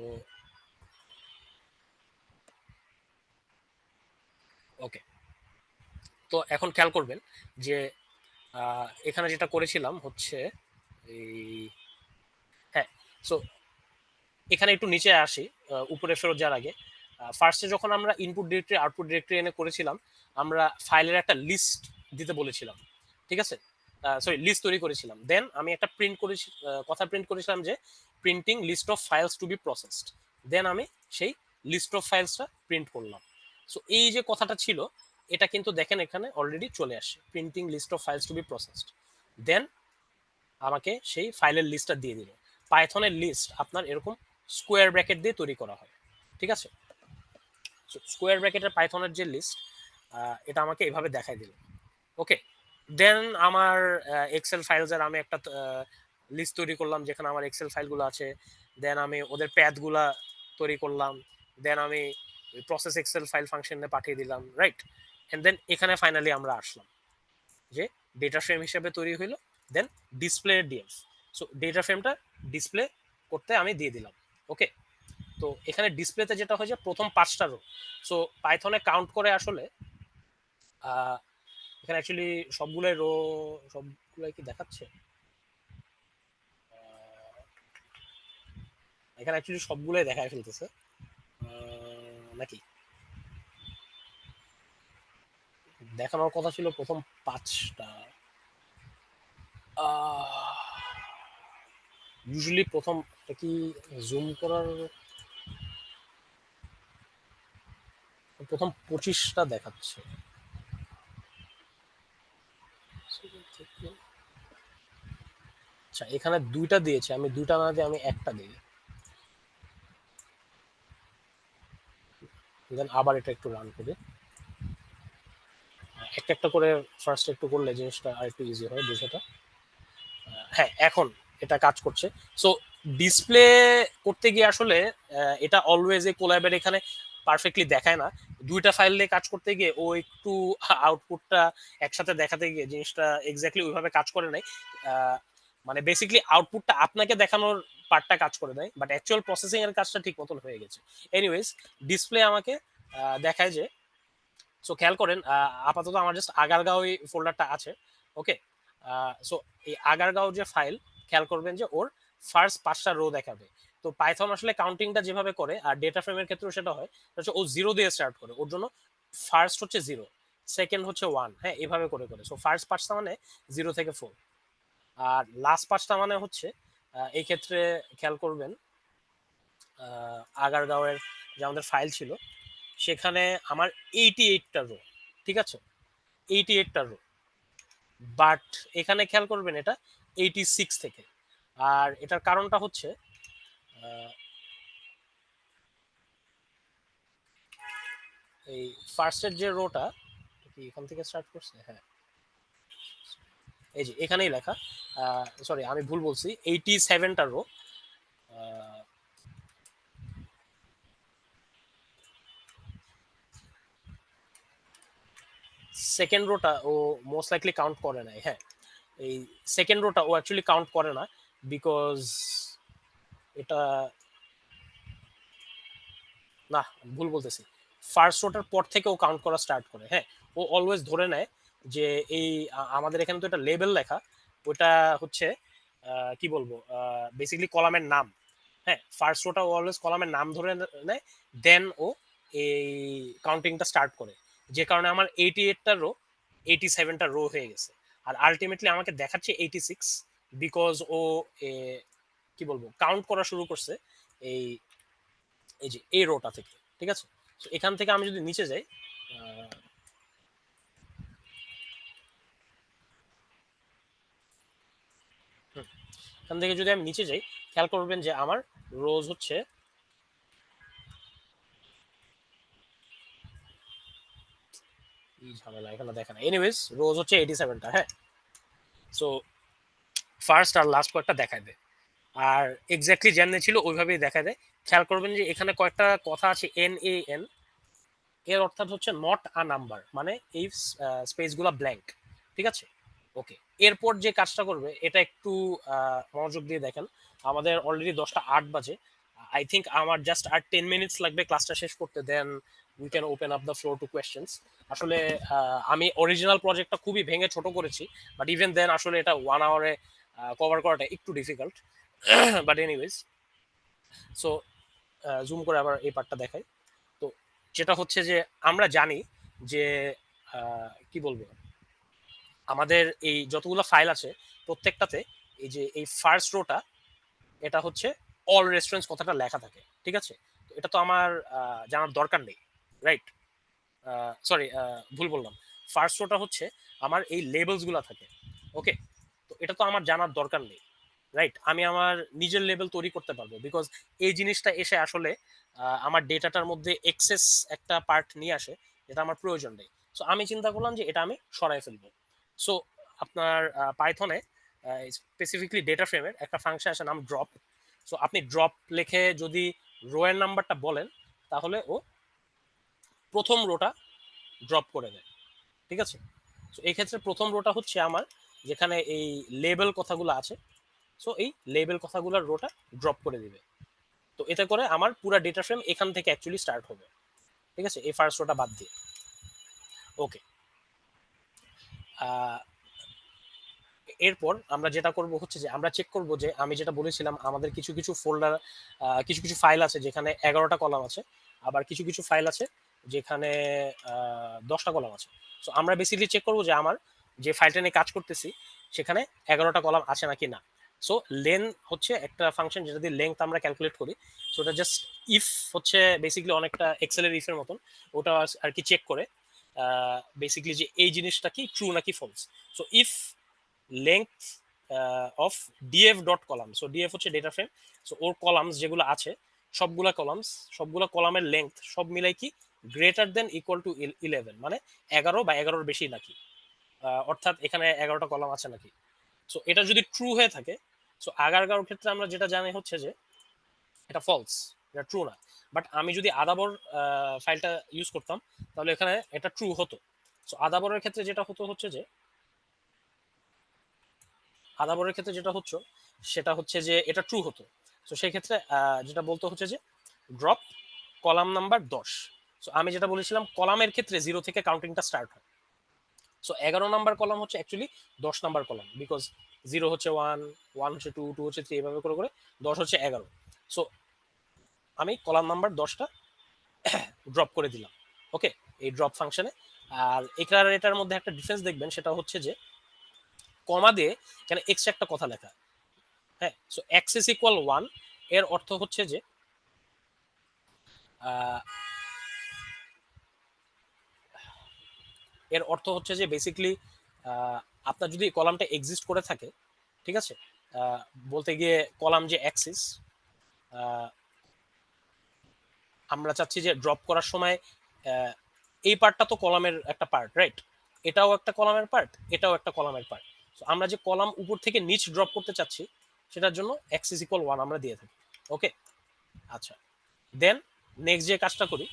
ওকে। তো এখন খেয়াল করবেন যে এখানে যেটা করেছিলাম হচ্ছে এই, হ্যাঁ, সো এখানে একটু নিচে আসি, উপরে ফেরত যাওয়ার আগে ফার্স্টে যখন আমরা ইনপুট ডিরেক্টরি আউটপুট ডিরেক্টরি এনে করেছিলাম, আমরা ফাইলের একটা লিস্ট দিতে বলেছিলাম, ঠিক আছে, সরি লিস্ট তৈরি করেছিলাম। দেন আমি একটা প্রিন্ট করেছি, কথা প্রিন্ট করেছিলাম যে printing list of files to be processed. Then আমি সেই লিস্ট অফ ফাইলসটা প্রিন্ট করলাম। সো এই যে কথাটা ছিল এটা কিন্তু দেখেন এখানে অলরেডি চলে আসে, printing list of files to be processed. Then আমাকে সেই ফাইলের লিস্টটা দিয়ে দিল। পাইথনের লিস্ট আপনার এরকম স্কোয়ার ব্র্যাকেট দিয়ে তৈরি করা হয়, ঠিক আছে। স্কোয়ার ব্র্যাকেটের পাইথনের যে লিস্ট, এটা আমাকে এভাবে দেখাই দিল। ওকে, দেন আমার এক্সেল ফাইলসের আমি একটা লিস্ট তৈরি করলাম যেখানে আমার এক্সেল ফাইলগুলো আছে। দেন আমি ওদের প্যাথগুলা তৈরি করলাম। দেন আমি প্রসেস এক্সেল ফাইল ফাংশনে পাঠিয়ে দিলাম, রাইট। এন্ড দেন এখানে ফাইনালি আমরা আসলাম যে ডেটা ফ্রেম হিসেবে তৈরি হইলো। Then display DF, so data ফ্রেমটা ডিসপ্লে করতে আমি দিয়ে দিলাম। ওকে, তো এখানে ডিসপ্লেতে যেটা হয় যে প্রথম 5টা রো, সো পাইথনে কাউন্ট করে আসলে এখানে অ্যাকচুয়ালি সবগুলোই রো, সবগুলোই কি দেখাচ্ছে এখানে অ্যাকচুয়ালি সবগুলোই দেখায় ফেলতেছে নাকি, দেখানোর কথা ছিল প্রথম 5টা। ইউজুয়ালি প্রথম কি জুম করার প্রথম 25টা দেখাচ্ছে। আচ্ছা, এখানে 2টা দিয়েছে, আমি 2টা না দিয়ে আমি একটা দিই। দেন আবার এটা একটু রান করে একটা একটা করে ফার্স্ট একটু করলে জিনিসটা আর একটু ইজি হয় বোঝাটা। হ্যাঁ, এখন এটা কাজ করছে। সো ডিসপ্লে করতে গিয়ে আসলে এটা অলওয়েজ এ কোল্যাবের এখানে পারফেক্টলি দেখায় না। 2টা ফাইল দিয়ে কাজ করতে গিয়ে ও একটু আউটপুটটা একসাথে দেখাতে গিয়ে জিনিসটা এক্স্যাক্টলি ওইভাবে কাজ করে নাই। মানে বেসিক্যালি আউটপুটটা আপনাকে দেখানোর পার্টটা কাজ করে নাই, বাট অ্যাকচুয়াল প্রসেসিং এর কাজটা ঠিক মতন হয়ে গেছে। এনিওয়েজ, ডিসপ্লে আমাকে দেখায় যে, সো খেয়াল করেন আপাতত আমার জাস্ট আগারগাঁও ফোল্ডারটা আছে। ওকে, সো এই আগারগাঁও যে ফাইল, খেয়াল করবেন যে ওর ফার্স্ট 5টা রো দেখাবে। তো পাইথন আসলে কাউন্টিংটা যেভাবে করে আর ডেটা ফ্রেমের ক্ষেত্রেও সেটা হয়, হচ্ছে ও 0 দিয়ে স্টার্ট করে, ওর জন্য ফার্স্ট হচ্ছে 0, সেকেন্ড হচ্ছে 1, হ্যাঁ এভাবে করে করে। সো ফার্স্ট 5টা মানে 0 থেকে 4, আর লাস্ট 5টা মানে হচ্ছে এই ক্ষেত্রে খেয়াল করবেন আগারগাঁওয়ের যে আমাদের ফাইল ছিল সেখানে আমার 88টা রো, ঠিক আছে, 88টা রো। বাট এখানে খেয়াল করবেন এটা 86 থেকে। আর এটার কারণটা হচ্ছে এই ফার্স্টের যে রোটা কি এখান থেকে স্টার্ট করছে, হ্যাঁ এই যে এখানেই লেখা, সরি আমি ভুল বলছি, 87টা রো। সেকেন্ড রোটা ও মোস্ট লাইকলি কাউন্ট করে নাই। হ্যাঁ, এই সেকেন্ড রোটা ও অ্যাকচুয়ালি কাউন্ট করে না, বিকজ এটা না, ভুল বলতেছি, ফার্স্ট রোটার পর থেকে ও কাউন্ট করা স্টার্ট করে। হ্যাঁ, ও অলওয়েজ ধরে নেয় যে এই আমাদের এখানে তো এটা লেবেল লেখা, ওটা হচ্ছে কি বলবো, বেসিক্যালি কলামের নাম। হ্যাঁ, ফার্স্ট রোটা ও অলওয়েজ কলামের নাম ধরে নেয়, দেন ও এই কাউন্টিংটা স্টার্ট করে, যে কারণে আমার 88টা রো 87টা রো হয়ে গেছে। আর আলটিমেটলি আমাকে দেখাচ্ছে 86, বিকজ ও কি বলবো কাউন্ট করা শুরু করছে এই এই যে এই রোটা থেকে। ঠিক আছে, তো এখান থেকে আমি যদি নিচে যাই, এখান থেকে যদি আমি নিচে যাই, খেয়াল করবেন যে আমার রোজ হচ্ছে এই ঝামেলা এখানে দেখেন, এনিওয়েজ রোজ হচ্ছে 87টা। হ্যাঁ, সো ফার্স্ট আর লাস্ট কয়েকটা দেখায় দেয়, আর এক্স্যাক্টলি যেমনি ছিল ওইভাবেই দেখা দেয়। খেয়াল করবেন যে এখানে কয়েকটা কথা আছে NaN, এর অর্থাৎ হচ্ছে নট আ নাম্বার, মানে এই স্পেসগুলো ব্ল্যাঙ্ক। ঠিক আছে, ওকে। এরপর যে কাজটা করবে এটা একটু মনোযোগ দিয়ে দেখেন। আমাদের অলরেডি 10টা 8 বাজে, আই থিঙ্ক আমার জাস্ট আর 10 মিনিটস লাগবে ক্লাসটা শেষ করতে, then we can open up the floor to questions. আসলে আমি অরিজিনাল প্রজেক্টটা খুবই ভেঙে ছোট করেছি, বাট ইভেন দেন আসলে এটা 1 আওয়ারে কভার করাটা একটু difficult. But anyways, so zoom করে আবার এই পার্টটা দেখাই। তো যেটা হচ্ছে যে আমরা জানি যে কি বলবো, আমাদের এই যতগুলো ফাইল আছে প্রত্যেকটাতে এই যে এই ফার্স্ট রোটা, এটা হচ্ছে অল রেস্টুরেন্টস কথাটা লেখা থাকে। ঠিক আছে, তো এটা তো আমার জানার দরকার নেই, রাইট? সরি, ভুল বললাম, ফার্স্ট রোটা হচ্ছে আমার এই লেবেলস গুলা থাকে। ওকে, তো এটা তো আমার জানার দরকার নেই, রাইট? আমি আমার নিজের লেভেল তৈরি করতে পারবো, বিকজ এই জিনিসটা এসে আসলে আমার ডেটাটার মধ্যে এক্সেস একটা পার্ট নিয়ে আসে, যেটা আমার প্রয়োজন নেই। সো আমি চিন্তা করলাম যে এটা আমি সরাই ফেলবো। সো আপনার পাইথনে স্পেসিফিকলি ডেটা ফ্রেমের একটা ফাংশন আছে নাম ড্রপ। সো আপনি ড্রপ লিখে যদি রো এর নাম্বারটা বলেন, তাহলে ও প্রথম রোটা ড্রপ করে দেয়। ঠিক আছে, সো এই ক্ষেত্রে প্রথম রোটা হচ্ছে আমার যেখানে এই লেবেল কথাগুলো আছে, সো এই লেবেল কথাগুলোর রোটা ড্রপ করে দিবে। তো এতে করে আমার পুরো ডেটা ফ্রেম এখান থেকে অ্যাকচুয়ালি স্টার্ট হবে। ঠিক আছে, এই ফার্স্ট রোটা বাদ দিয়ে। ওকে, এরপর আমরা যেটা করব হচ্ছে যে আমরা চেক করব যে আমি যেটা বলেছিলাম আমাদের কিছু কিছু ফোল্ডার, কিছু কিছু ফাইল আছে যেখানে 11টা কলাম আছে, আবার কিছু কিছু ফাইল আছে যেখানে 10টা কলাম আছে। সো আমরা বেসিক্যালি চেক করব যে আমার যে ফাইলটা নিয়ে কাজ করতেছি সেখানে 11টা কলাম আছে নাকি না। সো লেন হচ্ছে একটা ফাংশন যেটা দিয়ে লেংথ আমরা ক্যালকুলেট করি। সো ওটা জাস্ট ইফ হচ্ছে বেসিক্যালি অনেকটা এক্সেলের ইফের মতন, ওটা আর কি চেক করে বেসিক্যালি যে এই জিনিসটা কি ট্রু নাকি false. So if length of DF dot column, so DF হচ্ছে ডেটা ফ্রেম, সো ওর কলামস যেগুলো আছে সবগুলা কলামের লেংথ সব মিলাই কি গ্রেটার দেন ইকুয়াল টু 11, মানে 11 বা 11-র বেশি নাকি, অর্থাৎ এখানে 11টা কলাম আছে নাকি। সো এটা যদি ট্রু হয়ে থাকে, সো আগার ক্ষেত্রে আমরা যেটা জানি হচ্ছে যে এটা ফলস, এটা ট্রু না। বাট আমি যদি আদাবর ফাইলটা ইউজ করতাম তাহলে এখানে এটা ট্রু হতো। সো আদাবরের ক্ষেত্রে যেটা হতো হচ্ছে যে আদাবরের ক্ষেত্রে যেটা হচ্ছে সেটা হচ্ছে যে এটা ট্রু হতো। তো সেই ক্ষেত্রে যেটা বলতে হচ্ছে যে ড্রপ কলাম নাম্বার 10। সো আমি যেটা বলেছিলাম কলামের ক্ষেত্রে 0 থেকে কাউন্টিংটা স্টার্ট হয়। সো 11 নাম্বার কলাম হচ্ছে অ্যাকচুয়ালি 10 নাম্বার কলাম, বিকজ 0 হচ্ছে 1, 1 হচ্ছে 2, 2 হচ্ছে 3, এভাবে করে করে 10 হচ্ছে 11। সো আমি কলাম নাম্বার 10টা ড্রপ করে দিলাম। ওকে, এই ড্রপ ফাংশনে। আর এটার মধ্যে একটা ডিফারেন্স দেখবেন, সেটা হচ্ছে যে কমা দিয়ে এখানে এক্সট্রা একটা কথা লেখা। হ্যাঁ, সো এক্স ইজ ইকুয়াল 1 এর অর্থ হচ্ছে যে বেসিক্যালি আপনার যদি কলামটা এক্সিস্ট করে থাকে, ঠিক আছে, বলতে গিয়ে কলাম যে অ্যাক্সিস, আমরা চাচ্ছি যে ড্রপ করার সময় এই পার্টটা তো কলামের একটা পার্ট, রাইট? এটাও একটা কলামের পার্ট, এটাও একটা কলামের পার্ট। আমরা যে কলাম উপর থেকে নিচ ড্রপ করতে চাচ্ছি সেটার জন্য এক্স ইজ ইকুয়াল 1 আমরা দিয়ে থাকি। ওকে, আচ্ছা। দেন নেক্সট যে কাজটা করি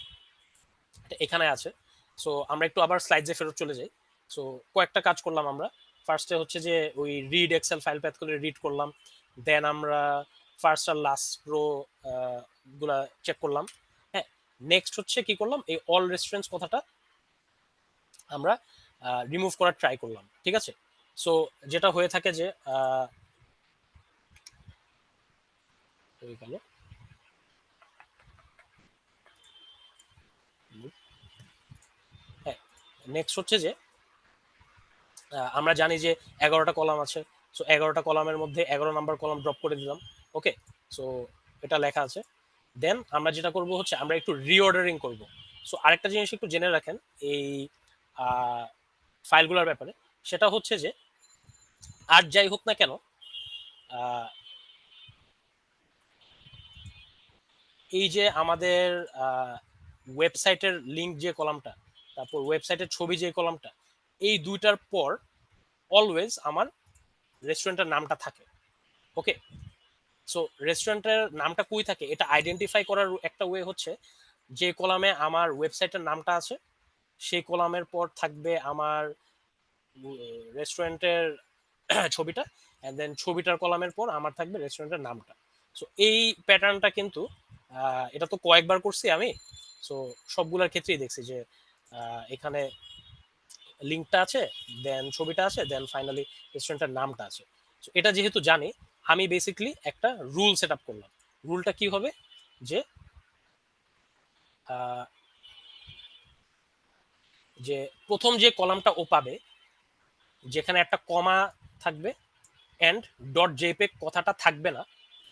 এটা এখানে আছে। সো আমরা একটু আবার স্লাইডসে ফেরত চলে যাই। সো কয়েকটা কাজ করলাম আমরা। ফার্স্টে হচ্ছে যে ওই রিড এক্সেল ফাইল প্যাথ করে রিড করলাম। দেন আমরা ফার্স্ট আর লাস্ট রো গুলা চেক করলাম। হ্যাঁ, নেক্সট হচ্ছে কি করলাম, এই অল রেস্টুরেন্টস কথাটা আমরা রিমুভ করার ট্রাই করলাম। ঠিক আছে, সো যেটা হয়ে থাকে যে হয়ে গেল। হ্যাঁ, নেক্সট হচ্ছে যে আমরা জানি যে 11টা কলাম আছে। সো 11টা কলামের মধ্যে 11 নাম্বার কলাম ড্রপ করে দিলাম। ওকে, সো এটা লেখা আছে। দেন আমরা যেটা করব হচ্ছে আমরা একটু রিঅর্ডারিং করব। সো আরেকটা জিনিস একটু জেনে রাখেন এই ফাইলগুলোর ব্যাপারে, সেটা হচ্ছে যে আর যাই হোক না কেন এই যে আমাদের ওয়েবসাইটের লিঙ্ক যে কলামটা, তারপর ওয়েবসাইটের ছবি যে কলামটা, এই দুইটার পর অলওয়েজ আমার রেস্টুরেন্টের নামটা থাকে। ওকে, সো রেস্টুরেন্টের নামটা কই থাকে এটা আইডেন্টিফাই করার একটা ওয়ে হচ্ছে যে কলামে আমার ওয়েবসাইটের নামটা আছে সেই কলামের পর থাকবে আমার রেস্টুরেন্টের ছবিটা, অ্যান্ড দেন ছবিটার কলামের পর আমার থাকবে রেস্টুরেন্টের নামটা। সো এই প্যাটার্নটা কিন্তু এটা তো কয়েকবার করছি আমি। সো সবগুলোর ক্ষেত্রেই দেখছি যে এখানে লিঙ্কটা আছে, দেন ছবিটা আছে, দেন ফাইনালি রেস্টুরেন্টের নামটা আছে। সো এটা যেহেতু জানি, আমি বেসিক্যালি একটা রুল সেট আপ করলাম। রুলটা কি হবে যে যে প্রথম যে কলামটা ও পাবে যেখানে একটা কমা থাকবে অ্যান্ড ডট জেপেগ কথাটা থাকবে না,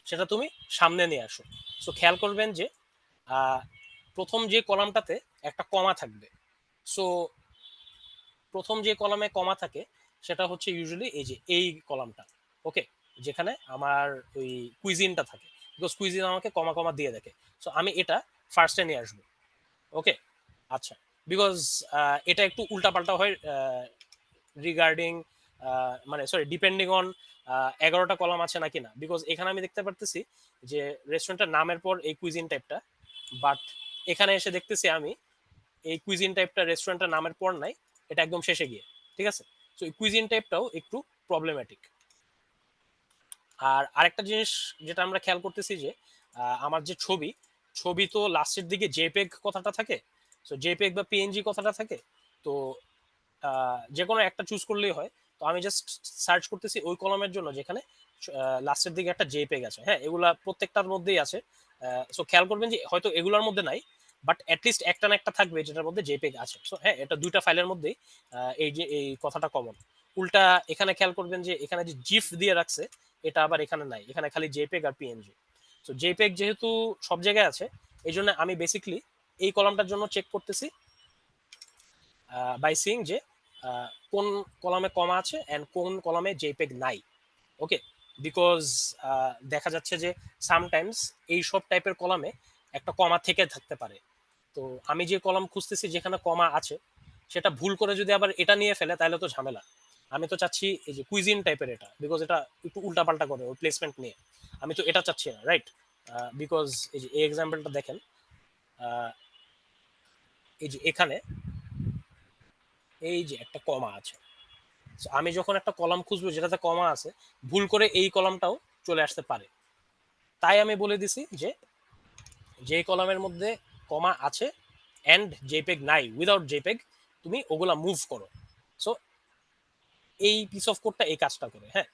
সেটা তুমি সামনে নিয়ে আসো। সো খেয়াল করবেন যে প্রথম যে কলামটাতে একটা কমা থাকবে। সো প্রথম যে কলামে কমা থাকে সেটা হচ্ছে ইউজুয়ালি এই যে এই কলামটা। ওকে, যেখানে আমার ওই কুইজিনটা থাকে, বিকজ কুইজিন আমাকে কমা কমা দিয়ে দেখে। সো আমি এটা ফার্স্টে নিয়ে আসবো। ওকে, আচ্ছা, বিকজ এটা একটু উল্টাপাল্টা হয় রিগার্ডিং মানে সরি ডিপেন্ডিং অন 11টা কলাম আছে নাকি না, বিকজ এখানে আমি দেখতে পারতেছি যে রেস্টুরেন্টের নামের পর এই কুইজিন টাইপটা, বাট এখানে এসে দেখতেছি আমি এই কুইজিন টাইপটা রেস্টুরেন্টের নামের পর নাই, এটা একদম শেষে গিয়ে। ঠিক আছে, তো এই কুইজিন টাইপটাও একটু প্রবলেম্যাটিক। আর আরেকটা জিনিস যেটা আমরা খেয়াল করতেছি যে আমার যে ছবি, ছবি তো লাস্টের দিকে জেপেগ কথাটা থাকে। সো জেপেগ বা পিএনজি কথাটা থাকে। তো যে কোনো একটা চুজ করলেই হয়। তো আমি জাস্ট সার্চ করতেছি ওই কলমের জন্য যেখানে লাস্টের দিকে একটা জেপেগ আছে। হ্যাঁ, এগুলা প্রত্যেকটার মধ্যেই আছে। সো খেয়াল করবেন যে হয়তো এগুলোর মধ্যে নাই, বাট অ্যাটলিস্ট একটা না একটা থাকবে যেটার মধ্যে জেপেগ আছে। সো হ্যাঁ, এটা দুইটা ফাইলের মধ্যেই এই যে এই কথাটা কমন। উল্টা এখানে খেয়াল করবেন যে এখানে যে জিফ দিয়ে রাখছে এটা আবার এখানে নাই, এখানে খালি জেপেগ আর পিএনজি। সো জেপেগ যেহেতু সব জায়গায় আছে, এই জন্য আমি বেসিকলি এই কলামটার জন্য চেক করতেছি বাই সিইং যে কোন কলামে কমা আছে অ্যান্ড কোন কলামে জেপেগ নাই। ওকে, বিকজ দেখা যাচ্ছে যে সামটাইমস এই সব টাইপের কলামে একটা কমা থেকে থাকতে পারে। তো আমি যে কলাম খুঁজতেছি যেখানে কমা আছে সেটা ভুল করে যদি আবার এটা নিয়ে ফেলে তাহলে তো ঝামেলা। আমি তো চাচ্ছি এই যে কুইজিন টাইপের এটা, বিকজ এটা একটু উল্টাপাল্টা করে ওই প্লেসমেন্ট নিয়ে। আমি তো এটা চাচ্ছি না, রাইট? বিকজ এই যে এই এক্সাম্পলটা দেখেন, এই যে এখানে এই যে একটা কমা আছে। আমি যখন একটা কলাম খুঁজবো যেটাতে কমা আছে, ভুল করে এই কলামটাও চলে আসতে পারে। তাই আমি বলে দিছি যে যে কলামের মধ্যে কমা আছে অ্যান্ড জেপেগ নাই, উইদাউট জেপেগ তুমি ওগুলা মুভ করো। সো এই পিস অফ কোডটা এই কাজটা করে। হ্যাঁ,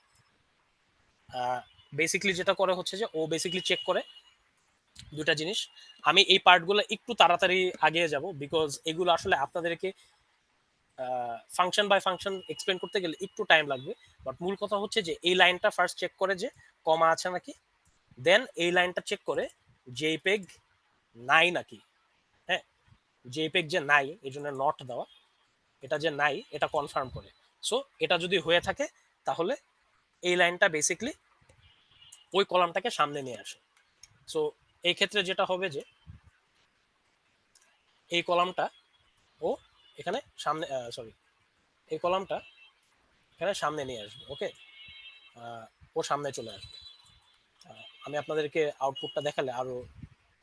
বেসিক্যালি যেটা করে হচ্ছে যে ও বেসিক্যালি চেক করে দুটা জিনিস। আমি এই পার্টগুলো একটু তাড়াতাড়ি আগিয়ে যাব, বিকজ এগুলো আসলে আপনাদেরকে ফাংশন বাই ফাংশন এক্সপ্লেন করতে গেলে একটু টাইম লাগবে। বাট মূল কথা হচ্ছে যে এই লাইনটা ফার্স্ট চেক করে যে কমা আছে নাকি, দেন এই লাইনটা চেক করে জেপেগ নাই নাকি। হ্যাঁ, জেপেগ যে নাই এই জন্য নট দেওয়া, এটা যে নাই এটা কনফার্ম করে। সো এটা যদি হয়ে থাকে তাহলে এই লাইনটা বেসিকলি ওই কলামটাকে সামনে নিয়ে আসে। সো এই ক্ষেত্রে যেটা হবে যে এই কলামটা ও এখানে সামনে সরি এই কলামটা এখানে সামনে নিয়ে আসবে। ওকে, ও সামনে চলে আসবে। আমি আপনাদেরকে আউটপুটটা দেখালে আরো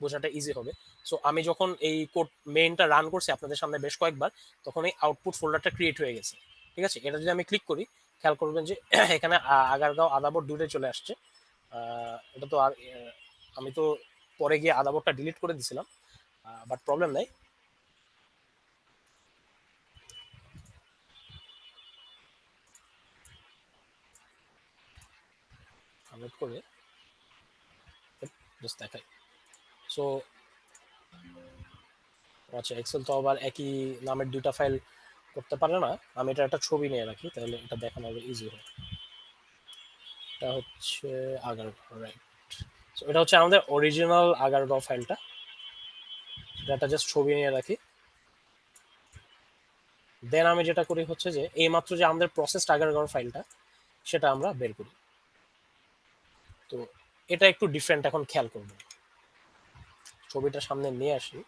বোঝাটা ইজি হবে। সো আমি যখন এই কোড মেইনটা রান করছি আপনাদের সামনে বেশ কয়েকবার, তখন এই আউটপুট ফোল্ডারটা ক্রিয়েট হয়ে গেছে। ঠিক আছে, এটা যদি আমি ক্লিক করি, খেয়াল করবেন যে এখানে আগারগাঁও আদাবর দুটোই চলে আসছে। এটা তো আর আমি তো পরে গিয়ে আদাবরটা ডিলিট করে দিছিলাম, বাট প্রবলেম নাই। আপলোড করে জাস্ট দেখাই। সো আচ্ছা, এক্সেল তো আবার একই নামের দুইটা ফাইল করতে পারে না। আমি এটা একটা ছবি নিয়ে রাখি, তাহলে এটা দেখানো হবে ইজি হয়। এটা হচ্ছে আগারগাঁও, রাইট। সো এটা হচ্ছে আমাদের অরিজিনাল আগারগাঁও ফাইলটা, এটা জাস্ট ছবি নিয়ে রাখি। দেন আমি যেটা করি হচ্ছে যে এইমাত্র যে আমাদের প্রসেস আগারগাঁও ফাইলটা, সেটা আমরা বের করি। তো এটা একটু ডিফারেন্ট, এখন খেয়াল করবেন। ছবিটা সামনে নিয়ে আসি।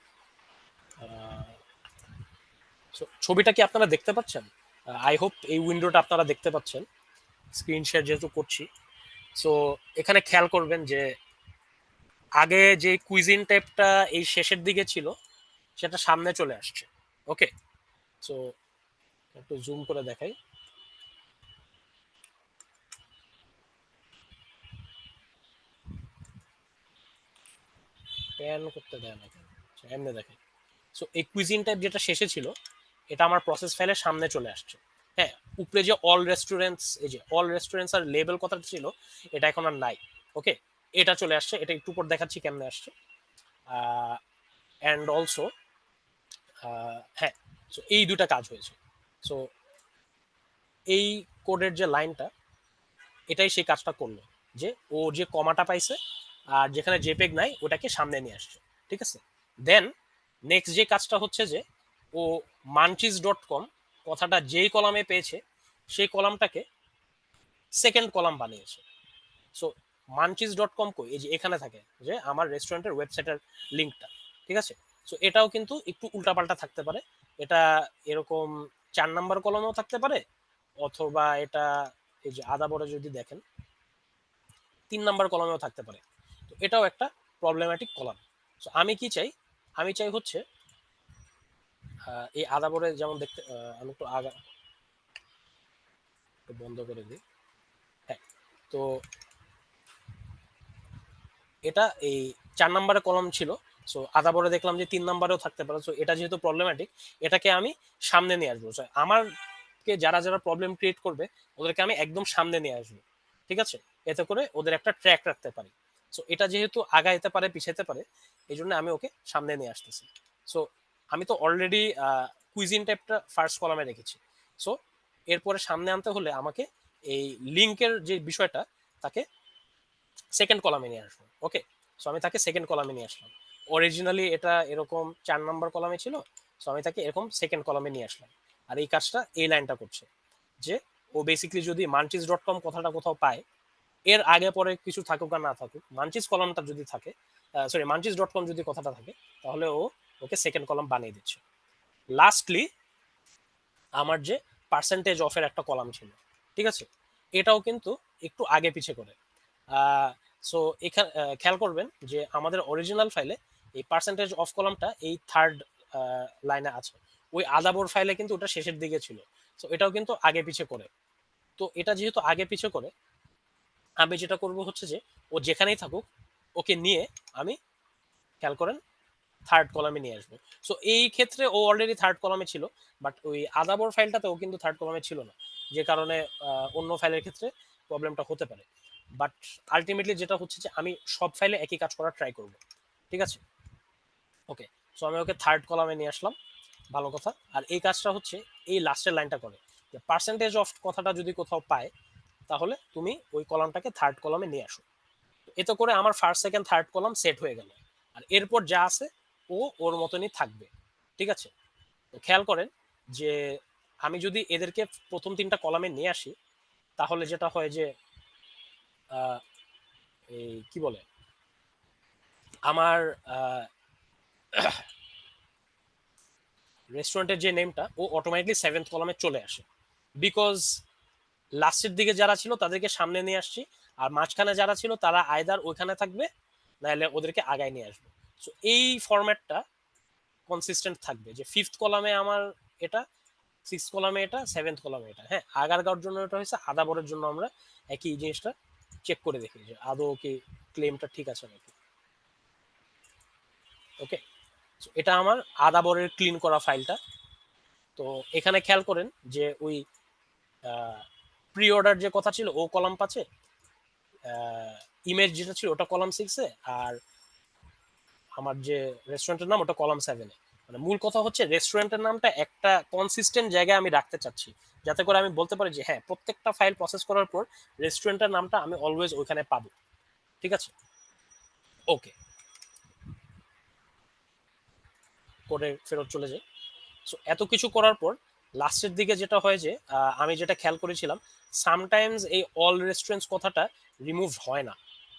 ছবিটা কি আপনারা দেখতে পাচ্ছেন? আই হোপ এই উইন্ডোটা আপনারা দেখতে পাচ্ছেন, স্ক্রিন শেয়ার যেহেতু করছি। সো এখানে খেয়াল করবেন যে আগে যে কুইজিন টাইপটা এই শেষের দিকে ছিল, সেটা সামনে চলে আসছে। ওকে, সো একটু জুম করে দেখাই। প্যান করতে দেয় না, এমনি দেখাই। সো এই কুইজিন টাইপ যেটা শেষে ছিল, এটা আমার প্রসেস ফাইলের সামনে চলে আসছে। হ্যাঁ, উপরে যে অল রেস্টুরেন্টস, এই যে অল রেস্টুরেন্টস আর লেবেল কথাটা ছিল, এটা এখন আর নাই। ওকে, এটা চলে আসছে, এটা একটু পর দেখাচ্ছি কেমনে আসছে। অ্যান্ড অলসো হ্যাঁ, সো এই দুটা কাজ হয়েছে। সো এই কোডের যে লাইনটা, এটাই সেই কাজটা করলো, যে ও যে কমাটা পাইছে আর যেখানে জেপেগ নাই ওটাকে সামনে নিয়ে আসছে। ঠিক আছে, দেন নেক্সট যে কাজটা হচ্ছে যে ও মানচিস.কম কথাটা যেই কলামে পেয়েছে, সেই কলামটাকে সেকেন্ড কলাম বানিয়েছে। সো মানচিস.কম কই, এই যে এখানে থাকে যে আমার রেস্টুরেন্টের ওয়েবসাইটের লিঙ্কটা। ঠিক আছে, সো এটাও কিন্তু একটু উল্টাপাল্টা থাকতে পারে। এটা এরকম 4 নাম্বার কলমেও থাকতে পারে, অথবা এটা এই যে আদা বড়ে যদি দেখেন 3 নাম্বার কলমেও থাকতে পারে। তো এটাও একটা প্রবলেম্যাটিক কলাম। সো আমি কি চাই, আমি চাই হচ্ছে এই আদা বড়ে যেমন দেখতে, আমি একটু আগা একটু বন্ধ করে দিই। হ্যাঁ, তো এটা এই 4 নাম্বারের কলম ছিল। সো আদা বড়ে দেখলাম যে 3 নাম্বারেও থাকতে পারে। সো এটা যেহেতু প্রবলেম্যাটিক, এটাকে আমি সামনে নিয়ে আসবো। আমারকে যারা যারা প্রবলেম ক্রিয়েট করবে, ওদেরকে আমি একদম সামনে নিয়ে আসবো। ঠিক আছে, এতে করে ওদের একটা ট্র্যাক রাখতে পারি। সো এটা যেহেতু আগাইতে পারে পিছাইতে পারে, এই জন্য আমি ওকে সামনে নিয়ে আসতেছি। সো আমি তো অলরেডি কুইজিন টাইপটা ফার্স্ট কলামে রেখেছি। সো এরপরে সামনে আনতে হলে আমাকে এই লিঙ্কের যে বিষয়টা, তাকে সেকেন্ড কলামে নিয়ে আসবো। ওকে, সো আমি তাকে সেকেন্ড কলামে নিয়ে আসলাম। অরিজিনালি এটা এরকম 4 নাম্বার কলামে ছিল, সো আমি তাকে এরকম সেকেন্ড কলামে নিয়ে আসলাম। আর এই কাজটা এই লাইনটা করছে, যে ও বেসিক্যালি যদি মানচিস.কম কথাটা কোথাও পায়, এর আগে পরে কিছু থাকুক আর না থাকুক, মানচিস কলামটা যদি থাকে, সরি মানচিস.কম যদি কথাটা থাকে, তাহলে ও ওকে সেকেন্ড কলাম বানিয়ে দিচ্ছে। লাস্টলি আমার যে পার্সেন্টেজ অফের একটা কলাম ছিল, ঠিক আছে, এটাও কিন্তু একটু আগে পিছে করে। সো এখানে খেয়াল করবেন যে আমাদের অরিজিনাল ফাইলে এই পার্সেন্টেজ অফ কলামটা এই থার্ড লাইনে আছে, ওই আদাবর ফাইলে কিন্তু ওটা শেষের দিকে ছিল। সো এটাও কিন্তু আগে পিছে করে। তো এটা যেহেতু আগে পিছে করে, আমি যেটা করব হচ্ছে যে ও যেখানেই থাকুক, ওকে নিয়ে আমি, খেয়াল করেন, থার্ড কলামে নিয়ে আসবো। সো এই ক্ষেত্রে ও অলরেডি থার্ড কলামে ছিল, বাট ওই আদাবর ফাইলটাতে ও কিন্তু থার্ড কলামে ছিল না, যে কারণে অন্য ফাইলের ক্ষেত্রে প্রবলেমটা হতে পারে। বাট আলটিমেটলি যেটা হচ্ছে যে আমি সব ফাইলে একই কাজ করার ট্রাই করব। ঠিক আছে, ওকে, সো আমি ওকে থার্ড কলামে নিয়ে আসলাম, ভালো কথা। আর এই কাজটা হচ্ছে এই লাস্টের লাইনটা করে, যে পার্সেন্টেজ অফ কথাটা যদি কোথাও পায়, তাহলে তুমি ওই কলামটাকে থার্ড কলামে নিয়ে আসো। এতে করে আমার first second third column set হয়ে গেল, আর এরপর যা আছে ও ওর মতনই থাকবে। ঠিক আছে, তো খেয়াল করেন যে আমি যদি এদেরকে প্রথম 3টা কলামে নিয়ে আসি, তাহলে যেটা হয় যে এই কি বলে, আমার রেস্টুরেন্টের যে নেমটা ও অটোমেটিকলি 7th কলামে চলে আসে, বিকজ লাস্টের দিকে যারা ছিল তাদেরকে সামনে নিয়ে আসছি, আর মাঝখানে যারা ছিল তারা আইদার ওইখানে থাকবে, নাহলে ওদেরকে আগায় নিয়ে আসবে। সো এই ফরম্যাটটা কনসিস্টেন্ট থাকবে, যে 5th কলামে আমার এটা, 6th কলামে এটা, 7th কলামে এটা। হ্যাঁ, আগারগাঁওর জন্য এটা হয়েছে, আদাবরের জন্য আমরা একই জিনিসটা চেক করে দেখি যে আদৌ কি ক্লেমটা ঠিক আছে নাকি। ওকে, এটা আমার আদাবরের ক্লিন করা ফাইলটা। তো এখানে খেয়াল করেন যে ওই প্রি অর্ডার যে কথা ছিল ও কলাম 5-এ, ইমেজ যেটা ছিল ওটা কলাম 6-এ, আর আমার যে রেস্টুরেন্টের নাম ওটা কলাম 7-এ। মানে মূল কথা হচ্ছে রেস্টুরেন্টের নামটা একটা কনসিস্টেন্ট জায়গায় আমি রাখতে চাচ্ছি, যাতে করে আমি বলতে পারি যে হ্যাঁ, প্রত্যেকটা ফাইল প্রসেস করার পর রেস্টুরেন্টের নামটা আমি অলওয়েজ ওইখানে পাবো। ঠিক আছে, ওকে, করে ফেরত চলে যাই। সো এত কিছু করার পর লাস্টের দিকে যেটা হয় যে আমি যেটা খেয়াল করেছিলাম, সামটাইমস এই অল রেস্টুরেন্টস কথাটা রিমুভ হয় না।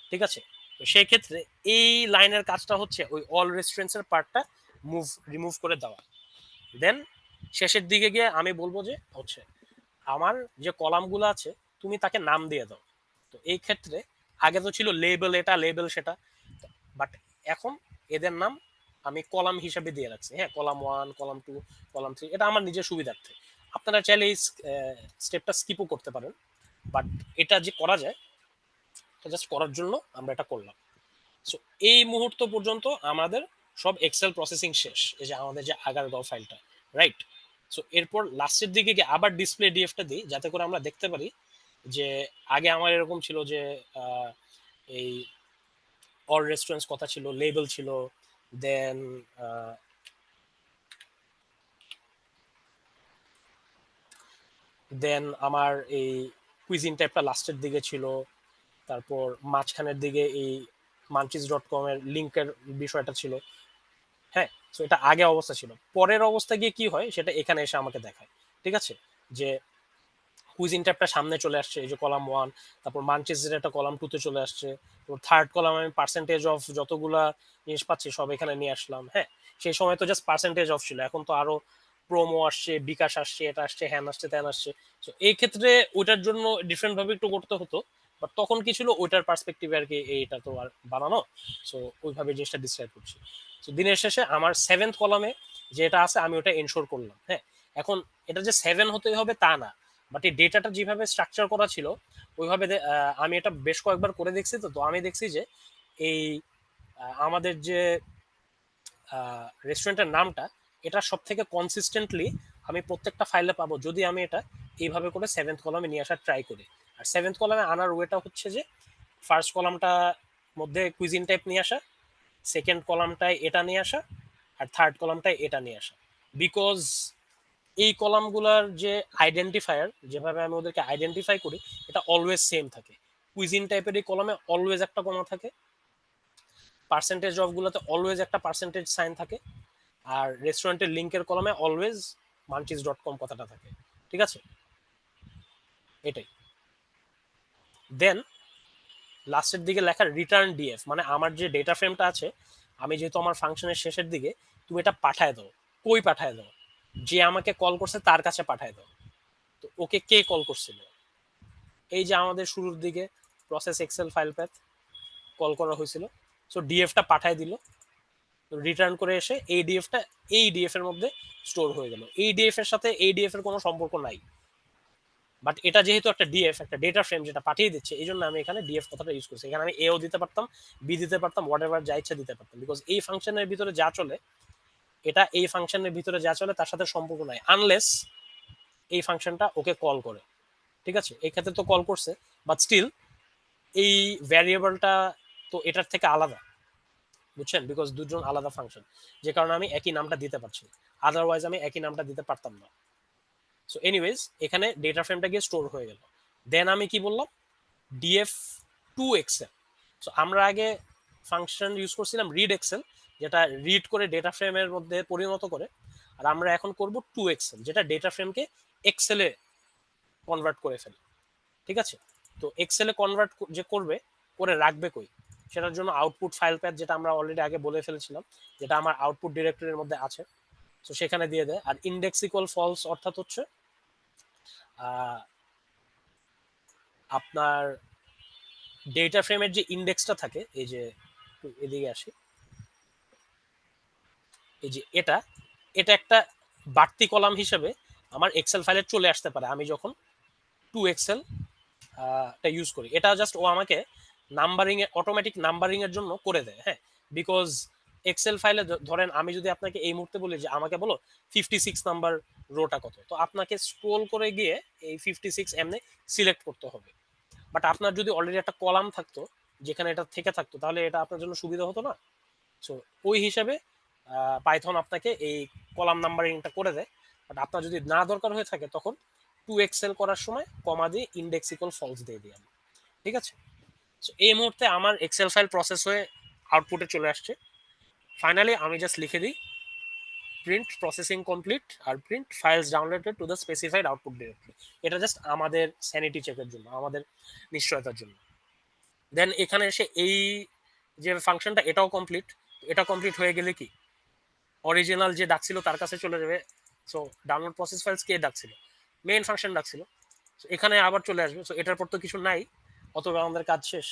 ঠিক আছে, তো সেই ক্ষেত্রে এই লাইনের কাজটা হচ্ছে ওই অল রেস্টুরেন্টস এর পার্টটা রিমুভ করে দেওয়া। দেন শেষের দিকে গিয়ে আমি বলবো যে হচ্ছে আমার যে কলামগুলো আছে তুমি তাকে নাম দিয়ে দাও। তো এই ক্ষেত্রে আগে তো ছিল লেবেল এটা, লেবেল সেটা, বাট এখন এদের নাম আমি কলাম হিসেবে দিয়ে রাখছি। হ্যাঁ, কলাম 1, কলাম 2, কলাম 3, এটা আমার নিজের সুবিধার্থে। আপনারা চাইলে এই স্টেপটা স্কিপও করতে পারেন, বাট এটা যে করা যায় এটা জাস্ট করার জন্য আমরা এটা করলাম। সো এই মুহূর্ত পর্যন্ত আমাদের সব এক্সেল প্রসেসিং শেষ, এই যে আমাদের যে আগারগাঁও ফাইলটা, রাইট? সো এরপর লাস্টের দিকে গিয়ে আবার ডিসপ্লে ডিএফটা দিই, যাতে করে আমরা দেখতে পারি যে আগে আমার এরকম ছিল যে এই অল রেস্টুরেন্টস কথা ছিল, লেবেল ছিল, দেন আমার এই কুইজিন টাইপটা লাস্টের দিকে ছিল, তারপর মাঝখানের দিকে এই মানচিস.com এর লিঙ্কের বিষয়টা ছিল। হ্যাঁ, তো এটা আগে অবস্থা ছিল। পরের অবস্থা গিয়ে কি হয় সেটা এখানে এসে আমাকে দেখায়। ঠিক আছে, যে কুইজিন ট্যাবটা সামনে চলে আসছে, এই যে কলাম 1, তারপর মানচেসের একটা কলাম 2 তে চলে আসছে, তো থার্ড কলাম আমি পার্সেন্টেজ অফ যতগুলা জিনিস পাচ্ছি সব এখানে নিয়ে আসলাম। হ্যাঁ, সেই সময় তো জাস্ট পার্সেন্টেজ অফ ছিল, এখন তো আরো প্রোমো আসছে, বিকাশ আসছে, এটা আসছে, হ্যান আসছে, ত্যান আসছে। তো এই ক্ষেত্রে ওইটার জন্য ডিফারেন্ট ভাবে একটু করতে হতো, বাট তখন কি ছিল ওইটার পার্সপেক্টিভে আর কি এইটা তো আর বানানো। সো ওইভাবে জিনিসটা ডিসক্রাইব করছি। তো দিনের শেষে আমার 7th কলামে যেটা আছে আমি ওটা এনশোর করলাম। হ্যাঁ, এখন এটা যে 7 হতেই হবে তা না, বাট এই ডেটাটা যেভাবে স্ট্রাকচার করা ছিল ওইভাবে আমি এটা বেশ কয়েকবার করে দেখছি। তো তো আমি দেখছি যে এই আমাদের যে রেস্টুরেন্টের নামটা, এটা সব থেকে কনসিস্টেন্টলি আমি প্রত্যেকটা ফাইলে পাবো যদি আমি এটা এইভাবে করে 7th কলামে নিয়ে আসার ট্রাই করি। আর 7th কলামে আনার ওয়েটা হচ্ছে যে ফার্স্ট কলামটা মধ্যে কুইজিন টাইপ নিয়ে আসা, সেকেন্ড কলামটায় এটা নিয়ে আসা, আর থার্ড কলামটায় এটা নিয়ে আসা। বিকজ এই কলামগুলোর যে আইডেন্টিফায়ার, যেভাবে আমি ওদেরকে আইডেন্টিফাই করি, এটা অলওয়েজ সেম থাকে। কুইজিন টাইপের এই কলামে অলওয়েজ একটা কমা থাকে, পার্সেন্টেজ অফ গুলোতে অলওয়েজ একটা পার্সেন্টেজ সাইন থাকে, আর রেস্টুরেন্টের লিঙ্কের কলামে অলওয়েজ মানচিস.com কথাটা থাকে। ঠিক আছে, এটাই। দেন লাস্টের দিকে লেখা রিটার্ন ডিএফ, মানে আমার যে ডেটা ফ্রেমটা আছে, আমি যেহেতু আমার ফাংশনের শেষের দিকে, তুমি এটা পাঠায় দাও। কই পাঠায় দাও? যে আমাকে কল করছে তার কাছে পাঠায় দাও। তো ওকে কে কল করছিল? এই যে আমাদের শুরুর দিকে process Excel file path call করা হয়েছিল, সো ডিএফটা পাঠায় দিল, রিটার্ন করে এসে এই ডিএফটা এই ডিএফ এর মধ্যে স্টোর হয়ে গেল। এই ডিএফ এর সাথে এই ডিএফ এর কোনো সম্পর্ক নাই, বাট এটা যেহেতু একটা ডিএফ, একটা ডেটা ফ্রেম যেটা পাঠিয়ে দিচ্ছে, এই জন্য আমি এখানে ডিএফ কথাটা ইউজ করছি। এখানে আমি এও দিতে পারতাম, বি দিতে পারতাম, হোয়াট এভার যা ইচ্ছা দিতে পারতাম, বিকজ এই ফাংশনের ভিতরে যা চলে এটা এই ফাংশনের ভিতরে যা চলে তার সাথে সম্পর্ক নাই, আনলেস এই ফাংশনটা ওকে কল করে। ঠিক আছে, এই ক্ষেত্রে তো কল করছে, বাট স্টিল এই ভ্যারিয়েবলটা তো এটার থেকে আলাদা, বুঝছেন? বিকজ দুজন আলাদা ফাংশন, যে কারণে আমি একই নামটা দিতে পারছি, আদারওয়াইজ আমি একই নামটা দিতে পারতাম না। সো এনিওয়েজ এখানে ডেটা ফ্রেমটা গিয়ে স্টোর হয়ে গেল। দেন আমি কি বললাম, ডিএফ টু এক্সেল। সো আমরা আগে ফাংশন ইউজ করছিলাম রিড এক্সেল, যেটা রিড করে ডেটা ফ্রেমের মধ্যে পরিণত করে, আর আমরা এখন করব টু এক্সেল, যেটা ডেটা ফ্রেমকে এক্সেলে কনভার্ট করে ফেলে। ঠিক আছে, তো এক্সেলে কনভার্ট যে করবে, করে রাখবে কই, সেটার জন্য আউটপুট ফাইল প্যাথ, যেটা আমরা অলরেডি আগে বলে ফেলেছিলাম, যেটা আমার আউটপুট ডিরেক্টরির মধ্যে আছে, তো সেখানে দিয়ে দেয়। আর ইন্ডেক্স ইকুয়াল ফলস অর্থাৎ হচ্ছে আপনার ডেটা ফ্রেমের যে ইন্ডেক্সটা থাকে, এই যে একটু এদিকে আসি, এই যে এটা এটা একটা বাড়তি কলাম হিসেবে আমার এক্সেল ফাইলে চলে আসতে পারে আমি যখন টু এক্সেল টা ইউজ করি। এটা জাস্ট ও আমাকে নাম্বারিং এ অটোমেটিক নাম্বারিং এর জন্য করে দেয়। হ্যাঁ, বিকজ এক্সেল ফাইলে ধরেন আমি যদি আপনাকে এই মুহূর্তে বলি যে আমাকে বলো 56 নাম্বার রোটা কত, তো আপনাকে স্ক্রোল করে গিয়ে এই 56 এমনি সিলেক্ট করতে হবে। বাট আপনার যদি অলরেডি একটা কলাম থাকতো যেখানে এটা থেকে থাকতো, তাহলে এটা আপনার জন্য সুবিধা হতো না। সো ওই হিসাবে পাইথন আপনাকে এই কলাম নাম্বারিংটা করে দেয়। বাট আপনার যদি না দরকার হয়ে থাকে তখন টু এক্সেল করার সময় কমা দিয়ে ইন্ডেক্স ইকুয়াল ফলস দিয়ে দিই আমি। ঠিক আছে, সো এই মুহূর্তে আমার এক্সেল ফাইল প্রসেস হয়ে আউটপুটে চলে আসছে। ফাইনালি আমি জাস্ট লিখে দিই প্রিন্ট প্রসেসিং কমপ্লিট আর print files downloaded to the specified output directory. এটা জাস্ট আমাদের স্যানিটি চেকের জন্য, আমাদের নিশ্চয়তার জন্য। দেন এখানে এসে এই যে ফাংশনটা এটাও কমপ্লিট। এটা কমপ্লিট হয়ে গেলে কি অরিজিনাল যে ডাকছিল তার কাছে চলে যাবে। সো ডাউনলোড প্রসেস ফাইলস কে ডাকছিল, মেইন ফাংশন ডাকছিল, সো এখানে আবার চলে আসবে। সো এটার পর তো কিছু নাই, অথবা আমাদের কাজ শেষ।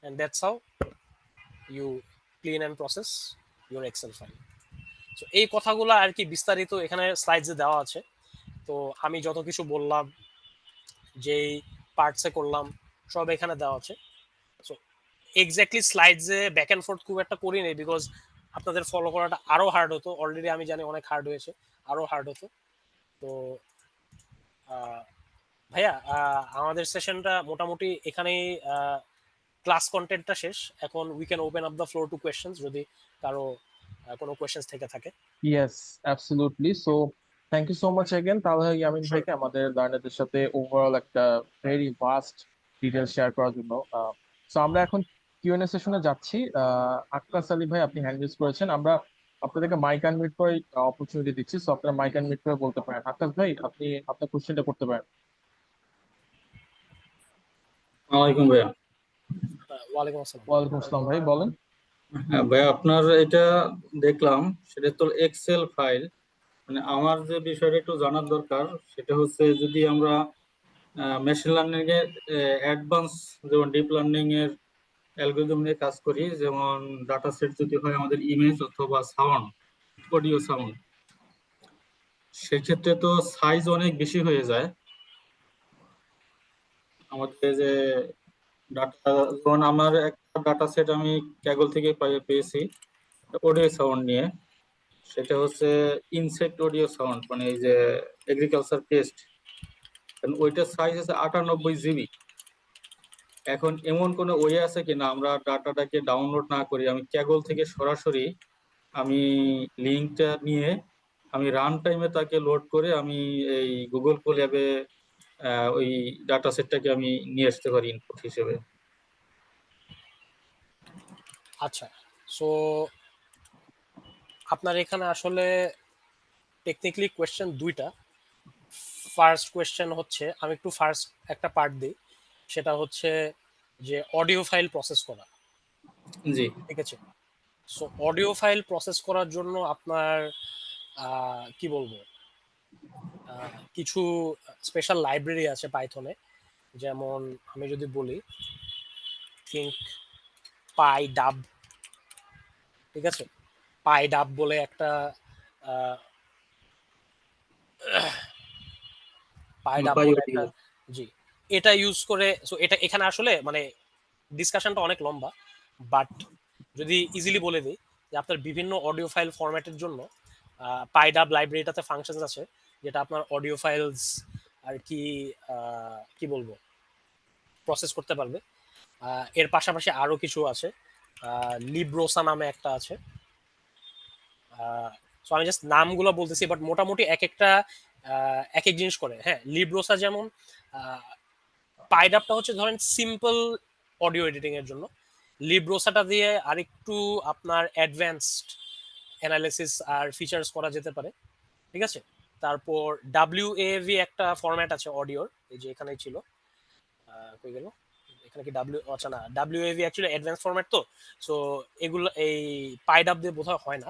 And that's how you clean and process your Excel file. So এই কথাগুলো আর কি বিস্তারিত এখানে স্লাইডসে দেওয়া আছে। তো আমি যত কিছু বললাম, যেই পার্টসে করলাম, সব এখানে দেওয়া আছে। সো এক্স্যাক্টলি স্লাইডসে ব্যাক অ্যান্ড ফোর্থ খুব একটা করি নেই, বিকজ আপনাদের ফলো করাটা আরো হার্ড হতো। অলরেডি আমি জানি অনেক হার্ড হয়েছে, আরো হার্ড হতো। তো ভাইয়া আমাদের সেশনটা মোটামুটি এখানেই, ক্লাস কন্টেন্টটা শেষ। এখন we can open up the floor to questions, যদি কারো কোনো কোয়েশ্চেন্স থেকে থাকে। Yes, absolutely. So thank you so much again Talha Yamin Sure. ভাইকে আমাদের লার্নারদের সাথে ওভারঅল একটা ভেরি ভাস্ট ডিটেল শেয়ার করার জন্য। সো আমরা এখন কিউএনএ সেশনে যাচ্ছি। আক্কাস আলী ভাই, আপনি হ্যান্ড রেজ করেছেন, আমরা আপনাদেরকে মাইক আনমিউট করে অপরচুনিটি দিচ্ছি। সো আপনারা মাইক আনমিউট করে বলতে পারেন। আক্কাস ভাই, আপনি আপনার কোশ্চেনটা করতে পারেন। ওয়ালাইকুম ভাইয়া। ওয়ালাইকুম আসসালাম। ওয়ালাইকুম আসসালাম ভাই, বলেন। হ্যাঁ ভাইয়া, আপনার এটা দেখলাম, সেটা তো এক্সেল ফাইল। মানে আমার যে বিষয়টা একটু জানার দরকার, সেটা হচ্ছে যদি আমরা মেশিন লার্নিং এর অ্যাডভান্স, যেমন ডিপ লার্নিং এর অ্যালগরিদম নিয়ে কাজ করি, যেমন ডাটা সেট যদি হয় আমাদের ইমেজ অথবা সাউন্ড, অডিও সাউন্ড, সেক্ষেত্রে তো সাইজ অনেক বেশি হয়ে যায় আমাদের যে ডাটা। যেমন আমার একটা ডাটা সেট আমি ক্যাগল থেকে পেয়েছি অডিও সাউন্ড নিয়ে, সেটা হচ্ছে ইনসেক্ট অডিও সাউন্ড, মানে এই যে এগ্রিকালচার পেস্ট, ওইটার সাইজ আছে 98 GB। এখন এমন কোনো ওয়ে আছে কিনা আমরা ডাটাটাকে ডাউনলোড না করি, আমি ক্যাগল থেকে সরাসরি আমি লিঙ্কটা নিয়ে আমি রান টাইমে তাকে লোড করে আমি এই গুগল কোল্যাবে ওই ডাটা সেটটাকে আমি নিয়ে আসতে পারি ইনপুট হিসেবে? আচ্ছা, সো আপনার এখানে আসলে টেকনিক্যালি কোয়েশ্চেন দুইটা। ফার্স্ট কোয়েশ্চেন হচ্ছে, আমি একটু ফার্স্ট একটা পার্ট দিই, সেটা হচ্ছে যে অডিও ফাইল প্রসেস করা। জি। ঠিক আছে, সো অডিও ফাইল প্রসেস করার জন্য আপনার কি বলবো, কিছু স্পেশাল লাইব্রেরি আছে পাইথনে। যেমন আমি যদি বলি থিঙ্ক পাই ডাব। ঠিক আছে, পাই ডাব বলে একটা পাই ডাব বলে একটা, জি, এটা ইউজ করে। সো এটা এখানে আসলে মানে ডিসকাশনটা অনেক লম্বা, বাট যদি ইজিলি বলে দিই যে আপনার বিভিন্ন অডিও ফাইল ফরম্যাটের জন্য পাইডাব লাইব্রেরিটাতে ফাংশনস আছে, যেটা আপনার অডিও ফাইলস আর কি কি বলবো প্রসেস করতে পারবে। এর পাশাপাশি আরো কিছু আছে, লিব্রোসা নামে একটা আছে। সো আমি জাস্ট নামগুলো বলতেছি, বাট মোটামুটি এক একটা এক এক জিনিস করে। হ্যাঁ, লিব্রোসা যেমন, পাইডাপটা হচ্ছে ধরেন সিম্পল অডিও এডিটিং এর জন্য, লিব্রোসাটা দিয়ে আরেকটু আপনার অ্যাডভান্সড অ্যানালিসিস আর ফিচার্স করা যেতে পারে। ঠিক আছে, তারপর ডাব্লিউএভি একটা ফরম্যাট আছে অডিওর, এই যে এখানেই ছিল, কই গেল, এখানে কি ডাব্লিউ, আচ্ছা না, ডাব্লিউএভি অ্যাকচুয়ালি অ্যাডভান্স ফরম্যাট। তো সো এগুলো এই পাইডাপ দিয়ে বোধহয় হয় না।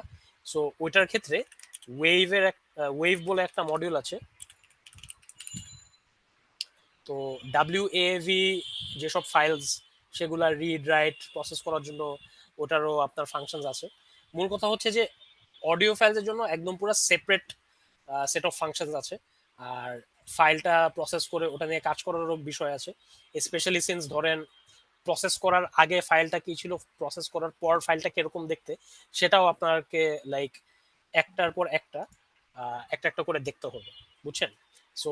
সো ওইটার ক্ষেত্রে ওয়েভের ওয়েভ বলে একটা মডিউল আছে। তো ডাব্লিউএভি যেসব ফাইলস সেগুলা রিড রাইট প্রসেস করার জন্য ওটারও আপনার ফাংশনস আছে। মূল কথা হচ্ছে যে অডিও ফাইলসের জন্য একদম পুরো সেপারেট সেট অফ ফাংশনস আছে, আর ফাইলটা প্রসেস করে ওটা নিয়ে কাজ করারও বিষয় আছে। স্পেশালি সিন্স ধরেন প্রসেস করার আগে ফাইলটা কি ছিল, প্রসেস করার পর ফাইলটা কিরকম দেখতে, সেটাও আপনাকে লাইক একটার পর একটা একটা একটা করে দেখতে হবে, বুঝছেন? সো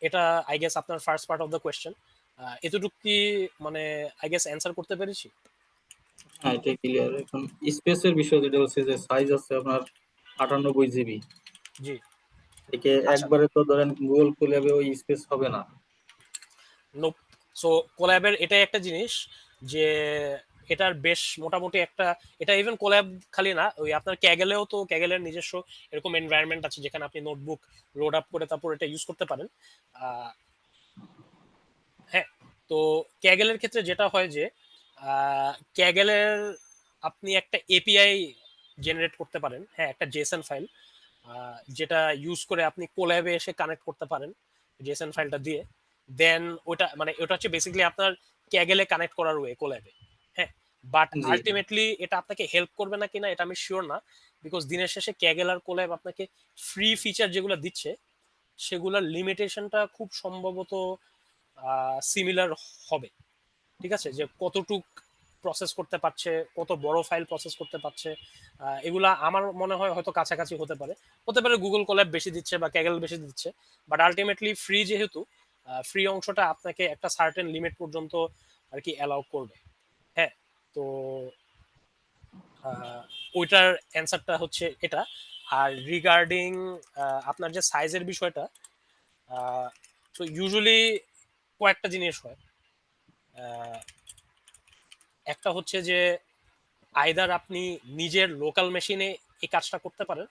এটা আই গেস আপনার first part of the question. এতটুকু কি মানে আই গেস অ্যান্সার করতে পেরেছি? হ্যাঁ, এটা ক্লিয়ার। এখন স্পেসের বিষয় যেটা হচ্ছে যে সাইজ আছে আপনার 98 জিবি। জি। একে আচ্ছা, একবারে তো ধরেন গুগল কোল্যাবে ওই স্পেস হবে না। নোপ। সো কোল্যাবের এটাই একটা জিনিস যে এটার বেশ মোটামুটি একটা, এটা ইভেন কোল্যাব খালি না, ওই আপনার ক্যাগেলেও তো ক্যাগেলের নিজস্ব এরকম এনভায়রনমেন্ট আছে যেখানে আপনি নোটবুক লোড আপ করে তারপর এটা ইউজ করতে পারেন। হ্যাঁ, তো ক্যাগেলের ক্ষেত্রে যেটা হয় যে ক্যাগেলের আপনি একটা এপিআই জেনারেট করতে পারেন, হ্যাঁ, একটা জেসন ফাইল যেটা ইউজ করে আপনি কোল্যাবে এসে কানেক্ট করতে পারেন জেসন ফাইলটা দিয়ে। দেন ওটা মানে ওটা হচ্ছে বেসিক্যালি আপনার ক্যাগেলে কানেক্ট করার ওয়ে কোল্যাবে। হ্যাঁ, বাট জি। আলটিমেটলি এটা আপনাকে হেল্প করবে না কিনা এটা আমি শিওর না, বিকজ দিনের শেষে ক্যাগেল আর কোল্যাব আপনাকে ফ্রি ফিচার যেগুলো দিচ্ছে সেগুলোর লিমিটেশনটা খুব সম্ভবত সিমিলার হবে। ঠিক আছে, যে কতটুক প্রসেস করতে পারছে, কত বড় ফাইল প্রসেস করতে পারছে, এগুলা আমার মনে হয় হয়তো কাছাকাছি হতে পারে। হতে পারে গুগল কোল্যাব বেশি দিচ্ছে বা ক্যাগেল বেশি দিচ্ছে, বাট আলটিমেটলি ফ্রি যেহেতু ফ্রি অংশটা আপনাকে একটা সার্টেন লিমিট পর্যন্ত আর কি অ্যালাউ করবে। হ্যাঁ, তো ওইটার অ্যান্সারটা হচ্ছে এটা। আর রিগার্ডিং আপনার যে সাইজের বিষয়টা, তো ইউজুয়ালি কয়েকটা জিনিস হয়। আহ, একটা হচ্ছে যে আইদার আপনি নিজের লোকাল মেশিনে এই কাজটা করতে পারেন,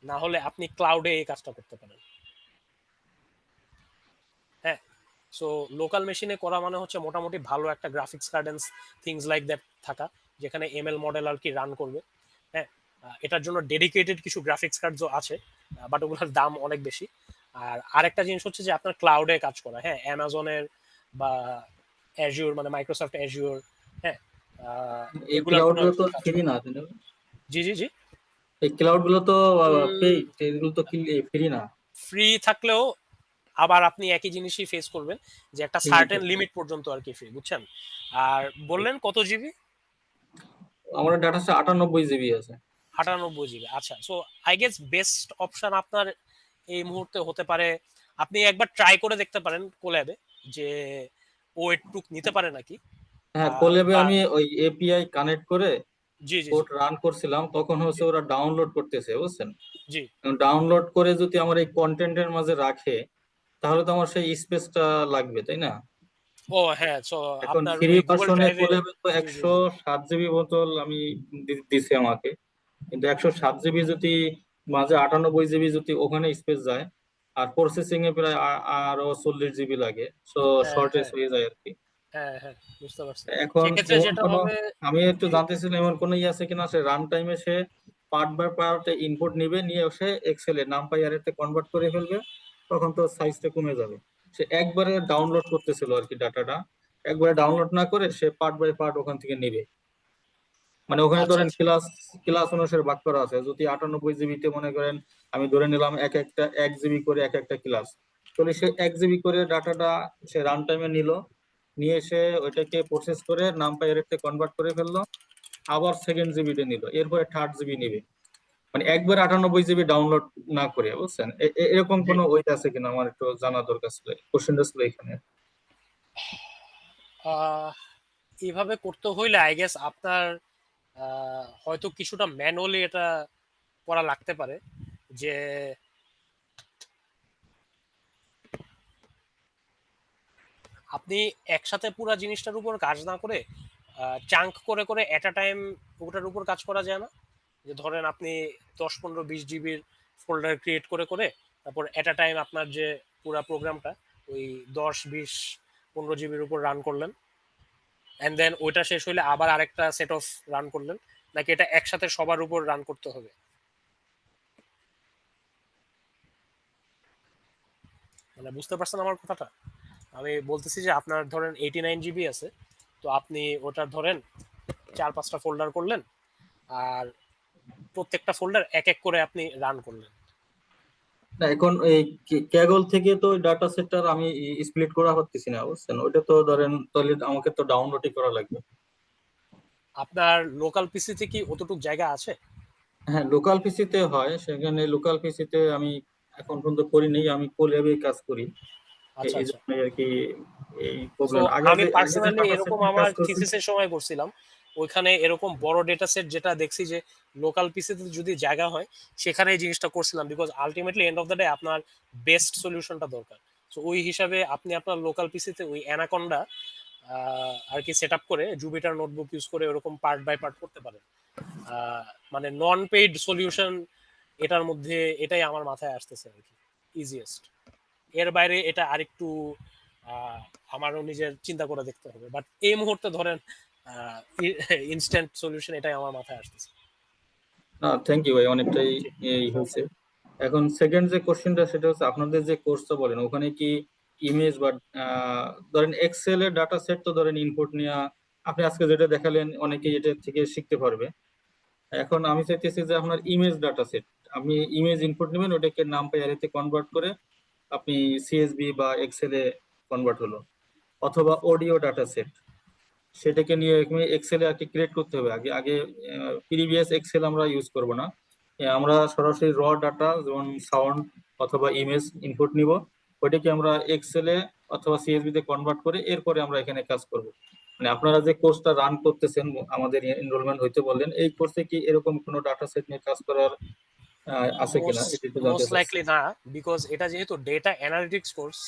না হলে আপনি ক্লাউডে এই কাজটা করতে পারেন। হ্যাঁ, সো লোকাল মেশিনে করা মানে হচ্ছে মোটামুটি ভালো একটা graphics card and things like that থাকা, যেখানে এমএল মডেল আর কি রান করবে। হ্যাঁ, এটার জন্য ডেডিকেটেড কিছু গ্রাফিক্স কার্ড আছে, বাট ওগুলোর দাম অনেক বেশি। আর আরেকটা জিনিস হচ্ছে যে আপনার ক্লাউডে কাজ করা, হ্যাঁ, অ্যামাজনের বা অ্যাজিওর মানে মাইক্রোসফট অ্যাজিওর, হ্যাঁ, এই এগুলার ক্লাউড জন্য গুলো তো কাজ ফ্রি করা। না, তাই না? জি জি জি। এই ক্লাউড গুলো তো পেইড, এগুলো তো ফ্রি না। ফ্রি থাকলেও আবার আপনি একই জিনিসই ফেস করবেন, যে একটা সার্টেন লিমিটেড। লিমিট পর্যন্ত আর কি ফ্রি, বুঝছেন? আর বললেন কত জিবি? আমার ডাটা 98 জিবি আছে। 98 জিবি। আচ্ছা, so I guess best option আপনার এই মুহূর্তে হতে পারে আপনি একবার ট্রাই করে দেখতে পারেন কোল্যাবে যে ও একটু নিতে পারে নাকি। হ্যাঁ, কোল্যাবে বা আমি ওই এপিআই কানেক্ট করে জি জি জি কোড রান করছিলাম, তখন জি হচ্ছে ওরা ডাউনলোড করতেছে, বুঝছেন? জি। ডাউনলোড করে যদি আমার এই কন্টেন্টের মাঝে রাখে, তাহলে তো আমার সেই স্পেসটা লাগবে, তাই না? ও হ্যাঁ, সো এখন আপনার ফ্রি ওই গুগল ভার্সনে ড্রাইভে। কোল্যাবে তো জি জি জি। 107 জিবি বোতল আমি দিছে আমাকে। কিন্তু 107 জিবি যদি মাঝে 98 জিবি যদি ওখানে স্পেস যায়, আর প্রসেসিং এ প্রায় আরো 40 জিবি লাগে, তো হ্যাঁ শর্টেজ হ্যাঁ হয়ে যায় আর কি। হ্যাঁ হ্যাঁ, বুঝতে পারছি। এখন সেক্ষেত্রে এমন যেটা কোনো, হবে। আমি একটু জি জানতেছিলাম এমন কোনো ইয়ে আছে কিনা, সে রান টাইমে সে পার্ট বাই পার্ট ইনপুট নিবে, নিয়ে সে এক্সেলে নামপাই আরেতে কনভার্ট করে ফেলবে, তখন তো সাইজটা কমে যাবে। সে একবারে ডাউনলোড করতেছিল আর কি ডাটাটা, একবারে ডাউনলোড না করে সে পার্ট বাই পার্ট ওখান থেকে নিবে। মানে ওখানে আচ্ছা ধরেন আচ্ছা। ক্লাস ক্লাস অনুসারে ভাগ করা আছে, যদি 98 জিবিতে মনে করেন আমি ধরে নিলাম এক একটা 1 জিবি করে এক একটা ক্লাস, তাহলে সে 1 জিবি করে ডাটাটা সে রান টাইমে নিল, নিয়ে এসে ওইটাকে প্রসেস করে নামপাই এর কনভার্ট করে ফেললো, আবার সেকেন্ড জিবিতে নিল, এরপরে থার্ড জিবি নিবে। মানে একবার 98 জিবি ডাউনলোড না করে, বুঝছেন? এরকম জি। কোনো ওইটা আছে কিনা আমার একটু জানা দরকার ছিল, কোশ্চেনটা ছিল এখানে। আহ এইভাবে করতে হইলে আই গেস আপনার হয়তো কিছুটা ম্যানুয়ালি এটা করা লাগতে পারে, যে আপনি একসাথে পুরো জিনিসটার উপর কাজ না করে চাঙ্ক করে করে এট আ টাইম ওটার উপর কাজ করা যায় না? যে ধরেন আপনি 10 15 20 জিবির ফোল্ডার ক্রিয়েট করে করে তারপর এট আ টাইম আপনার যে পুরো প্রোগ্রামটা ওই 10 20 15 জিবির উপর রান করলেন, অ্যান্ড দেন ওইটা শেষ হইলে আবার আরেকটা সেট অফ রান করলেন, নাকি এটা একসাথে সবার উপর রান করতে হবে? মানে বুঝতে পারছেন আমার কথাটা? আমি বলতেছি যে আপনার ধরেন 89 জিবি আছে, তো আপনি ওটা ধরেন 4-5টা ফোল্ডার করলেন, আর প্রত্যেকটা ফোল্ডার এক এক করে আপনি রান করলেন। না, এখন এই ক্যাগল থেকে তো ডাটা সেটটার আমি স্প্লিট করা হতেছি না, বুঝছেন? ওইটা তো ধরেন তাহলে আমাকে তো ডাউনলোডই করা লাগবে। আপনার লোকাল পিসিতে কি অতটুক জায়গা আছে? হ্যাঁ, লোকাল পিসিতে হয়, সেখানে লোকাল পিসিতে আমি এখন পর্যন্ত করিনি, আমি কোল্যাবে কাজ করি। আচ্ছা এই আচ্ছা। জন্য আর কি এই সো প্রবলেম। আমি আগে যে পার্সোনালি ডাটা সেট এরকম নিয়ে আমার কাজ করছি। থিসিসের সময় করছিলাম, ওইখানে এরকম বড় ডেটা সেট যেটা দেখছি যে লোকাল পিসিতে যদি জায়গা হয় সেখানে এই জিনিসটা করছিলাম, because ultimately end of the day আপনার বেস্ট সলিউশনটা দরকার। সো ওই হিসাবে আপনি আপনার লোকাল পিসিতে ওই অ্যানাকন্ডা আর কি সেট আপ করে জুপিটার নোটবুক ইউজ করে ওরকম পার্ট বাই পার্ট করতে পারেন। আহ, মানে নন পেইড সলিউশন এটার মধ্যে এটাই আমার মাথায় আসতেছে আর কি, ইজিয়েস্ট। এর বাইরে এটা আরেকটু আহ, আমারও নিজের চিন্তা করে দেখতে হবে, বাট এই মুহূর্তে ধরেন ইনস্ট্যান্ট সলিউশন এটাই আমার মাথায় আসতেছে। না, থ্যাংক ইউ ভাই, অনেকটাই জি। এই হয়েছে। এখন সেকেন্ড যে কোশ্চেনটা সেটা হচ্ছে আপনাদের যে কোর্সটা বলেন ওখানে কি ইমেজ বা ধরেন এক্সেল এর ডাটা সেট তো ধরেন ইনপুট নেওয়া, আপনি আজকে যেটা দেখালেন অনেকেই এটা থেকে শিখতে পারবে। এখন আমি চাইতেছি যে আপনার ইমেজ ডাটা সেট, আপনি ইমেজ ইনপুট নেবেন, ওটাকে নামপাই অ্যারেতে কনভার্ট করে আপনি সিএসভি বা এক্সেল এ কনভার্ট হলো, অথবা অডিও ডাটা সেট, সেটাকে নিয়ে এক্সেলে আর কি ক্রিয়েট করতে হবে। আগে আগে প্রিভিয়াস এক্সেল আমরা ইউজ করব না, আমরা সরাসরি র ডাটা যেমন সাউন্ড অথবা ইমেজ ইনপুট নিব, ওইটাকে আমরা এক্সেলে অথবা সিএসভি তে কনভার্ট করে এরপরে আমরা এখানে কাজ করব। মানে আপনারা যে কোর্সটা রান করতেছেন, আমাদের এনরোলমেন্ট হইতে বললেন, এই কোর্সে কি এরকম কোনো ডাটা সেট নিয়ে কাজ করার আছে কিনা, মোস্ট এটা একটু জানতে মোস্ট চাচ্ছি। লাইকলি না, বিকজ এটা যেহেতু ডেটা অ্যানালিটিক্স কোর্স,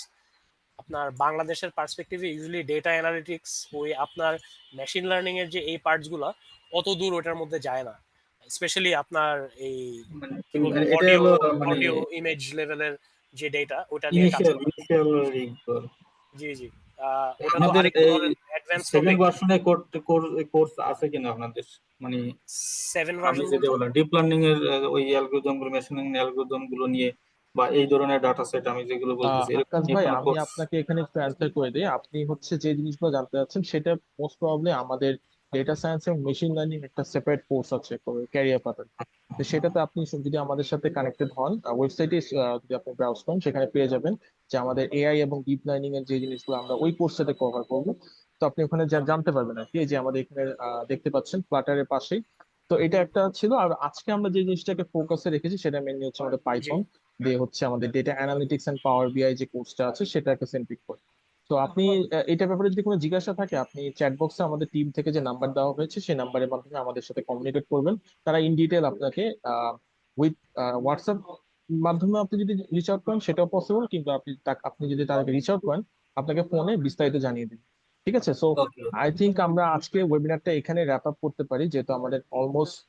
আপনার বাংলাদেশের পার্সপেক্টিভে ইউজুয়ালি ডেটা অ্যানালিটিক্স ওই আপনার মেশিন লার্নিং এর যে এই পার্টস গুলা অত দূর ওটার মধ্যে যায় না, স্পেশালি আপনার এই মানে কি বলবো মানে এটা অডিও হলো মানে অডিও ইমেজ লেভেলের যে ডেটা ওটা নিয়ে কাজ ইনিশিয়াল করা। ইনিশিয়াল। জি জি। ওটা তো আপনাদের আরেকটু এই ধরেন অ্যাডভান্স সেকেন্ড টপিক। ভার্সনে কোর্স আছে কিনা আপনাদের? মানে 7 আপনি ভার্সন যেটা বলতে? বললেন ডিপ লার্নিং এর ওই অ্যালগরিদম গুলো, মেশিন লার্নিং অ্যালগরিদম গুলো নিয়ে, বা এই ধরনের ডাটা সেট আমি যেগুলো বলতেছি, এরকম আকাশ নিয়ে ভাই, কোনো আমি কোর্স? আপনাকে এখানে একটু অ্যান্সার করে দিই। আপনি হচ্ছে যে জিনিসগুলো জানতে চাচ্ছেন সেটা মোস্ট প্রবাবলি আমাদের ডেটা সায়েন্স এবং মেশিন লার্নিং একটা সেপারেট কোর্স আছে ক্যারিয়ার পাথে। তো সেটাতে আপনি যদি আমাদের সাথে কানেক্টেড হন, ওয়েবসাইটে যদি আপনি ব্রাউজ করেন সেখানে পেয়ে যাবেন যে আমাদের এআই এবং ডিপ লার্নিং এর যে জিনিসগুলো আমরা ওই কোর্সটাতে কভার করবো। তো আপনি ওখানে জানতে পারবেন আর কি। এই যে আমাদের এখানে দেখতে পাচ্ছেন ফ্লাটারের পাশেই। তো এটা একটা ছিল। আর আজকে আমরা যে জিনিসটাকে ফোকাসে রেখেছি সেটা মেনলি হচ্ছে আমাদের জি। পাইথন দিয়ে হচ্ছে আমাদের ডেটা অ্যানালিটিক্স এন্ড পাওয়ার বিআই যে কোর্সটা আছে সেটাকে সেন্ট্রিক করে। তো আপনি এটা ব্যাপারে যদি কোনো জিজ্ঞাসা থাকে আপনি চ্যাট বক্সে আমাদের টিম থেকে যে নাম্বার দেওয়া হয়েছে সেই নাম্বারের মাধ্যমে আমাদের সাথে কমিউনিকেট করবেন। তারা ইন ডিটেল আপনাকে উইথ হোয়াটসঅ্যাপ মাধ্যমে আপনি যদি রিচ আউট করেন সেটাও পসিবল, কিন্তু আপনি যদি তাদেরকে রিচ আউট করেন আপনাকে ফোনে বিস্তারিত জানিয়ে দিন। ঠিক আছে। So okay. আই থিংক আমরা আজকে ওয়েবিনারটা এখানে র্যাপ আপ করতে পারি, যেহেতু আমাদের অলমোস্ট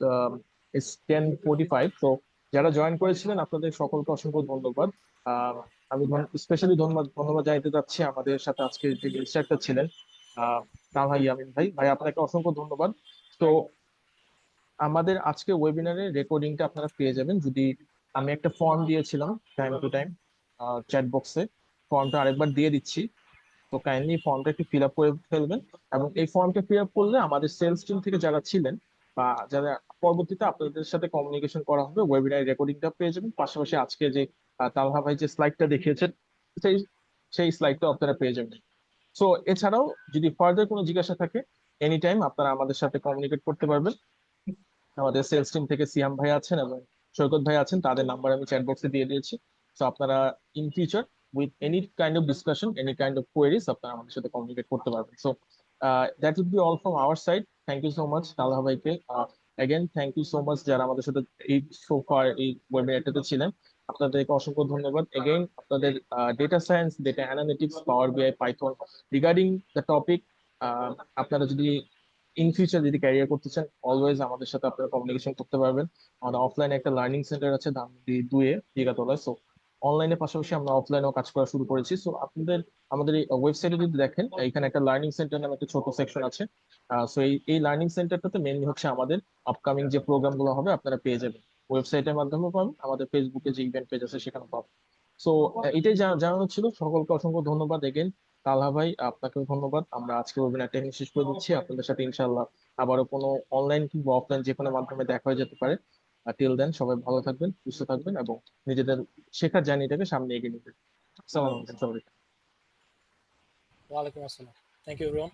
10:45। তো যারা জয়েন করেছিলেন আপনাদের সকলকে অসংখ্য ধন্যবাদ। আহ, আমি স্পেশালি ধন্যবাদ ধন্যবাদ জানাতে চাচ্ছি আমাদের সাথে আজকে যে ইনস্ট্রাক্টর ছিলেন তালহা ইয়ামিন ভাই। ভাই আপনাকে অসংখ্য ধন্যবাদ। তো আমাদের আজকে ওয়েবিনারের রেকর্ডিংটা আপনারা পেয়ে যাবেন। যদি আমি একটা ফর্ম দিয়েছিলাম টাইম টু টাইম চ্যাট বক্সে, ফর্মটা আরেকবার দিয়ে দিচ্ছি। তো কাইন্ডলি ফর্মটা একটু ফিল আপ করে ফেলবেন। এবং এই ফর্মটা ফিল আপ করলে আমাদের সেলস টিম থেকে যারা ছিলেন বা যারা পরবর্তীতে আপনাদের সাথে কমিউনিকেশন করা হবে ওয়েবিনার রেকর্ডিংটা পেয়ে যাবেন। পাশাপাশি আজকে যে তালহা ভাই যে স্লাইডটা দেখিয়েছেন সেই সেই স্লাইডটা আপনারা পেয়ে যাবেন। সো এছাড়াও যদি ফার্দার কোনো জিজ্ঞাসা থাকে এনি টাইম আপনারা আমাদের সাথে কমিউনিকেট করতে পারবেন। আমাদের সেলস টিম থেকে সিয়াম ভাই আছেন এবং সৈকত ভাই আছেন, তাদের নাম্বার আমি চ্যাট বক্সে দিয়ে দিয়েছি। তো আপনারা in future with any kind of discussion, any kind of queries আপনারা আমাদের সাথে কমিউনিকেট করতে পারবেন। So that would be all from our side. Thank you so much Talha ভাইকে। Again thank you so much যারা আমাদের সাথে এই সোফার এই ওয়েবিনারটাতে ছিলেন। আপনাদেরকে অসংখ্য ধন্যবাদ। এগেইন আপনাদের ডেটা সায়েন্স, ডেটা অ্যানালিটিক্স, পাওয়ার বিআই, পাইথন রিগার্ডিং দ্য টপিক, আপনারা যদি ইন ফিউচার যদি ক্যারিয়ার করতে চান অলওয়েজ আমাদের সাথে আপনারা কমিউনিকেশন করতে পারবেন। আমাদের অফলাইনে একটা লার্নিং সেন্টার আছে ধানমন্ডি 2-এ জিগাতলায়। সো অনলাইনের পাশাপাশি আমরা অফলাইনেও কাজ করা শুরু করেছি। সো আমাদের এই ওয়েবসাইটে যদি দেখেন এখানে একটা লার্নিং সেন্টার নামে একটা ছোট সেকশন আছে। সো এই লার্নিং সেন্টারটাতে মেনলি হচ্ছে আমাদের আপকামিং যে প্রোগ্রাম গুলো হবে আপনারা পেয়ে যাবেন। ওয়েবসাইটের মাধ্যমে পাবেন, আমাদের ফেসবুকে যে ইভেন্ট পেজ আছে সেখানে পাবেন। সো এটাই জানানো ছিল। সকলকে অসংখ্য ধন্যবাদ এগেন। তালহা ভাই, আপনাকেও ধন্যবাদ। আমরা আজকে ওয়েবিনারটা এখানে শেষ করে দিচ্ছি। আপনাদের সাথে ইনশাআল্লাহ আবারও কোনো অনলাইন কিংবা অফলাইন যে কোনো মাধ্যমে দেখা হয়ে যেতে পারে। টিল দেন সবাই ভালো থাকবেন, সুস্থ থাকবেন এবং নিজেদের শেখার জার্নিটাকে সামনে এগিয়ে নিবেন। আসসালামু আলাইকুম সবাইকে। ওয়ালাইকুম আসসালাম। Thank you everyone.